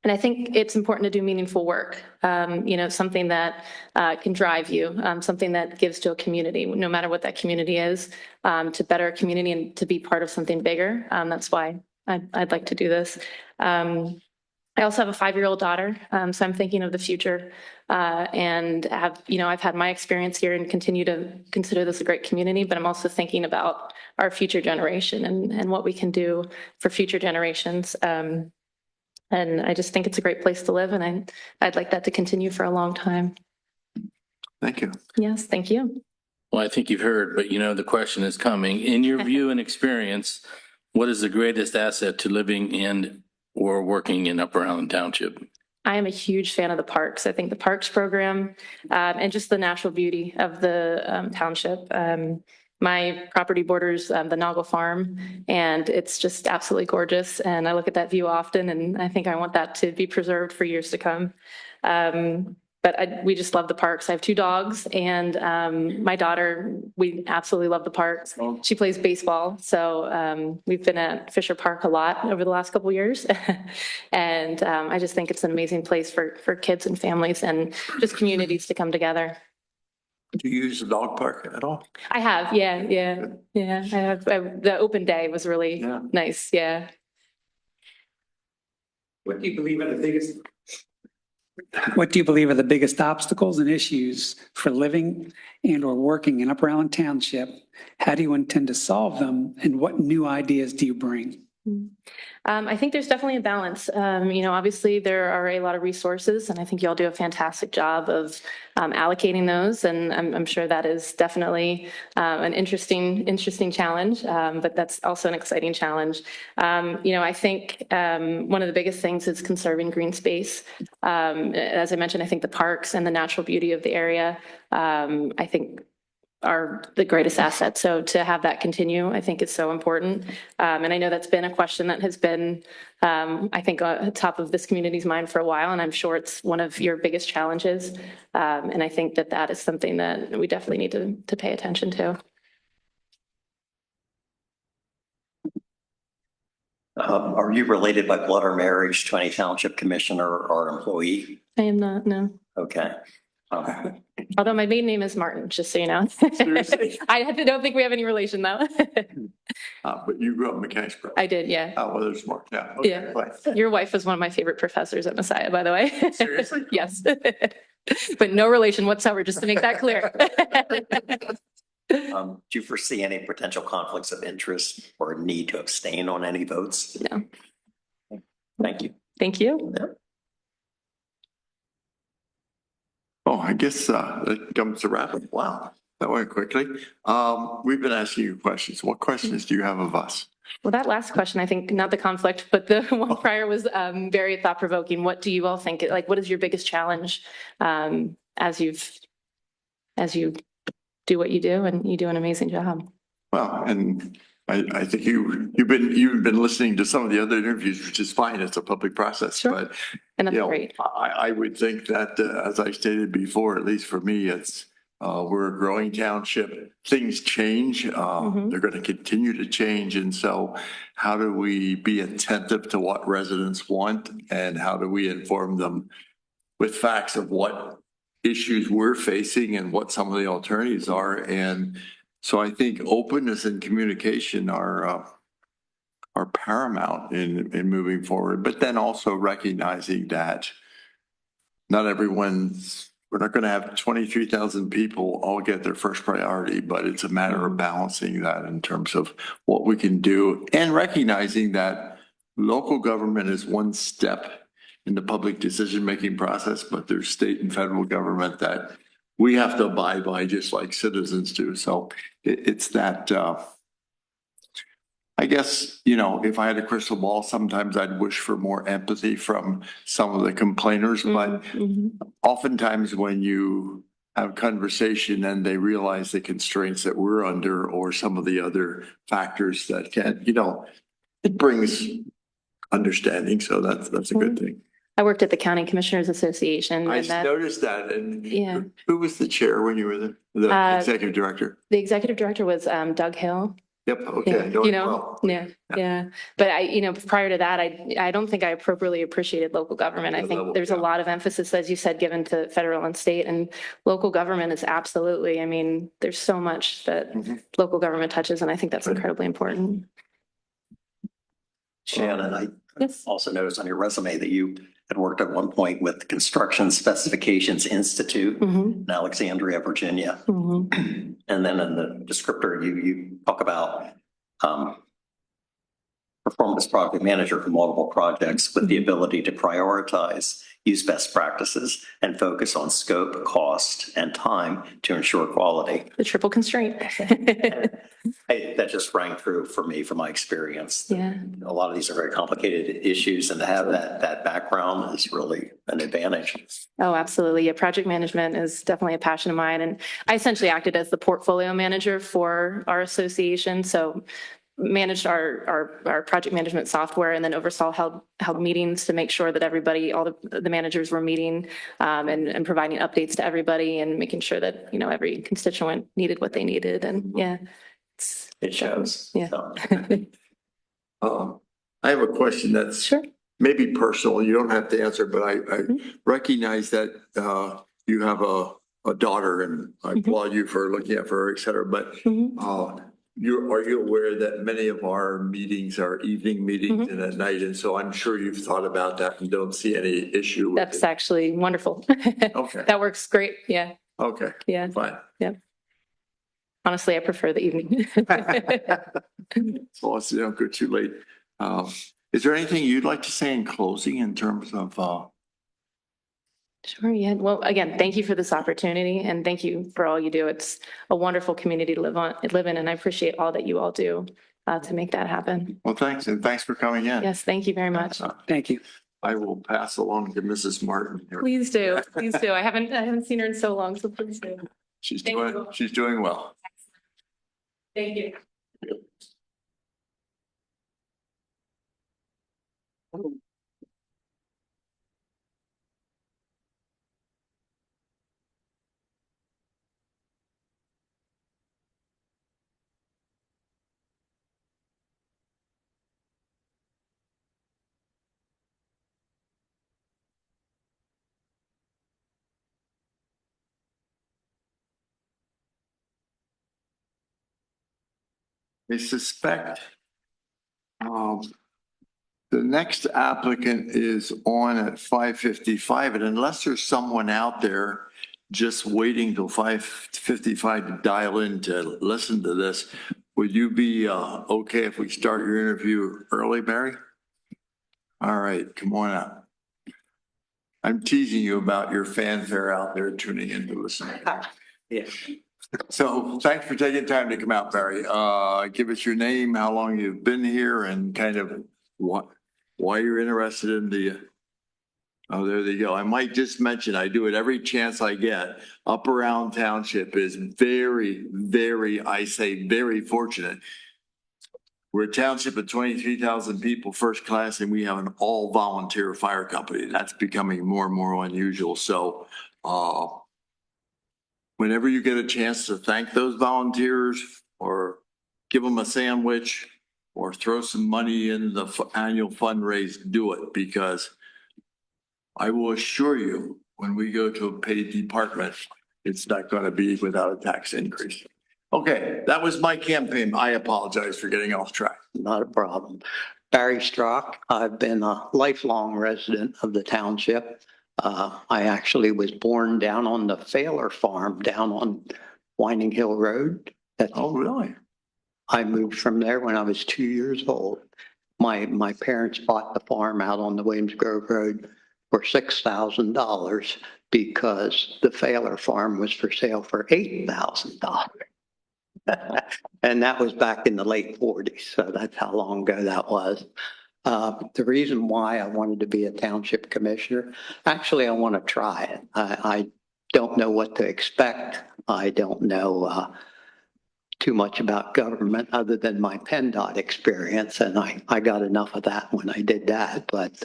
And I think it's important to do meaningful work, something that can drive you, something that gives to a community, no matter what that community is, to better a community and to be part of something bigger. That's why I'd like to do this. I also have a 5-year-old daughter, so I'm thinking of the future and I've had my experience here and continue to consider this a great community, but I'm also thinking about our future generation and what we can do for future generations. And I just think it's a great place to live, and I'd like that to continue for a long time. Thank you. Yes, thank you. Well, I think you've heard, but the question is coming. In your view and experience, what is the greatest asset to living in or working in Upper Island Township? I am a huge fan of the parks. I think the parks program and just the natural beauty of the township. My property borders the Noggle Farm, and it's just absolutely gorgeous. And I look at that view often, and I think I want that to be preserved for years to come. But we just love the parks. I have 2 dogs, and my daughter, we absolutely love the parks. She plays baseball, so we've been at Fisher Park a lot over the last couple of years. And I just think it's an amazing place for kids and families and just communities to come together. Do you use the dog park at all? I have, yeah. I have. The open day was really nice, yeah. What do you believe are the biggest obstacles and issues for living and or working in Upper Island Township? How do you intend to solve them, and what new ideas do you bring? I think there's definitely a balance. Obviously there are a lot of resources, and I think you all do a fantastic job of allocating those. And I'm sure that is definitely an interesting challenge, but that's also an exciting challenge. I think one of the biggest things is conserving green space. As I mentioned, I think the parks and the natural beauty of the area, I think are the greatest asset. So to have that continue, I think is so important. And I know that's been a question that has been, I think, on top of this community's mind for a while, and I'm sure it's one of your biggest challenges. And I think that is something that we definitely need to pay attention to. Are you related by blood or marriage to any township commissioner or employee? I am not, no. Okay. Although my maiden name is Martin, just so you know. Seriously? I don't think we have any relation though. But you grew up in Mechanicsburg. I did, yeah. Oh, well, there's more. Yeah. Okay, Yeah. fine. Your wife was one of my favorite professors at Messiah, by the way. Seriously? Yes. But no relation whatsoever, just to make that clear. Do you foresee any potential conflicts of interest or need to abstain on any votes? No. Thank you. Thank you. Oh, I guess that comes to wrap up. Wow, that went quickly. We've been asking you questions. What questions do you have of us? Well, that last question, I think, not the conflict, but the one prior was very thought-provoking. What do you all think? Like, what is your biggest challenge as you do what you do, and you do an amazing job? Well, and I think you've been listening to some of the other interviews, which is fine. It's a public process, Sure. but And that's great. I would think that as I stated before, at least for me, it's we're a growing township. Things change. They're going to continue to change, and so how do we be attentive to what residents want, and how do we inform them with facts of what issues we're facing and what some of the alternatives are? And so I think openness and communication are paramount in moving forward, but then also recognizing that we're not going to have 23,000 people all get their first priority, but it's a matter of balancing that in terms of what we can do, and recognizing that local government is one step in the public decision-making process, but there's state and federal government that we have to abide by just like citizens do. So it's that I guess, you know, if I had a crystal ball, sometimes I'd wish for more empathy from some of the complainers, but oftentimes when you have conversation and they realize the constraints that we're under or some of the other factors that can, you know, it brings understanding. So that's a good thing. I worked at the County Commissioners Association. I and that, noticed that. And yeah, who was the chair when you were the executive director? the executive director was Doug Hill. Yep. Okay. I know You it know, well. yeah. But prior to that, I don't think I appropriately appreciated local government. I The think level, there's a lot of emphasis, as you said, given to federal and state, and local government is absolutely, I mean, there's so much that local government touches, and I think that's incredibly important. Shannon, I Yes. also noticed on your resume that you had worked at one point with Construction Specifications Institute in Alexandria, Virginia. And then in the descriptor, you talk about performance project manager for multiple projects with the ability to prioritize, use best practices, and focus on scope, cost, and time to ensure quality. The triple constraint. That just rang true for me from my experience. Yeah. A lot of these are very complicated issues, and to have that background is really an advantage. Oh, absolutely. Yeah, project management is definitely a passion of mine. And I essentially acted as the portfolio manager for our association. So managed our project management software and then oversaw held meetings to make sure that everybody, all the managers were meeting and providing updates to everybody and making sure that, every constituent needed what they needed. And yeah, it shows. Yeah. I have a question that's Sure. maybe personal. You don't have to answer, but I recognize that you have a daughter, and I applaud you for looking out for her, et cetera. But are you aware that many of our meetings are evening meetings and at night? And so I'm sure you've thought about that and don't see any issue with That's actually wonderful. Okay. That works great. Yeah. Okay. Yeah. Fine. Yeah. Honestly, I prefer the evening. So you don't go too late. Is there anything you'd like to say in closing in terms of? Sure. Yeah. Well, again, thank you for this opportunity and thank you for all you do. It's a wonderful community to live in, and I appreciate all that you all do to make that happen. Well, thanks, and thanks for coming in. Yes. Thank you very much. Thank you. I will pass along to Mrs. Martin here. Please do. Please do. I haven't seen her in so long, so please do. She's Thank doing you. she's doing well. Thank you. I suspect the next applicant is on at 5:55, and unless there's someone out there just waiting till 5:55 to dial in to listen to this, would you be okay if we start your interview early, Barry? All right, come on up. I'm teasing you about your fanfare out there tuning in to listen. Yeah. So thanks for taking time to come out, Barry. Give us your name, how long you've been here, and kind of why you're interested in oh, there they go. I might just mention, I do it every chance I get. Up Around Township is very, very, I say very fortunate. We're a township of 23,000 people, first class, and we have an all volunteer fire company. That's becoming more and more unusual. So, whenever you get a chance to thank those volunteers or give them a sandwich or throw some money in the annual fundraise, do it, because I will assure you, when we go to a paid department, it's not going to be without a tax increase. Okay, that was my campaign. I apologize for getting off track. Not a problem. Barry Strock, I've been a lifelong resident of the township. I actually was born down on the Failer farm down on Winding Hill Road. Oh, really? I moved from there when I was 2 years old. My parents bought the farm out on the Williams Grove Road for $6,000 because the Failer farm was for sale for $8,000. And that was back in the late 40s. So that's how long ago that was. The reason why I wanted to be a township commissioner, actually, I want to try it. I don't know what to expect. I don't know too much about government other than my PennDOT experience. And I got enough of that when I did that, but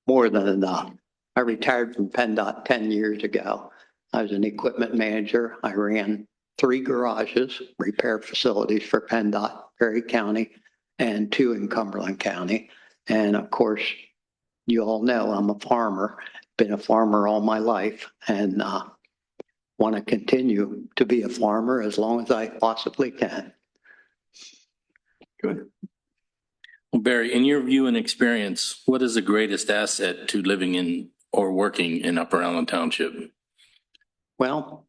more than enough. I retired from PennDOT 10 years ago. I was an equipment manager. I ran 3 garages, repair facilities for PennDOT, Perry County, and 2 in Cumberland County. And of course, you all know I'm a farmer, been a farmer all my life, and want to continue to be a farmer as long as I possibly can. Good. Well, Barry, in your view and experience, what is the greatest asset to living in or working in Upper Allen Township? Well,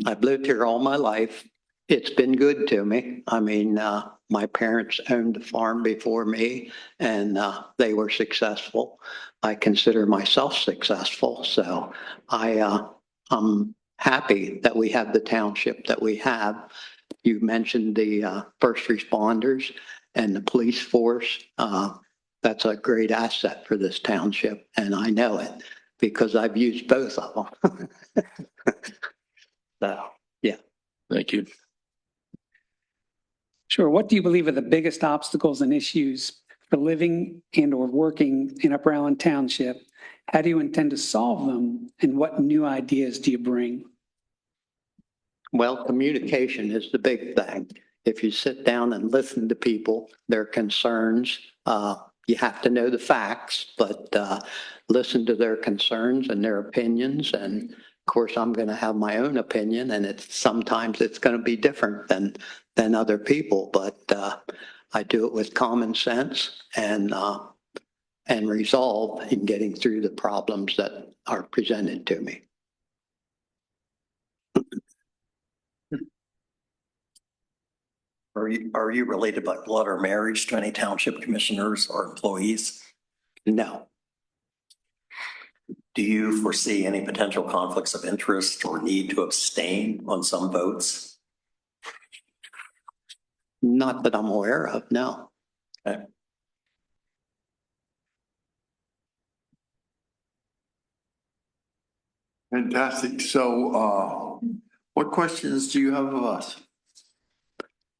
I've lived here all my life. It's been good to me. I mean, my parents owned a farm before me and they were successful. I consider myself successful. So I'm happy that we have the township that we have. You mentioned the first responders and the police force. That's a great asset for this township, and I know it because I've used both of them. So, yeah. Thank you. Sure. What do you believe are the biggest obstacles and issues for living and or working in Upper Allen Township? How do you intend to solve them? And what new ideas do you bring? Well, communication is the big thing. If you sit down and listen to people, their concerns, you have to know the facts, but listen to their concerns and their opinions. And of course, I'm going to have my own opinion, and sometimes it's going to be different than other people. But I do it with common sense and resolve in getting through the problems that are presented to me. Are you related by blood or marriage to any township commissioners or employees? No. Do you foresee any potential conflicts of interest or need to abstain on some votes? Not that I'm aware of, no. Okay. Fantastic. So what questions do you have of us?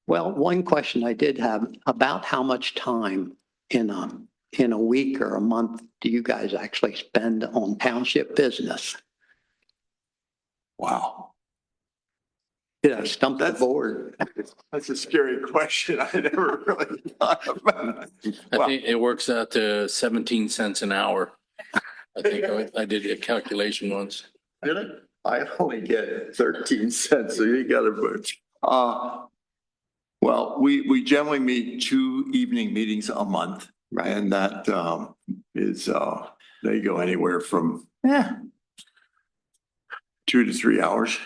Well, one question I did have about how much time in a week or a month do you guys actually spend on township business? Wow. Yeah, stump the board. That's a scary question. I never really thought about it. I think it works out to 17 cents an hour. I think I did a calculation once. Did it? I only get 13 cents, so you got a bunch. Well, we generally meet 2 evening meetings a month. Right. And that is, they go anywhere from 2 to 3 hours.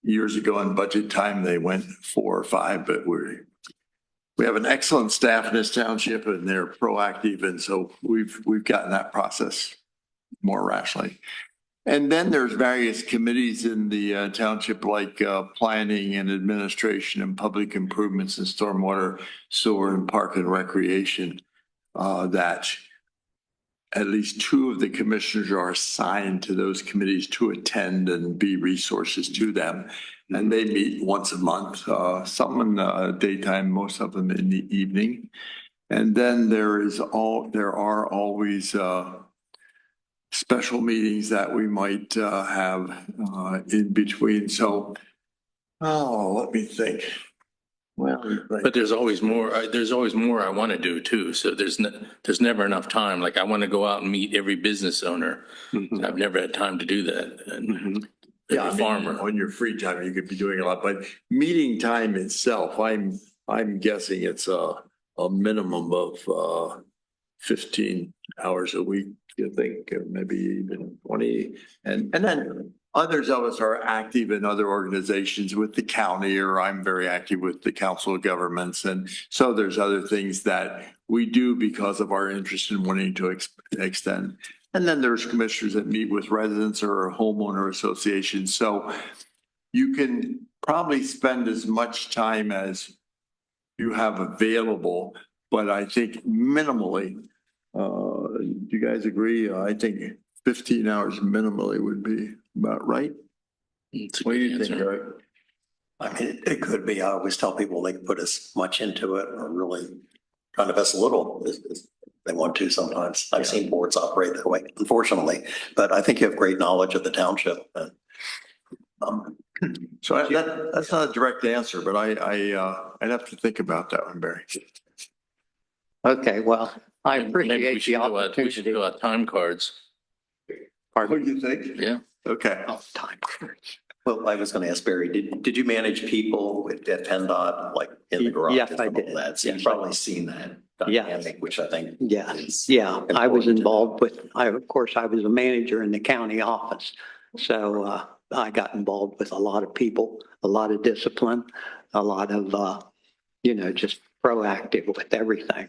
Years ago in budget time, they went 4 or 5, but we have an excellent staff in this township and they're proactive. And so we've gotten that process more rationally. And then there's various committees in the township like planning and administration and public improvements and stormwater, sewer and park and recreation that at least 2 of the commissioners are assigned to those committees to attend and be resources to them. And they meet once a month, some in the daytime, most of them in the evening. And then there are always special meetings that we might have in between. So, let me think. Well, But there's always more. There's always more I want to do too. So there's never enough time. Like I want to go out and meet every business owner. Mm-hmm. I've never had time to do that. And yeah, every farmer. On your free time, you could be doing a lot. But meeting time itself, I'm guessing it's a minimum of 15 hours a week. You think, or maybe even 20, and then others of us are active in other organizations with the county, or I'm very active with the Council of Governments. And so there's other things that we do because of our interest in wanting to extend. And then there's commissioners that meet with residents or homeowner associations. So you can probably spend as much time as you have available, but I think minimally, do you guys agree? I think 15 hours minimally would be about right. What do you think, Eric? I mean, it could be. I always tell people they can put as much into it or really kind of as little as they want to sometimes. I've seen boards operate that way, unfortunately, but I think you have great knowledge of the township. So that's not a direct answer, but I'd have to think about that one, Barry. Okay, well, I Maybe we appreciate should the go out, we should opportunity. go out time cards. What do you think? Yeah. Okay. Oh, time cards. Well, I was going to ask Barry, did you manage people at PennDOT, like in the garage? Yes, I and all did. that? So Yes, you've probably seen that dynamic, which I think. Yes, yeah, I was involved with, of course, I was a manager in the county office. So I got involved with a lot of people, a lot of discipline, a lot of, just proactive with everything.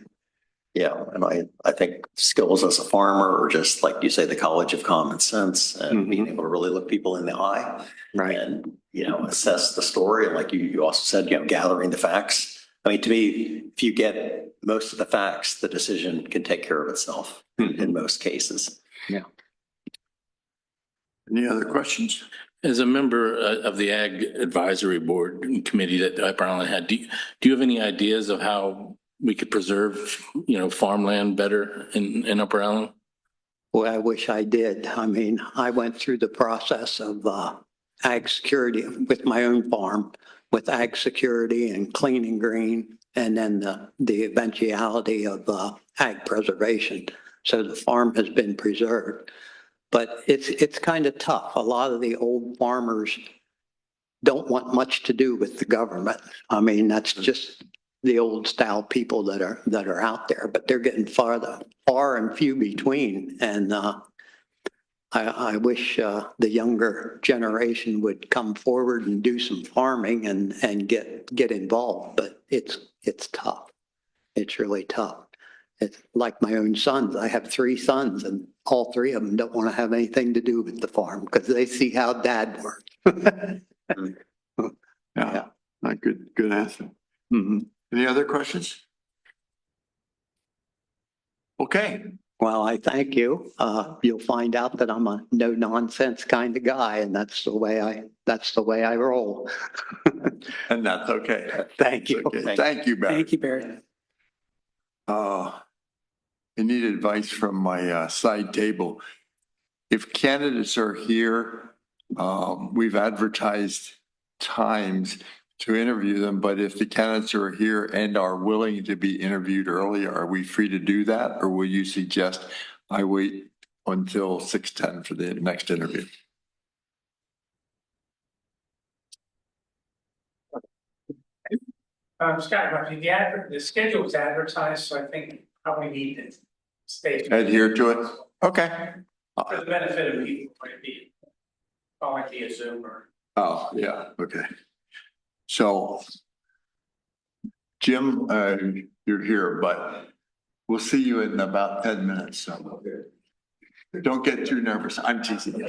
Yeah, and I think skills as a farmer or just like you say, the college of common sense and being able to really look people in the eye. Right. And, assess the story. And like you also said, gathering the facts. I mean, to me, if you get most of the facts, the decision can take care of itself in most cases. Yeah. Any other questions? As a member of the Ag Advisory Board and Committee that Upper Island had, do you have any ideas of how we could preserve, farmland better in Upper Island? Well, I wish I did. I mean, I went through the process of ag security with my own farm, with ag security and clean and green, and then the eventuality of ag preservation. So the farm has been preserved. But it's kind of tough. A lot of the old farmers don't want much to do with the government. I mean, that's just the old style people that are out there, but they're getting far and few between. And I wish the younger generation would come forward and do some farming and get involved, but it's tough. It's really tough. It's like my own sons. I have 3 sons and all 3 of them don't want to have anything to do with the farm because they see how dad works. Yeah, good answer. Mm-hmm. Any other questions? Okay. Well, I thank you. You'll find out that I'm a no nonsense kind of guy, and that's the way I roll. And that's okay. Thank you. Okay. Thank you, Barry. Thank you, Barry. I need advice from my side table. If candidates are here, we've advertised times to interview them, but if the candidates are here and are willing to be interviewed early, are we free to do that? Or will you suggest I wait until 6:10 for the next interview? Scott, the schedule was advertised, so I think probably need to stay. Adhere to it? Okay. For the benefit of people, might be calling via Zoom or. Oh, yeah, okay. So, Jim, you're here, but we'll see you in about 10 minutes. So don't get too nervous. I'm teasing you.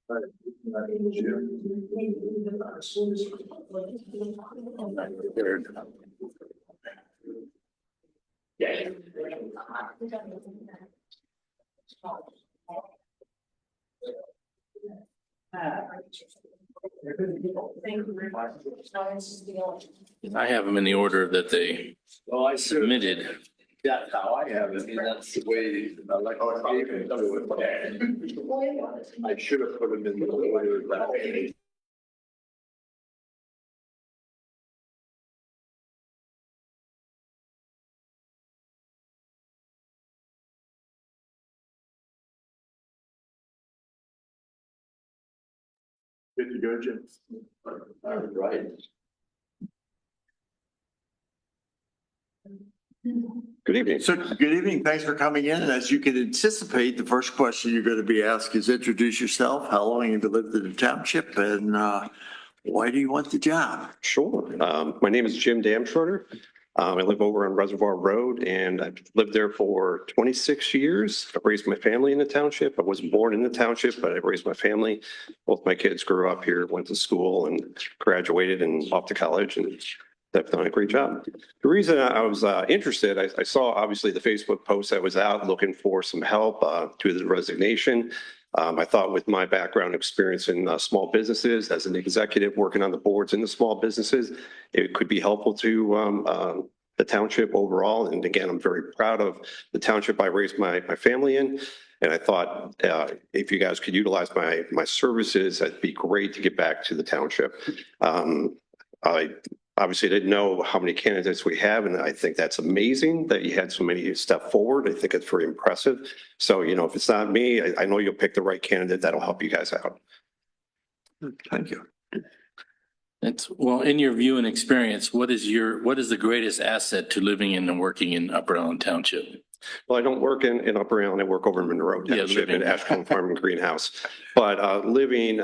I have them in the order that they submitted. That's how I have it. That's the way I like to do it. I should have put them in the order that. Good to go, Jim. All right. Good evening. So, good evening. Thanks for coming in. And as you can anticipate, the first question you're going to be asked is introduce yourself. How long have you lived in the township and why do you want the job? Sure. My name is Jim Damschroeder. I live over on Reservoir Road and I've lived there for 26 years. I've raised my family in the township. I wasn't born in the township, but I raised my family. Both my kids grew up here, went to school and graduated and off to college, and they've done a great job. The reason I was interested, I saw obviously the Facebook post that was out looking for some help due to the resignation. I thought with my background experience in small businesses as an executive working on the boards in the small businesses, it could be helpful to the township overall. And again, I'm very proud of the township I raised my family in. And I thought if you guys could utilize my services, that'd be great to get back to the township. I obviously didn't know how many candidates we have, and I think that's amazing that you had so many step forward. I think it's very impressive. So, if it's not me, I know you'll pick the right candidate that'll help you guys out. Thank you. Well, in your view and experience, what is the greatest asset to living in and working in Upper Island Township? Well, I don't work in Upper Island. I work over in Monroe Township in Ashcombe Farm and Greenhouse. But living,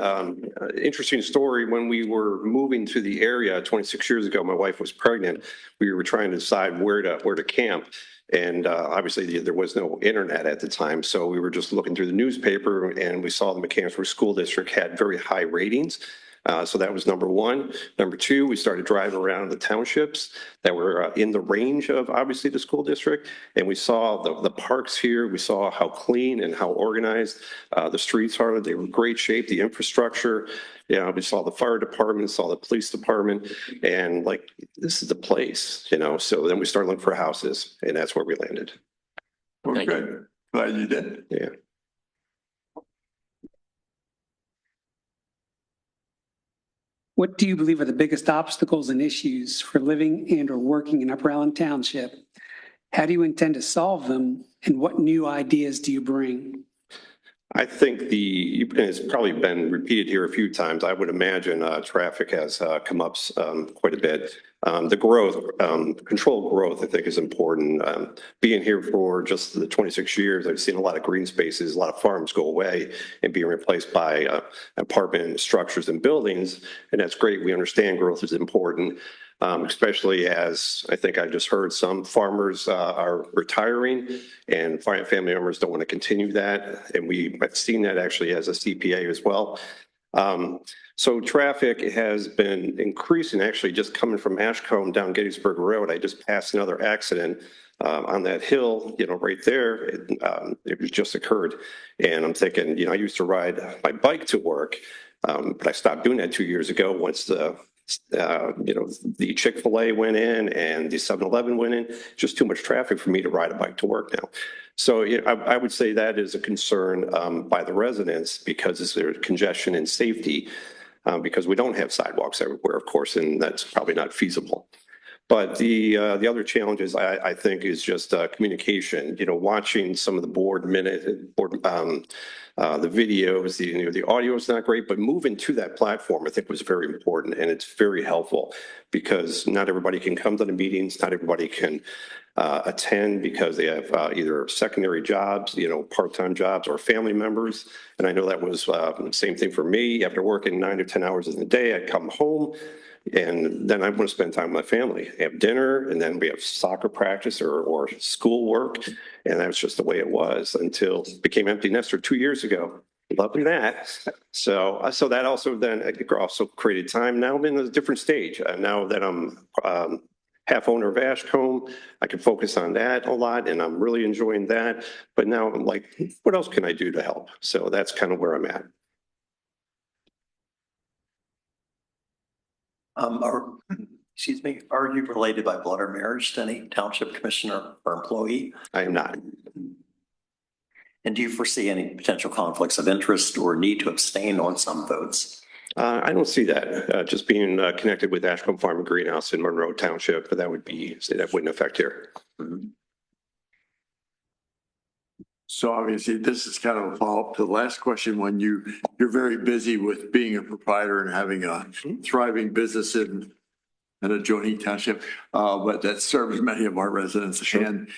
interesting story, when we were moving to the area 26 years ago, my wife was pregnant. We were trying to decide where to camp. And obviously there was no internet at the time. So we were just looking through the newspaper and we saw the Mechanicsburg School District had very high ratings. So that was number one. Number two, we started driving around the townships that were in the range of obviously the school district. And we saw the parks here. We saw how clean and how organized the streets are. They were in great shape, the infrastructure. We saw the fire department, saw the police department, and like, this is the place, So then we started looking for houses, and that's where we landed. Well, good. Glad you did. Yeah. What do you believe are the biggest obstacles and issues for living and or working in Upper Island Township? How do you intend to solve them, and what new ideas do you bring? I think it's probably been repeated here a few times. I would imagine traffic has come up quite a bit. The growth, controlled growth, I think is important. Being here for just the 26 years, I've seen a lot of green spaces, a lot of farms go away and being replaced by apartment structures and buildings. And that's great. We understand growth is important. Especially as I think I just heard some farmers are retiring and family members don't want to continue that. And I've seen that actually as a CPA as well. So traffic has been increasing, actually just coming from Ashcombe down Gettysburg Road. I just passed another accident on that hill, right there. It was just occurred. And I'm thinking, I used to ride my bike to work, but I stopped doing that 2 years ago once the Chick-fil-A went in and the 7-Eleven went in. Just too much traffic for me to ride a bike to work now. So I would say that is a concern by the residents because there's congestion and safety because we don't have sidewalks everywhere, of course, and that's probably not feasible. But the other challenges I think is just communication. Watching some of the the videos, the audio is not great, but moving to that platform I think was very important, and it's very helpful because not everybody can come to the meetings, not everybody can attend because they have either secondary jobs, part-time jobs, or family members. And I know that was the same thing for me. After working 9 to 10 hours in the day, I'd come home. And then I want to spend time with my family, have dinner, and then we have soccer practice or school work. And that's just the way it was until it became empty nester 2 years ago. Loving that. So that also then I think also created time. Now I'm in a different stage. Now that I'm half owner of Ashcombe, I can focus on that a lot and I'm really enjoying that. But now I'm like, what else can I do to help? So that's kind of where I'm at. Excuse me, are you related by blood or marriage to any township commissioner or employee? I am not. And do you foresee any potential conflicts of interest or need to abstain on some votes? I don't see that. Just being connected with Ashcombe Farm and Greenhouse in Monroe Township, that wouldn't affect here. So obviously, this is kind of a follow-up to the last question. When you're very busy with being a proprietor and having a thriving business in an adjoining township, but that serves many of our residents. Sure. And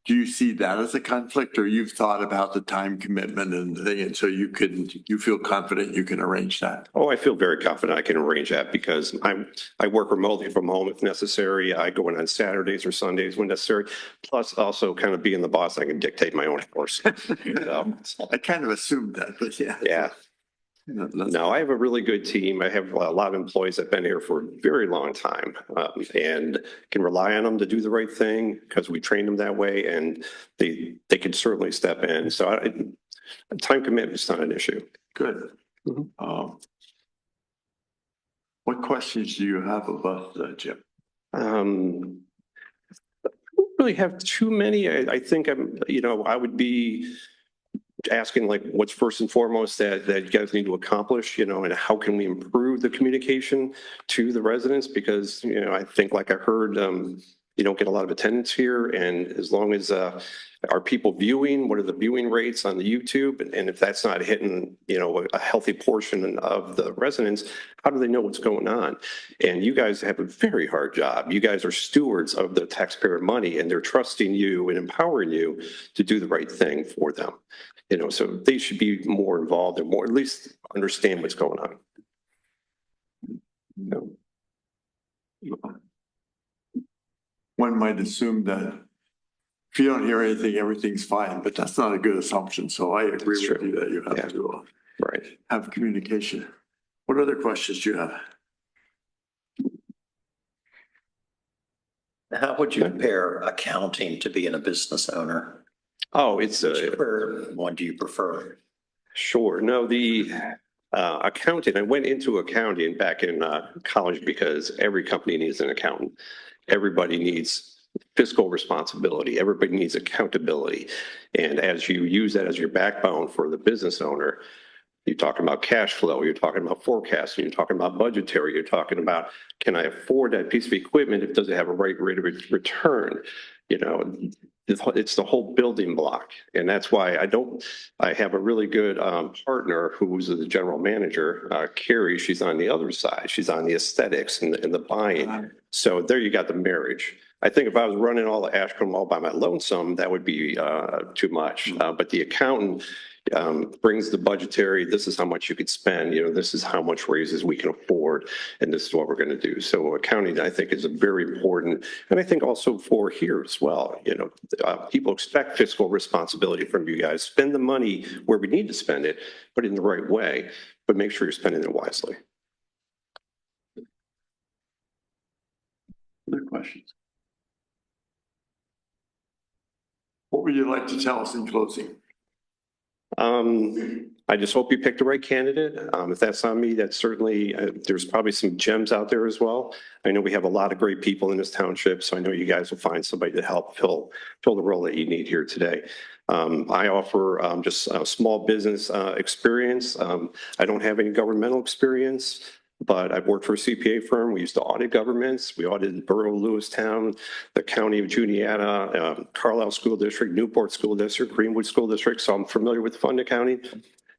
do you see that as a conflict, or you've thought about the time commitment and the thing, and so you feel confident you can arrange that? Oh, I feel very confident I can arrange that because I work remotely from home if necessary. I go in on Saturdays or Sundays when necessary. Plus also kind of being the boss, I can dictate my own hours. I kind of assumed that, but yeah. Yeah. No, I have a really good team. I have a lot of employees that have been here for a very long time and can rely on them to do the right thing because we train them that way and they can certainly step in. So time commitment is not an issue. Good. What questions do you have of us, Jim? I don't really have too many. I think I would be asking like what's first and foremost that you guys need to accomplish, and how can we improve the communication to the residents? Because, I think like I heard, you don't get a lot of attendance here. And as long as are people viewing, what are the viewing rates on the YouTube? And if that's not hitting, a healthy portion of the residents, how do they know what's going on? And you guys have a very hard job. You guys are stewards of the taxpayer money and they're trusting you and empowering you to do the right thing for them. So they should be more involved and more, at least understand what's going on. One might assume that if you don't hear anything, everything's fine, but that's not a good assumption. So I agree with you that you have to have communication. What other questions do you have? How would you compare accounting to being a business owner? Oh, it's which one do you prefer? Sure. No, the accounting, I went into accounting back in college because every company needs an accountant. Everybody needs fiscal responsibility. Everybody needs accountability. And as you use that as your backbone for the business owner, you're talking about cash flow, you're talking about forecasting, you're talking about budgetary, you're talking about, can I afford that piece of equipment if it doesn't have a right rate of return? It's the whole building block. And that's why I have a really good partner who's the general manager, Carrie. She's on the other side. She's on the aesthetics and the buying. So there you got the marriage. I think if I was running all the Ashcombe all by my lonesome, that would be too much. But the accountant brings the budgetary, this is how much you could spend, this is how much raises we can afford, and this is what we're going to do. So accounting, I think, is a very important, and I think also for here as well, people expect fiscal responsibility from you guys. Spend the money where we need to spend it, but in the right way, but make sure you're spending it wisely. Other questions? What would you like to tell us in closing? I just hope you pick the right candidate. If that's on me, that's certainly, there's probably some gems out there as well. I know we have a lot of great people in this township, so I know you guys will find somebody to help fill the role that you need here today. I offer just small business experience. I don't have any governmental experience, but I've worked for a CPA firm. We used to audit governments. We audited the Borough of Lewistown, the County of Juniata, Carlisle School District, Newport School District, Greenwood School District. So I'm familiar with fund accounting.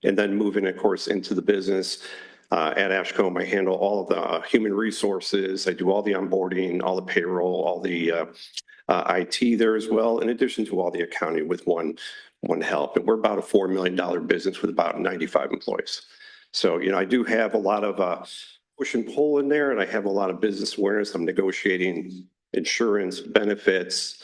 And then moving, of course, into the business at Ashcombe, I handle all of the human resources. I do all the onboarding, all the payroll, all the IT there as well, in addition to all the accounting with one help. And we're about a $4 million business with about 95 employees. So, I do have a lot of push and pull in there, and I have a lot of business awareness. I'm negotiating insurance, benefits,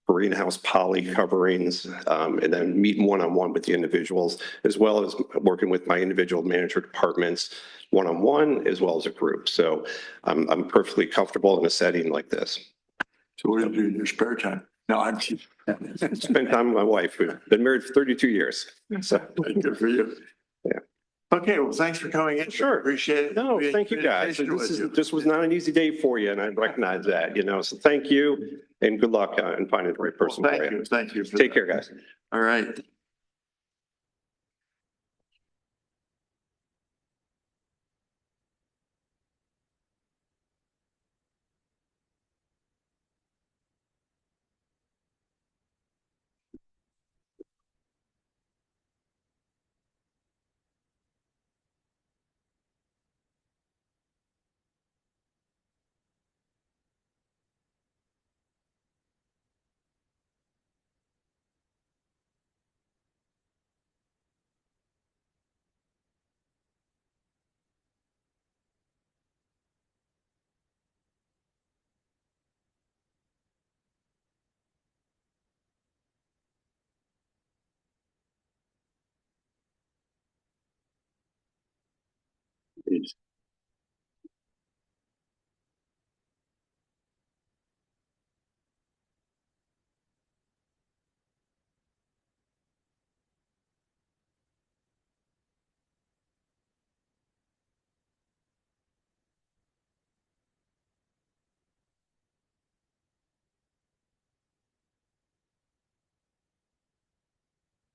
greenhouse poly coverings, and then meeting one-on-one with the individuals, as well as working with my individual manager departments one-on-one as well as a group. So I'm perfectly comfortable in a setting like this. So what do you do in your spare time? No, I'm Spend time with my wife. We've been married for 32 years. So good for you. Yeah. Okay, well, thanks for coming in. Sure. Appreciate it. No, Be in thank you guys. communication with you. This was not an easy day for you, and I recognize that, so thank you and good luck in finding the right person Well, for thank you. you. Thank you. Take care, guys. All right.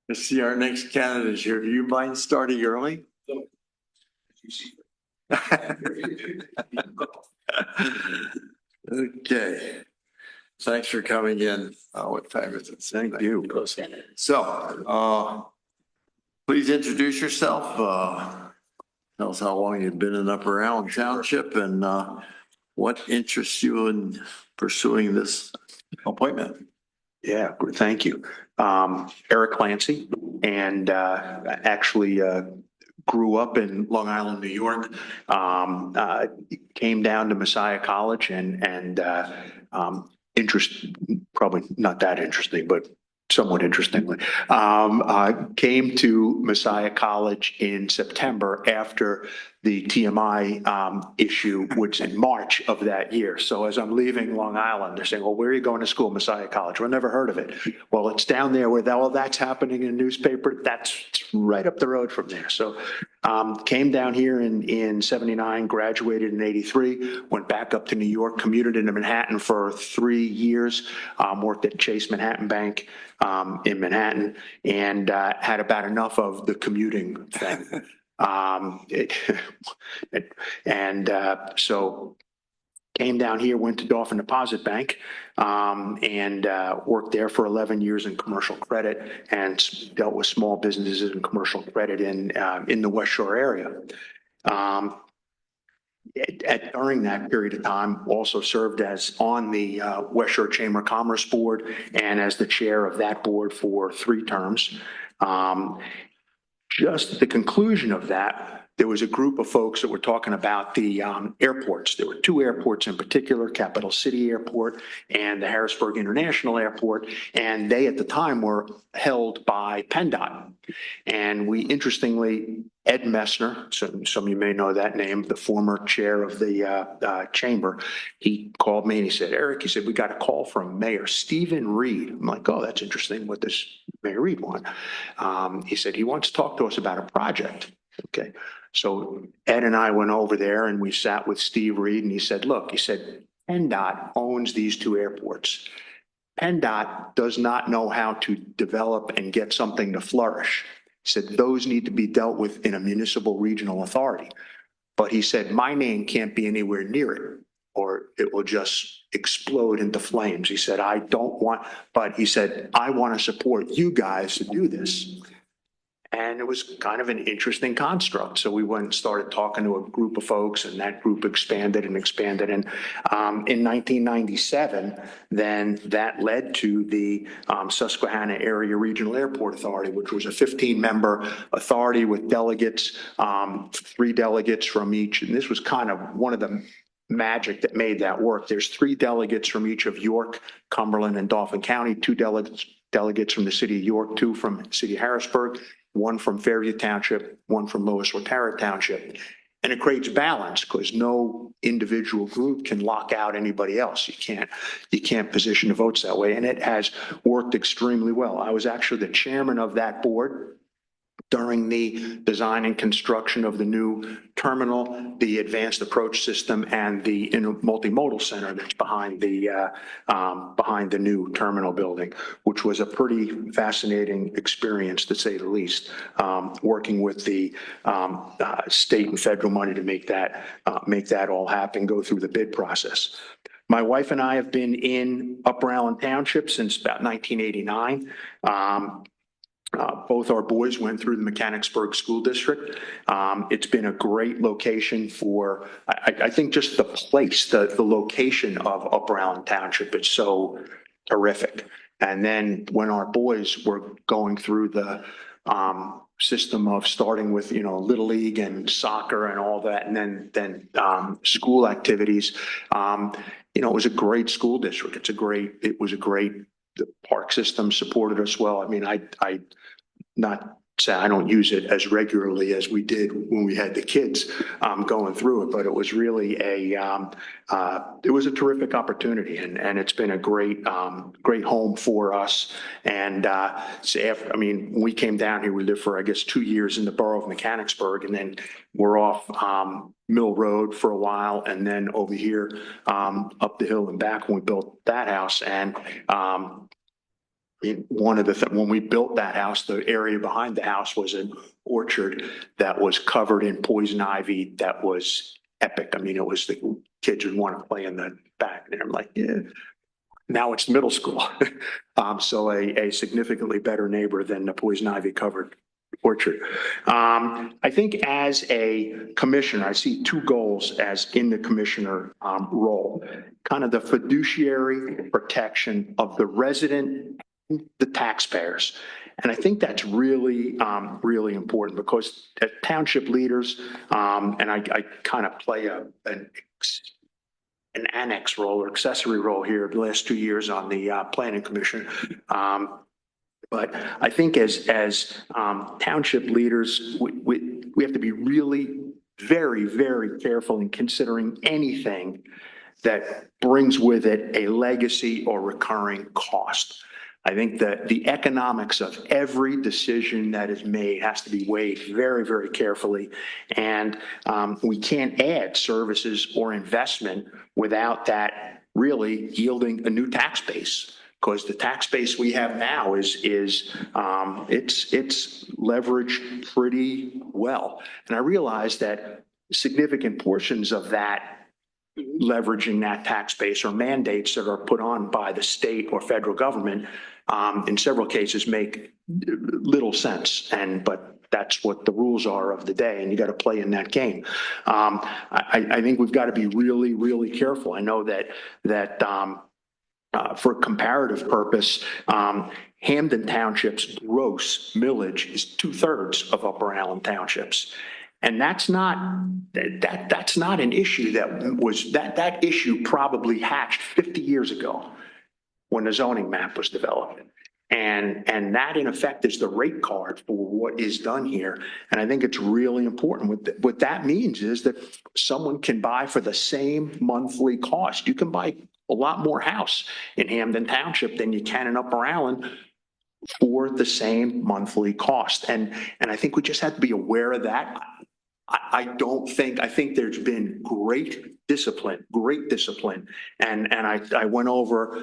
Let's see our next candidate here. Do you mind starting early? Okay. Thanks for coming in. What time is it? Thank you. So, please introduce yourself. Tell us how long you've been in Upper Allen Township and what interests you in pursuing this appointment. Yeah, thank you. Eric Clancy, and actually grew up in Long Island, New York. Came down to Messiah College and probably not that interesting, but somewhat interestingly, came to Messiah College in September after the TMI issue, which in March of that year. So as I'm leaving Long Island, they're saying, well, where are you going to school? Messiah College. Well, never heard of it. Well, it's down there where all that's happening in a newspaper. That's right up the road from there. So came down here in 79, graduated in 83, went back up to New York, commuted into Manhattan for 3 years, worked at Chase Manhattan Bank in Manhattan, and had about enough of the commuting thing. So came down here, went to Dolphin Deposit Bank, and worked there for 11 years in commercial credit and dealt with small businesses and commercial credit in the West Shore area. During that period of time, also served as on the West Shore Chamber of Commerce Board and as the chair of that board for 3 terms. Just at the conclusion of that, there was a group of folks that were talking about the airports. There were 2 airports in particular, Capital City Airport and the Harrisburg International Airport, and they at the time were held by PennDOT. And we, interestingly, Ed Messner, some of you may know that name, the former chair of the chamber, he called me and he said, Eric, he said, we got a call from Mayor Stephen Reed. I'm like, oh, that's interesting. What does Mayor Reed want? He said, he wants to talk to us about a project. Okay. So Ed and I went over there and we sat with Steve Reed and he said, look, he said, PennDOT owns these 2 airports. PennDOT does not know how to develop and get something to flourish. He said, those need to be dealt with in a municipal regional authority. But he said, my name can't be anywhere near it or it will just explode into flames. He said, I don't want, but he said, I want to support you guys to do this. And it was kind of an interesting construct. So we went and started talking to a group of folks and that group expanded and expanded. And in 1997, then that led to the Susquehanna Area Regional Airport Authority, which was a 15-member authority with delegates, 3 delegates from each. And this was kind of one of the magic that made that work. There's 3 delegates from each of York, Cumberland, and Dauphin County, 2 delegates from the city of York, 2 from the city of Harrisburg, 1 from Fairview Township, 1 from Lewis Watara Township. And it creates balance because no individual group can lock out anybody else. You can't position the votes that way. And it has worked extremely well. I was actually the chairman of that board during the design and construction of the new terminal, the advanced approach system, and the multimodal center that's behind the new terminal building, which was a pretty fascinating experience, to say the least, working with the state and federal money to make that all happen, go through the bid process. My wife and I have been in Upper Allen Township since about 1989. Both our boys went through the Mechanicsburg School District. It's been a great location for, I think just the place, the location of Upper Allen Township is so terrific. And then when our boys were going through the system of starting with, Little League and soccer and all that, and then school activities, it was a great school district. The park system supported us well. I mean, I not say I don't use it as regularly as we did when we had the kids going through it, but it was really it was a terrific opportunity, and it's been a great home for us. And when we came down here, we lived for, I guess, 2 years in the borough of Mechanicsburg, and then we're off Mill Road for a while, and then over here up the hill and back when we built that house. And when we built that house, the area behind the house was an orchard that was covered in poison ivy. That was epic. I mean, it was the kids would want to play in the back, and I'm like, yeah. Now it's middle school, so a significantly better neighbor than the poison ivy covered orchard. I think as a commissioner, I see 2 goals as in the commissioner role, kind of the fiduciary protection of the resident, the taxpayers. And I think that's really, really important because as township leaders, and I kind of play an annex role or accessory role here the last 2 years on the planning commission. But I think as township leaders, we have to be really very, very careful in considering anything that brings with it a legacy or recurring cost. I think that the economics of every decision that is made has to be weighed very, very carefully. And we can't add services or investment without that really yielding a new tax base. Because the tax base we have now is it's leveraged pretty well. And I realize that significant portions of that leveraging that tax base or mandates that are put on by the state or federal government in several cases make little sense. But that's what the rules are of the day, and you got to play in that game. I think we've got to be really, really careful. I know that for comparative purpose, Hamden Township's gross millage is 2/3 of Upper Allen Township's. And that's not an issue that issue probably hatched 50 years ago when the zoning map was developed. And that in effect is the rate card for what is done here. And I think it's really important. What that means is that someone can buy for the same monthly cost. You can buy a lot more house in Hamden Township than you can in Upper Allen for the same monthly cost. And I think we just have to be aware of that. I think there's been great discipline. And I went over,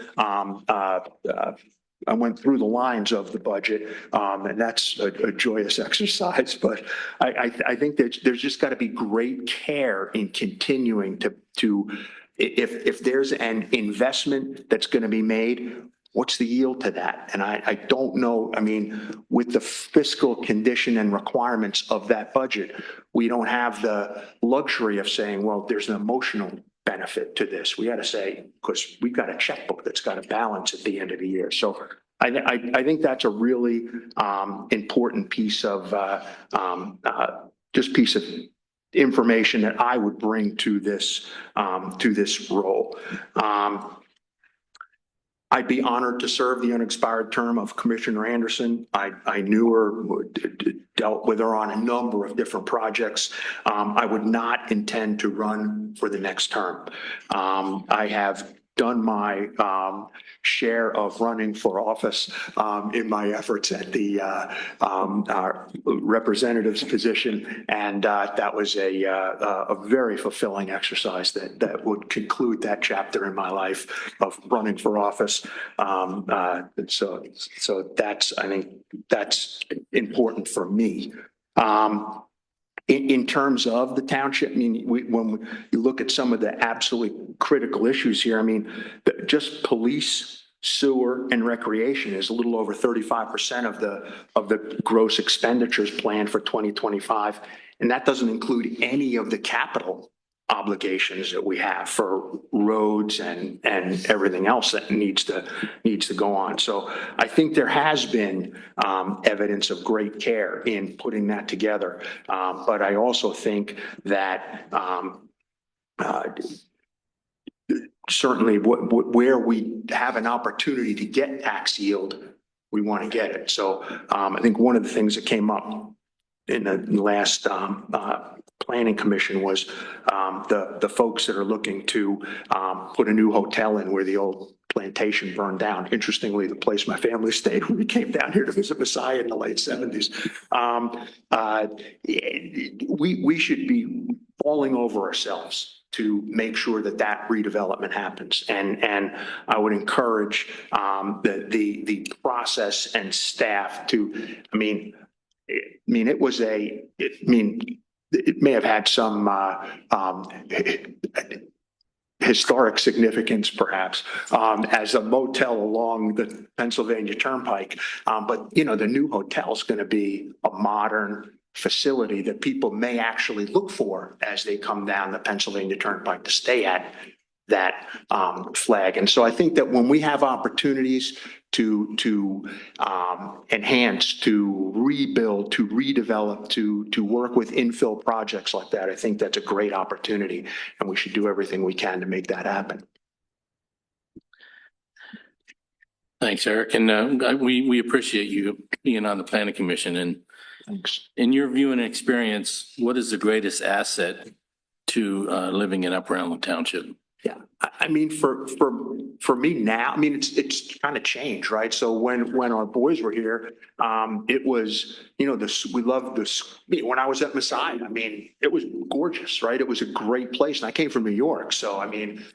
I went through the lines of the budget, and that's a joyous exercise. But I think that there's just got to be great care in continuing to if there's an investment that's going to be made, what's the yield to that? And I don't know. I mean, with the fiscal condition and requirements of that budget, we don't have the luxury of saying, well, there's an emotional benefit to this. We got to say, because we've got a checkbook that's got to balance at the end of the year. So I think that's a really important piece of information that I would bring to this role. I'd be honored to serve the unexpired term of Commissioner Anderson. I knew her, dealt with her on a number of different projects. I would not intend to run for the next term. I have done my share of running for office in my efforts at the representative's position, and that was a very fulfilling exercise that would conclude that chapter in my life of running for office. So that's, I think that's important for me. In terms of the township, I mean, when you look at some of the absolutely critical issues here, I mean, just police, sewer, and recreation is a little over 35% of the gross expenditures planned for 2025. And that doesn't include any of the capital obligations that we have for roads and everything else that needs to go on. So I think there has been evidence of great care in putting that together. But I also think that certainly where we have an opportunity to get tax yield, we want to get it. So I think one of the things that came up in the last planning commission was the folks that are looking to put a new hotel in where the old plantation burned down. Interestingly, the place my family stayed when we came down here to visit Messiah in the late 70s. We should be falling over ourselves to make sure that that redevelopment happens. And I would encourage the process and staff to, it may have had some historic significance, perhaps, as a motel along the Pennsylvania Turnpike. But, you know, the new hotel is going to be a modern facility that people may actually look for as they come down the Pennsylvania Turnpike to stay at that flag. And so I think that when we have opportunities to enhance, to rebuild, to redevelop, to work with infill projects like that, I think that's a great opportunity, and we should do everything we can to make that happen. Thanks, Eric. And we appreciate you being on the planning commission. And thanks. In your view and experience, what is the greatest asset to living in Upper Allen Township? Yeah, I mean, for me now, I mean, it's kind of changed, right? So when our boys were here, it was, you know, we loved this. When I was at Messiah, I mean, it was gorgeous, right? It was a great place, and I came from New York, so I mean,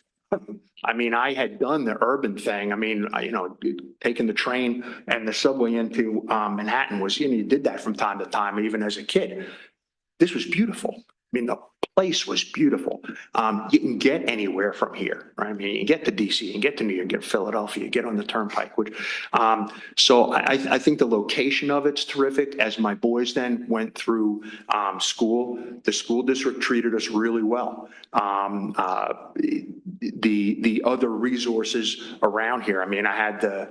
I had done the urban thing. I mean, you know, taking the train and the subway into Manhattan was, you know, you did that from time to time, even as a kid. This was beautiful. I mean, the place was beautiful. You can get anywhere from here, right? I mean, you can get to DC, you can get to New York, get to Philadelphia, you get on the Turnpike. Which, so I think the location of it's terrific. As my boys then went through school, the school district treated us really well. The other resources around here, I mean, I had the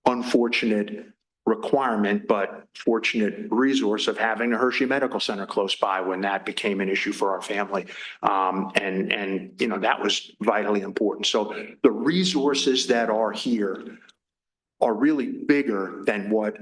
unfortunate requirement, but fortunate resource of having a Hershey Medical Center close by when that became an issue for our family. And, you know, that was vitally important. So the resources that are here are really bigger than what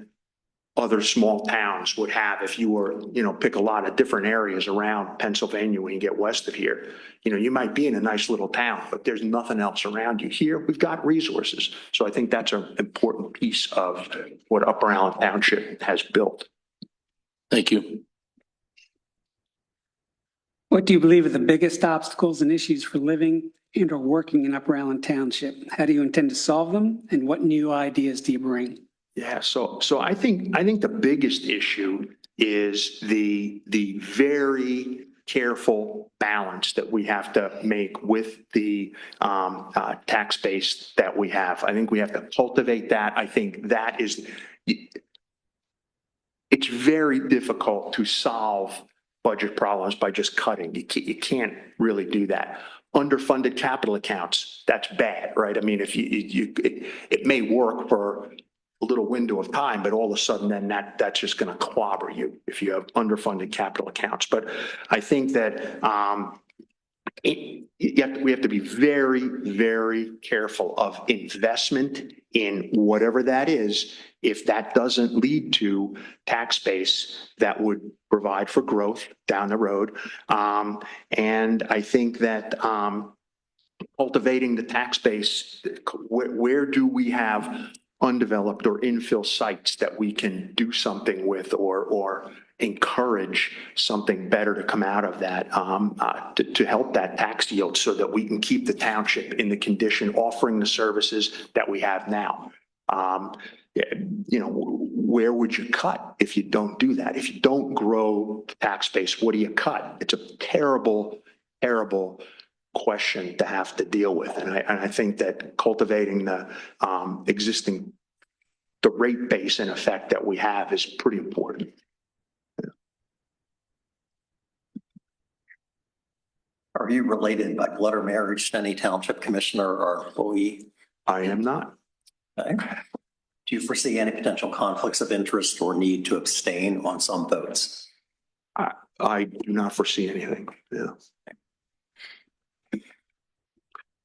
other small towns would have if you were, you know, pick a lot of different areas around Pennsylvania when you get west of here. You know, you might be in a nice little town, but there's nothing else around you. Here, we've got resources. So I think that's an important piece of what Upper Allen Township has built. Thank you. What do you believe are the biggest obstacles and issues for living and or working in Upper Allen Township? How do you intend to solve them? And what new ideas do you bring? Yeah, so I think the biggest issue is the very careful balance that we have to make with the tax base that we have. I think we have to cultivate that. I think that is, it's very difficult to solve budget problems by just cutting. You can't really do that. Underfunded capital accounts, that's bad, right? I mean, if it may work for a little little window of time, but all of a sudden then that's just going to clobber you if you have underfunded capital accounts. But I think that we have to be very, very careful of investment in whatever that is. If that doesn't lead to tax base that would provide for growth down the road. And I think that cultivating the tax base, where do we have undeveloped or infill sites that we can do something with or encourage something better to come out of that to help that tax yield so that we can keep the township in the condition offering the services that we have now. Where would you cut if you don't do that? If you don't grow the tax base, what do you cut? It's a terrible, terrible question to have to deal with. And I think that cultivating the rate base in effect that we have is pretty important. Are you related by blood or marriage to any township commissioner or employee? I am not. Okay. Do you foresee any potential conflicts of interest or need to abstain on some votes? I do not foresee anything. Yeah.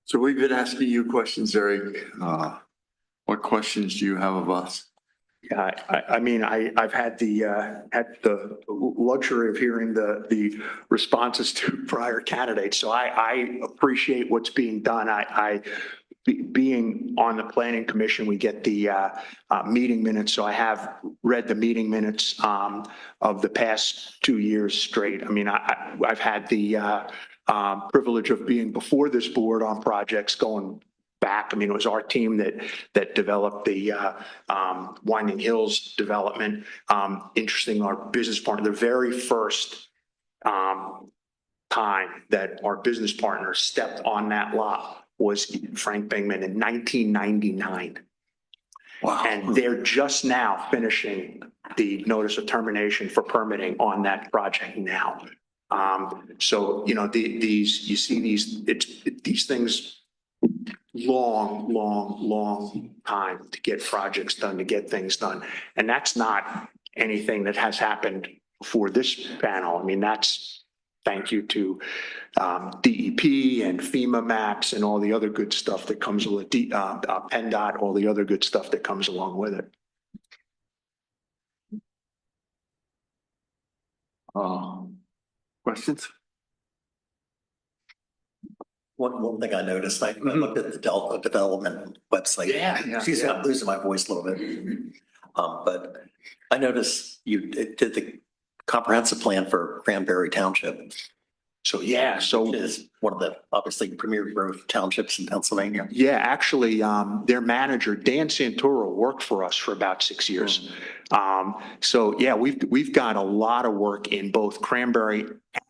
So we've been asking you questions, Eric. What questions do you have of us? Yeah, I mean, I've had the luxury of hearing the responses to prior candidates, so I appreciate what's being done. Being on the planning commission, we get the meeting minutes, so I have read the meeting minutes of the past 2 years straight. I mean, I've had the privilege of being before this board on projects going back. I mean, it was our team that developed the Winding Hills development. Interesting, our business partner, the very first time that our business partner stepped on that lot was Frank Bingman in 1999. Wow. And they're just now finishing the notice of termination for permitting on that project now. So, these things, long time to get projects done, to get things done. And that's not anything that has happened for this panel. I mean, that's thank you to DEP and FEMA maps and all the other good stuff that comes with PennDOT, all the other good stuff that comes along with it. Questions? One thing I noticed, I looked at the Delta Development website. Yeah. Excuse me, I'm losing my voice a little bit. But I noticed you did the comprehensive plan for Cranberry Township. So, yeah. So which is one of the obviously premier growth townships in Pennsylvania. Yeah, actually, their manager, Dan Santoro, worked for us for about 6 years. So yeah, we've got a lot of work in both Cranberry,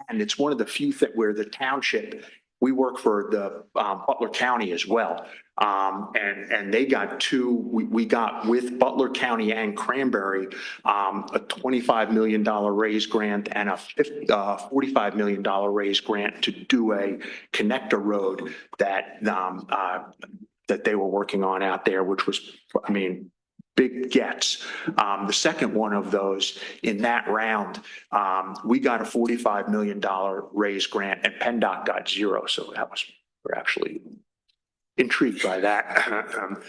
and it's one of the few that where the township, we work for the Butler County as well. And they got we got with Butler County and Cranberry, a $25 million raise grant and a $45 million raise grant to do a connector road that they were working on out there, which was, I mean, big gets. The second one of those in that round, we got a $45 million raise grant and PennDOT got zero. So we're actually intrigued by that.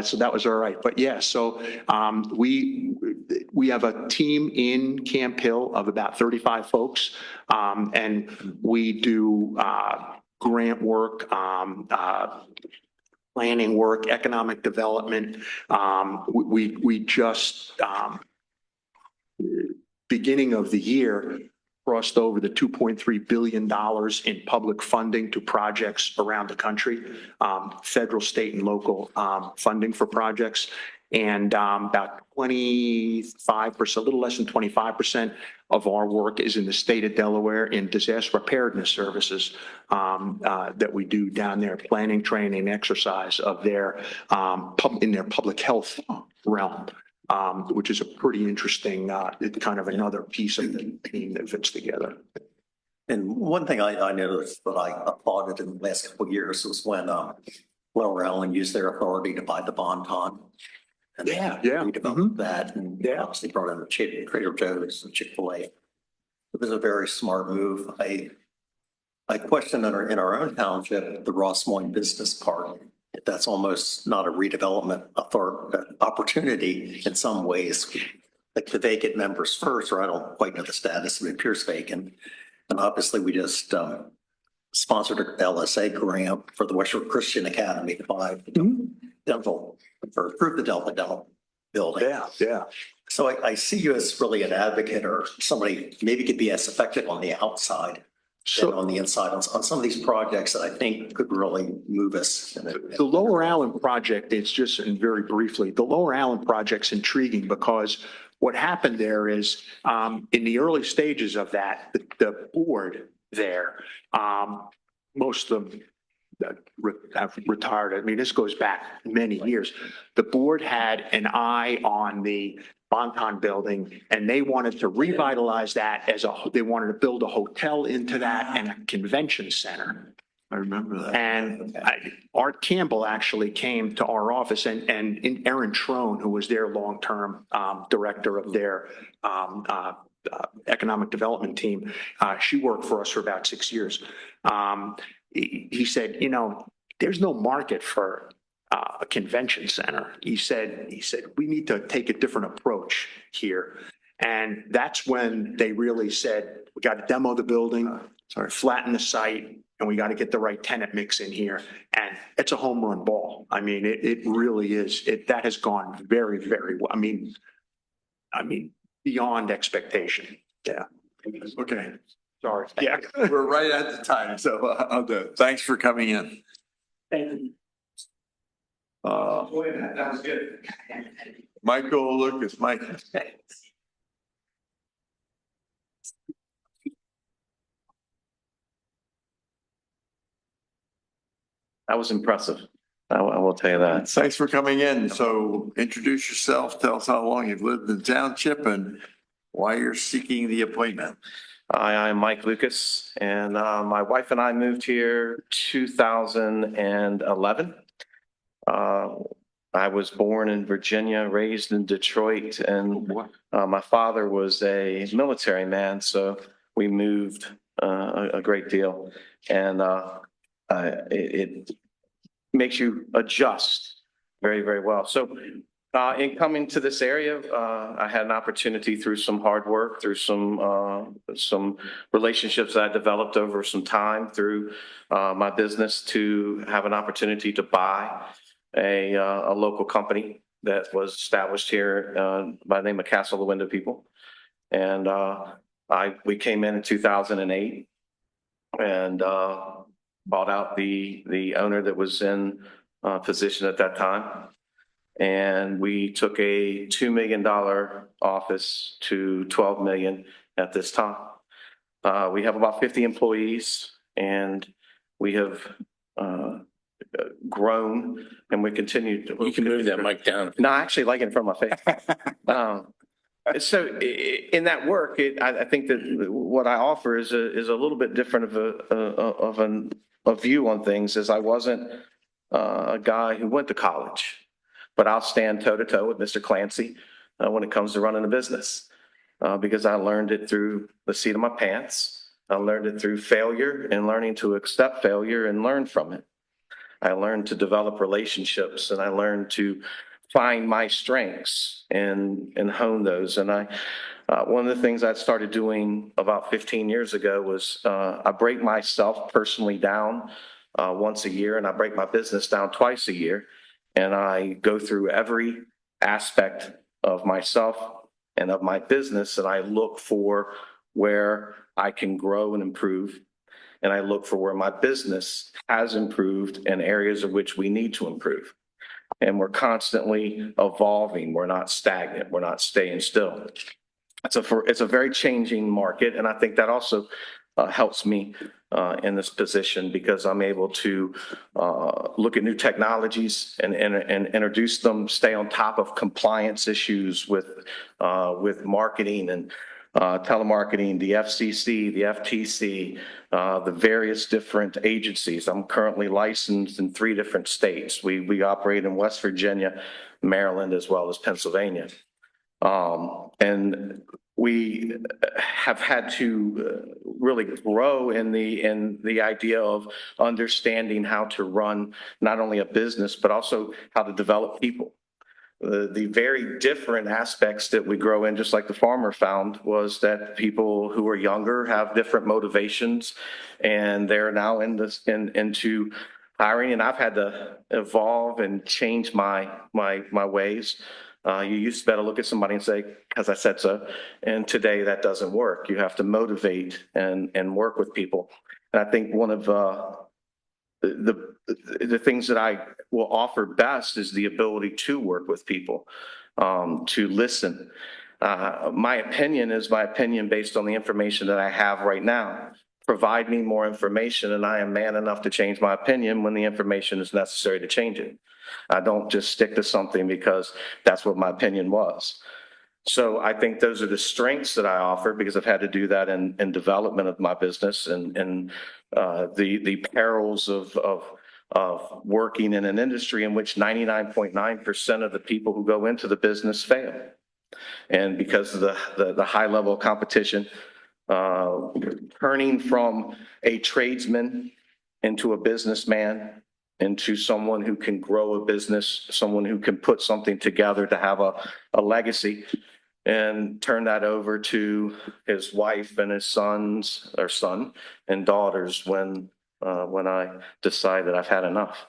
So that was all right. But yeah, so we have a team in Camp Hill of about 35 folks, and we do grant work, planning work, economic development. We just beginning of the year crossed over the $2.3 billion in public funding to projects around the country, federal, state, and local funding for projects. And about 25%, a little less than 25% of our work is in the state of Delaware in disaster preparedness services that we do down there, planning, training, exercise of their in their public health realm. Which is a pretty interesting, kind of another piece of the team that fits together. And one thing I noticed that I applauded in the last couple of years was when Lower Allen used their authority to buy the Bon-Ton. And then redeveloped that and obviously brought in the Trader Joe's and Chick-fil-A. It was a very smart move. I question in our own township, the Ross Moines Business Park. That's almost not a redevelopment opportunity in some ways. Like the vacant members first, or I don't quite know the status, it appears vacant. And obviously we just sponsored an LSA grant for the Western Christian Academy to buy the dental, or improve the dental building. Yeah. So I see you as really an advocate or somebody maybe could be as effective on the outside than on the inside on some of these projects that I think could really move us. The Lower Allen project, it's just, and very briefly, the Lower Allen project's intriguing because what happened there is in the early stages of that, the board there, most of them have retired. I mean, this goes back many years. The board had an eye on the Bonton building and they wanted to revitalize that they wanted to build a hotel into that and a convention center. I remember that. And Art Campbell actually came to our office and Erin Trone, who was their long-term director of their economic development team, she worked for us for about 6 years. He said, there's no market for a convention center. He said, we need to take a different approach here. And that's when they really said, we got to demo the building, flatten the site, and we got to get the right tenant mix in here. And it's a home run ball. I mean, it really is. That has gone very, very well. I mean, beyond expectation. Yeah. Okay. Sorry. Yeah. We're right at the time, so I'll do it. Thanks for coming in. Thank you. That was good. Michael Lucas, Mike. That was impressive. I will tell you that. Thanks for coming in. So introduce yourself, tell us how long you've lived in the township and why you're seeking the appointment. I'm Mike Lucas, and my wife and I moved here 2011. I was born in Virginia, raised in Detroit, and my father was a military man, so we moved a great deal. And it makes you adjust very, very well. So in coming to this area, I had an opportunity through some hard work, through some relationships that I developed over some time through my business to have an opportunity to buy a local company that was established here by the name of Castle the Window People. And we came in 2008 and bought out the owner that was in position at that time. And we took a $2 million office to $12 million at this time. We have about 50 employees and we have grown and we continue to. You can move that mic down. No, I actually like it in front of my face. So in that work, I think that what I offer is a little bit different of a view on things, as I wasn't a guy who went to college, but I'll stand toe to toe with Mr. Clancy when it comes to running a business because I learned it through the seat of my pants. I learned it through failure and learning to accept failure and learn from it. I learned to develop relationships and I learned to find my strengths and hone those. And one of the things I started doing about 15 years ago was I break myself personally down once a year and I break my business down twice a year. And I go through every aspect of myself and of my business and I look for where I can grow and improve. And I look for where my business has improved and areas of which we need to improve. And we're constantly evolving. We're not stagnant. We're not staying still. It's a very changing market. And I think that also helps me in this position because I'm able to look at new technologies and introduce them, stay on top of compliance issues with marketing and telemarketing, the FCC, the FTC, the various different agencies. I'm currently licensed in 3 different states. We operate in West Virginia, Maryland, as well as Pennsylvania. And we have had to really grow in the idea of understanding how to run not only a business, but also how to develop people. The very different aspects that we grow in, just like the farmer found, was that people who are younger have different motivations, and they're now into hiring. And I've had to evolve and change my ways. You used to be able to look at somebody and say, "Because I said so," and today that doesn't work. You have to motivate and work with people. And I think one of the things that I will offer best is the ability to work with people, to listen. My opinion is my opinion based on the information that I have right now. Provide me more information, and I am man enough to change my opinion when the information is necessary to change it. I don't just stick to something because that's what my opinion was. So I think those are the strengths that I offer, because I've had to do that in development of my business, and the perils of working in an industry in which 99.9% of the people who go into the business fail. And because of the high level of competition, turning from a tradesman into a businessman, into someone who can grow a business, someone who can put something together to have a legacy, and turn that over to his wife and his son and daughters when I decide that I've had enough.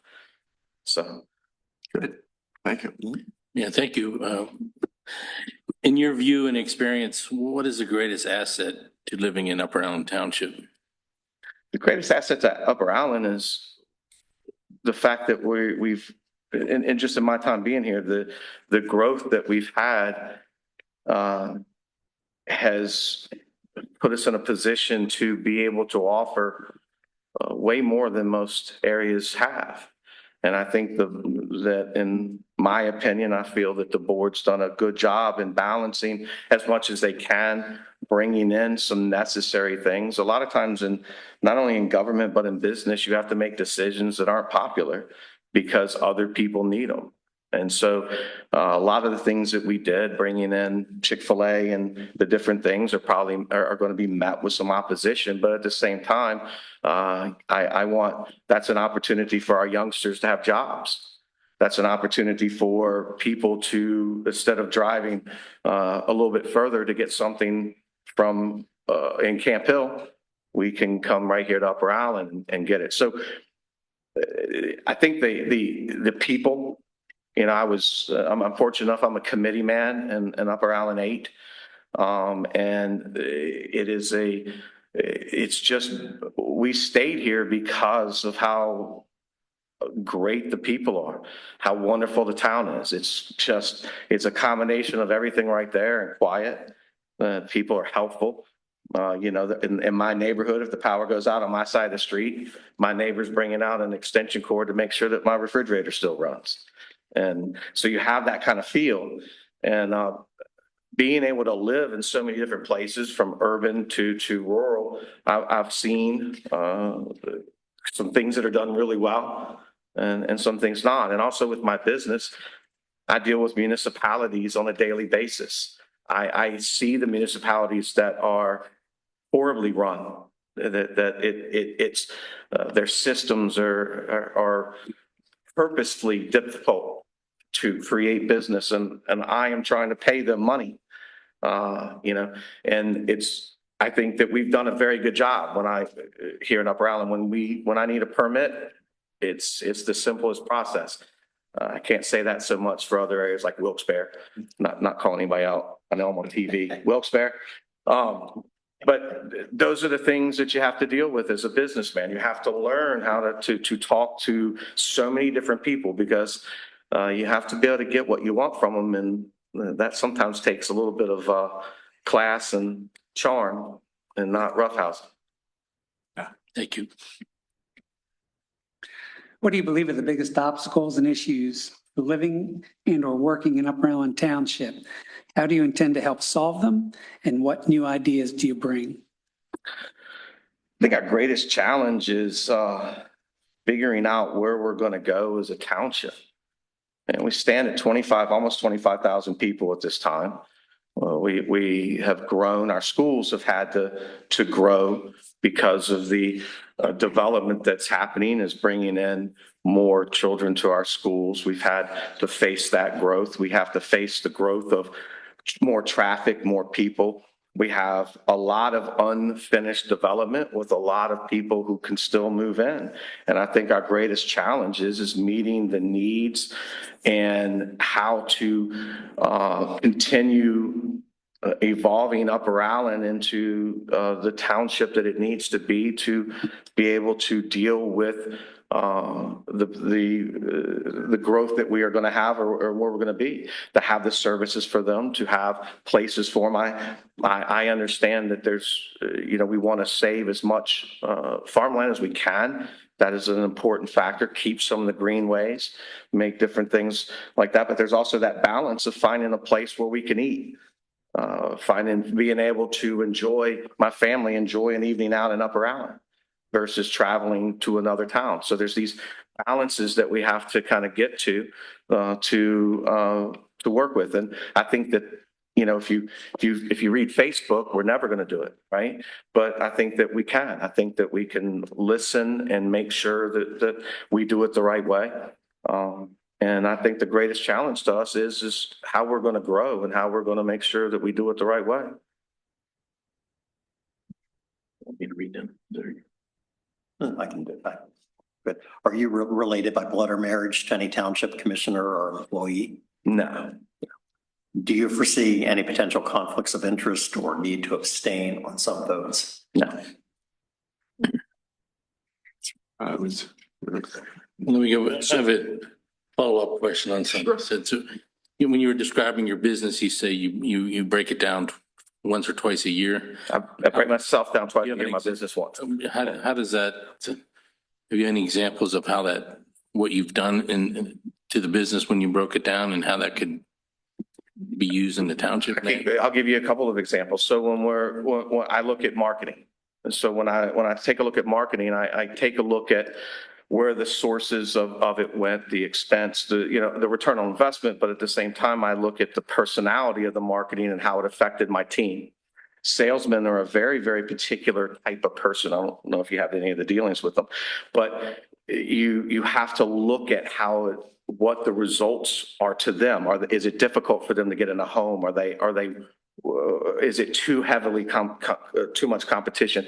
So. Good. Thank you. Yeah, thank you. In your view and experience, what is the greatest asset to living in Upper Allen Township? The greatest asset to Upper Allen is the fact that we've, and just in my time being here, the growth that we've had has put us in a position to be able to offer way more than most areas have. And I think that in my opinion, I feel that the board's done a good job in balancing as much as they can, bringing in some necessary things. A lot of times not only in government, but in business, you have to make decisions that aren't popular because other people need them. And so a lot of the things that we did, bringing in Chick-fil-A and the different things are going to be met with some opposition. But at the same time, that's an opportunity for our youngsters to have jobs. That's an opportunity for people to, instead of driving a little bit further to get something from in Camp Hill, we can come right here to Upper Allen and get it. So I think the people, I'm fortunate enough, I'm a committee man in Upper Allen 8. And it's just, we stayed here because of how great the people are, how wonderful the town is. It's a combination of everything right there, and quiet. People are helpful. In my neighborhood, if the power goes out on my side of the street, my neighbor's bringing out an extension cord to make sure that my refrigerator still runs. And so you have that kind of feel, and being able to live in so many different places, from urban to rural, I've seen some things that are done really well and some things not. And also with my business, I deal with municipalities on a daily basis. I see the municipalities that are horribly run, their systems are purposefully difficult to create business, and I am trying to pay them money, and I think that we've done a very good job here in Upper Allen. When I need a permit, it's the simplest process. I can't say that so much for other areas like Wilkes-Barre, not calling anybody out. I know I'm on TV, Wilkes-Barre. But those are the things that you have to deal with as a businessman. You have to learn how to talk to so many different people, because you have to be able to get what you want from them. And that sometimes takes a little bit of class and charm, and not roughhousing. Thank you. What do you believe are the biggest obstacles and issues for living and or working in Upper Allen Township? How do you intend to help solve them? And what new ideas do you bring? I think our greatest challenge is figuring out where we're going to go as a township. And we stand at almost 25,000 people at this time. We have grown, our schools have had to grow because of the development that's happening is bringing in more children to our schools. We've had to face that growth. We have to face the growth of more traffic, more people. We have a lot of unfinished development with a lot of people who can still move in. And I think our greatest challenge is meeting the needs and how to continue evolving Upper Allen into the township that it needs to be able to deal with the growth that we are going to have or where we're going to be, to have the services for them, to have places for them. I understand that there's, we want to save as much farmland as we can. That is an important factor. Keep some of the greenways, make different things like that. But there's also that balance of finding a place where we can eat. Being able to enjoy an evening out in Upper Allen versus traveling to another town. So there's these balances that we have to kind of get to work with. And I think that, if you read Facebook, we're never going to do it, right? But I think that we can. I think that we can listen and make sure that we do it the right way. And I think the greatest challenge to us is how we're going to grow and how we're going to make sure that we do it the right way. Want me to read them? I can do that. But are you related by blood or marriage to any township commissioner or employee? No. Do you foresee any potential conflicts of interest or need to abstain on some votes? No. Let me go. I have a follow-up question on something. Sure. So, when you were describing your business, you say you break it down once or twice a year. I break myself down twice a year. My business once. How does that? Have you any examples of what you've done to the business when you broke it down, and how that could be used in the township? I'll give you a couple of examples. So when I look at marketing, and so when I take a look at marketing, I take a look at where the sources of it went, the expense, the return on investment, but at the same time, I look at the personality of the marketing and how it affected my team. Salesmen are a very, very particular type of person. I don't know if you have any of the dealings with them, but you have to look at what the results are to them. Is it difficult for them to get in a home? Is it too too much competition?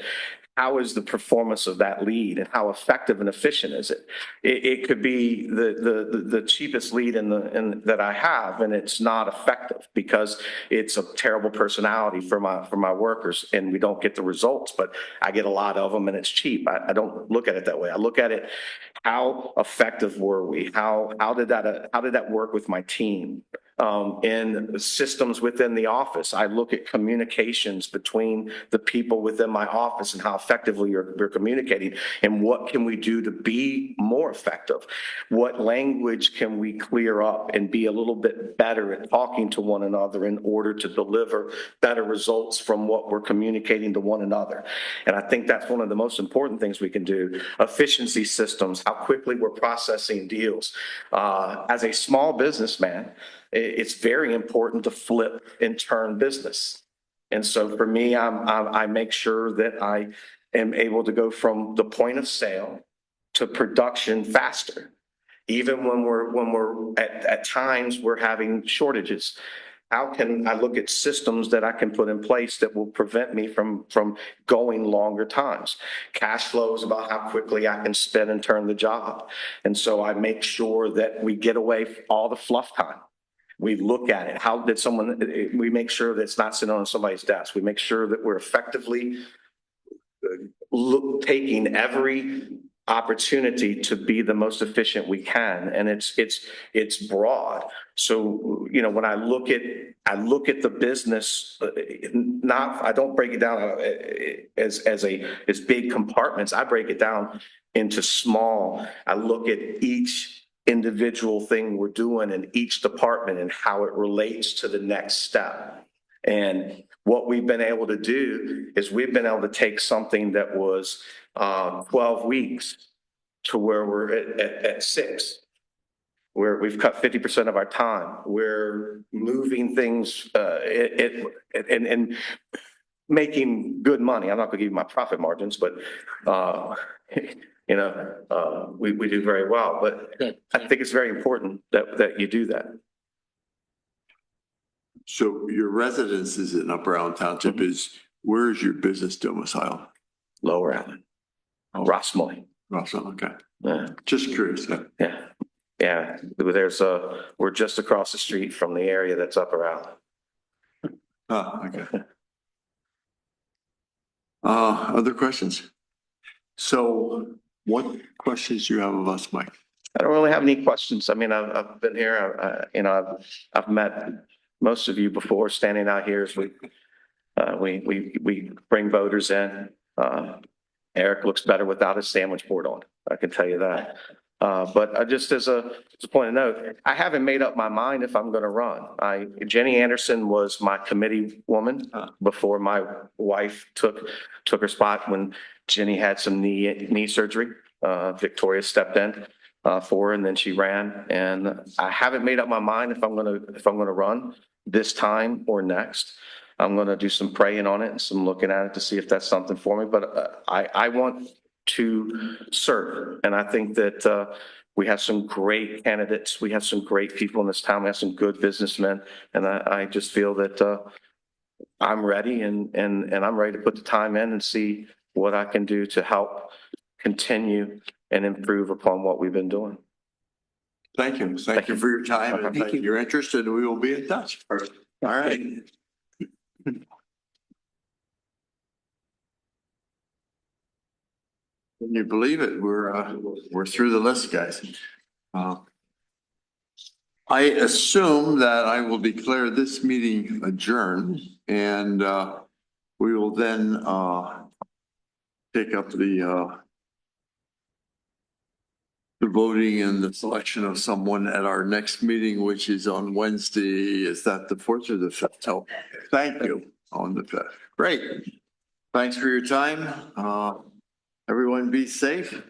How is the performance of that lead, and how effective and efficient is it? It could be the cheapest lead that I have, and it's not effective because it's a terrible personality for my workers, and we don't get the results. But I get a lot of them, and it's cheap. I don't look at it that way. I look at it: how effective were we? How did that work with my team? In systems within the office, I look at communications between the people within my office and how effectively we're communicating, and what can we do to be more effective? What language can we clear up and be a little bit better at talking to one another in order to deliver better results from what we're communicating to one another? And I think that's one of the most important things we can do. Efficiency systems, how quickly we're processing deals. As a small businessman, it's very important to flip and turn business. And so for me, I make sure that I am able to go from the point of sale to production faster. Even when we're at times we're having shortages. How can I look at systems that I can put in place that will prevent me from going longer times? Cash flow is about how quickly I can spend and turn the job. And so I make sure that we get away from all the fluff time. We look at it. We make sure that it's not sitting on somebody's desk. We make sure that we're effectively taking every opportunity to be the most efficient we can. And it's broad. So, when I look at the business, I don't break it down as big compartments. I break it down into small. I look at each individual thing we're doing in each department and how it relates to the next step. And what we've been able to do is we've been able to take something that was 12 weeks to where we're at 6. Where we've cut 50% of our time. We're moving things and making good money. I'm not gonna give you my profit margins, but we do very well. But I think it's very important that you do that. So your residence is in Upper Allen Township. Where is your business domicile? Lower Allen, Rossmore. Rossmore, okay. Yeah. Just curious. Yeah. Yeah, we're just across the street from the area that's Upper Allen. Oh, okay. Other questions? So what questions do you have of us, Mike? I don't really have any questions. I mean, I've been here, I've met most of you before, standing out here as we bring voters in. Eric looks better without his sandwich board on, I can tell you that. But just as a point of note, I haven't made up my mind if I'm going to run. Jenny Anderson was my committee woman before my wife took her spot when Jenny had some knee surgery. Victoria stepped in for her, and then she ran. And I haven't made up my mind if I'm going to run this time or next. I'm going to do some praying on it and some looking at it to see if that's something for me. But I want to serve. And I think that we have some great candidates. We have some great people in this town. We have some good businessmen. And I just feel that I'm ready and I'm ready to put the time in and see what I can do to help continue and improve upon what we've been doing. Thank you. Thank you for your time and thank you for your interest, and we will be in touch. All right. Can you believe it? We're through the list, guys. I assume that I will declare this meeting adjourned, and we will then take up the voting and the selection of someone at our next meeting, which is on Wednesday. Is that the 4th or the 5th? Oh, thank you. On the 5th. Great. Thanks for your time. Everyone be safe.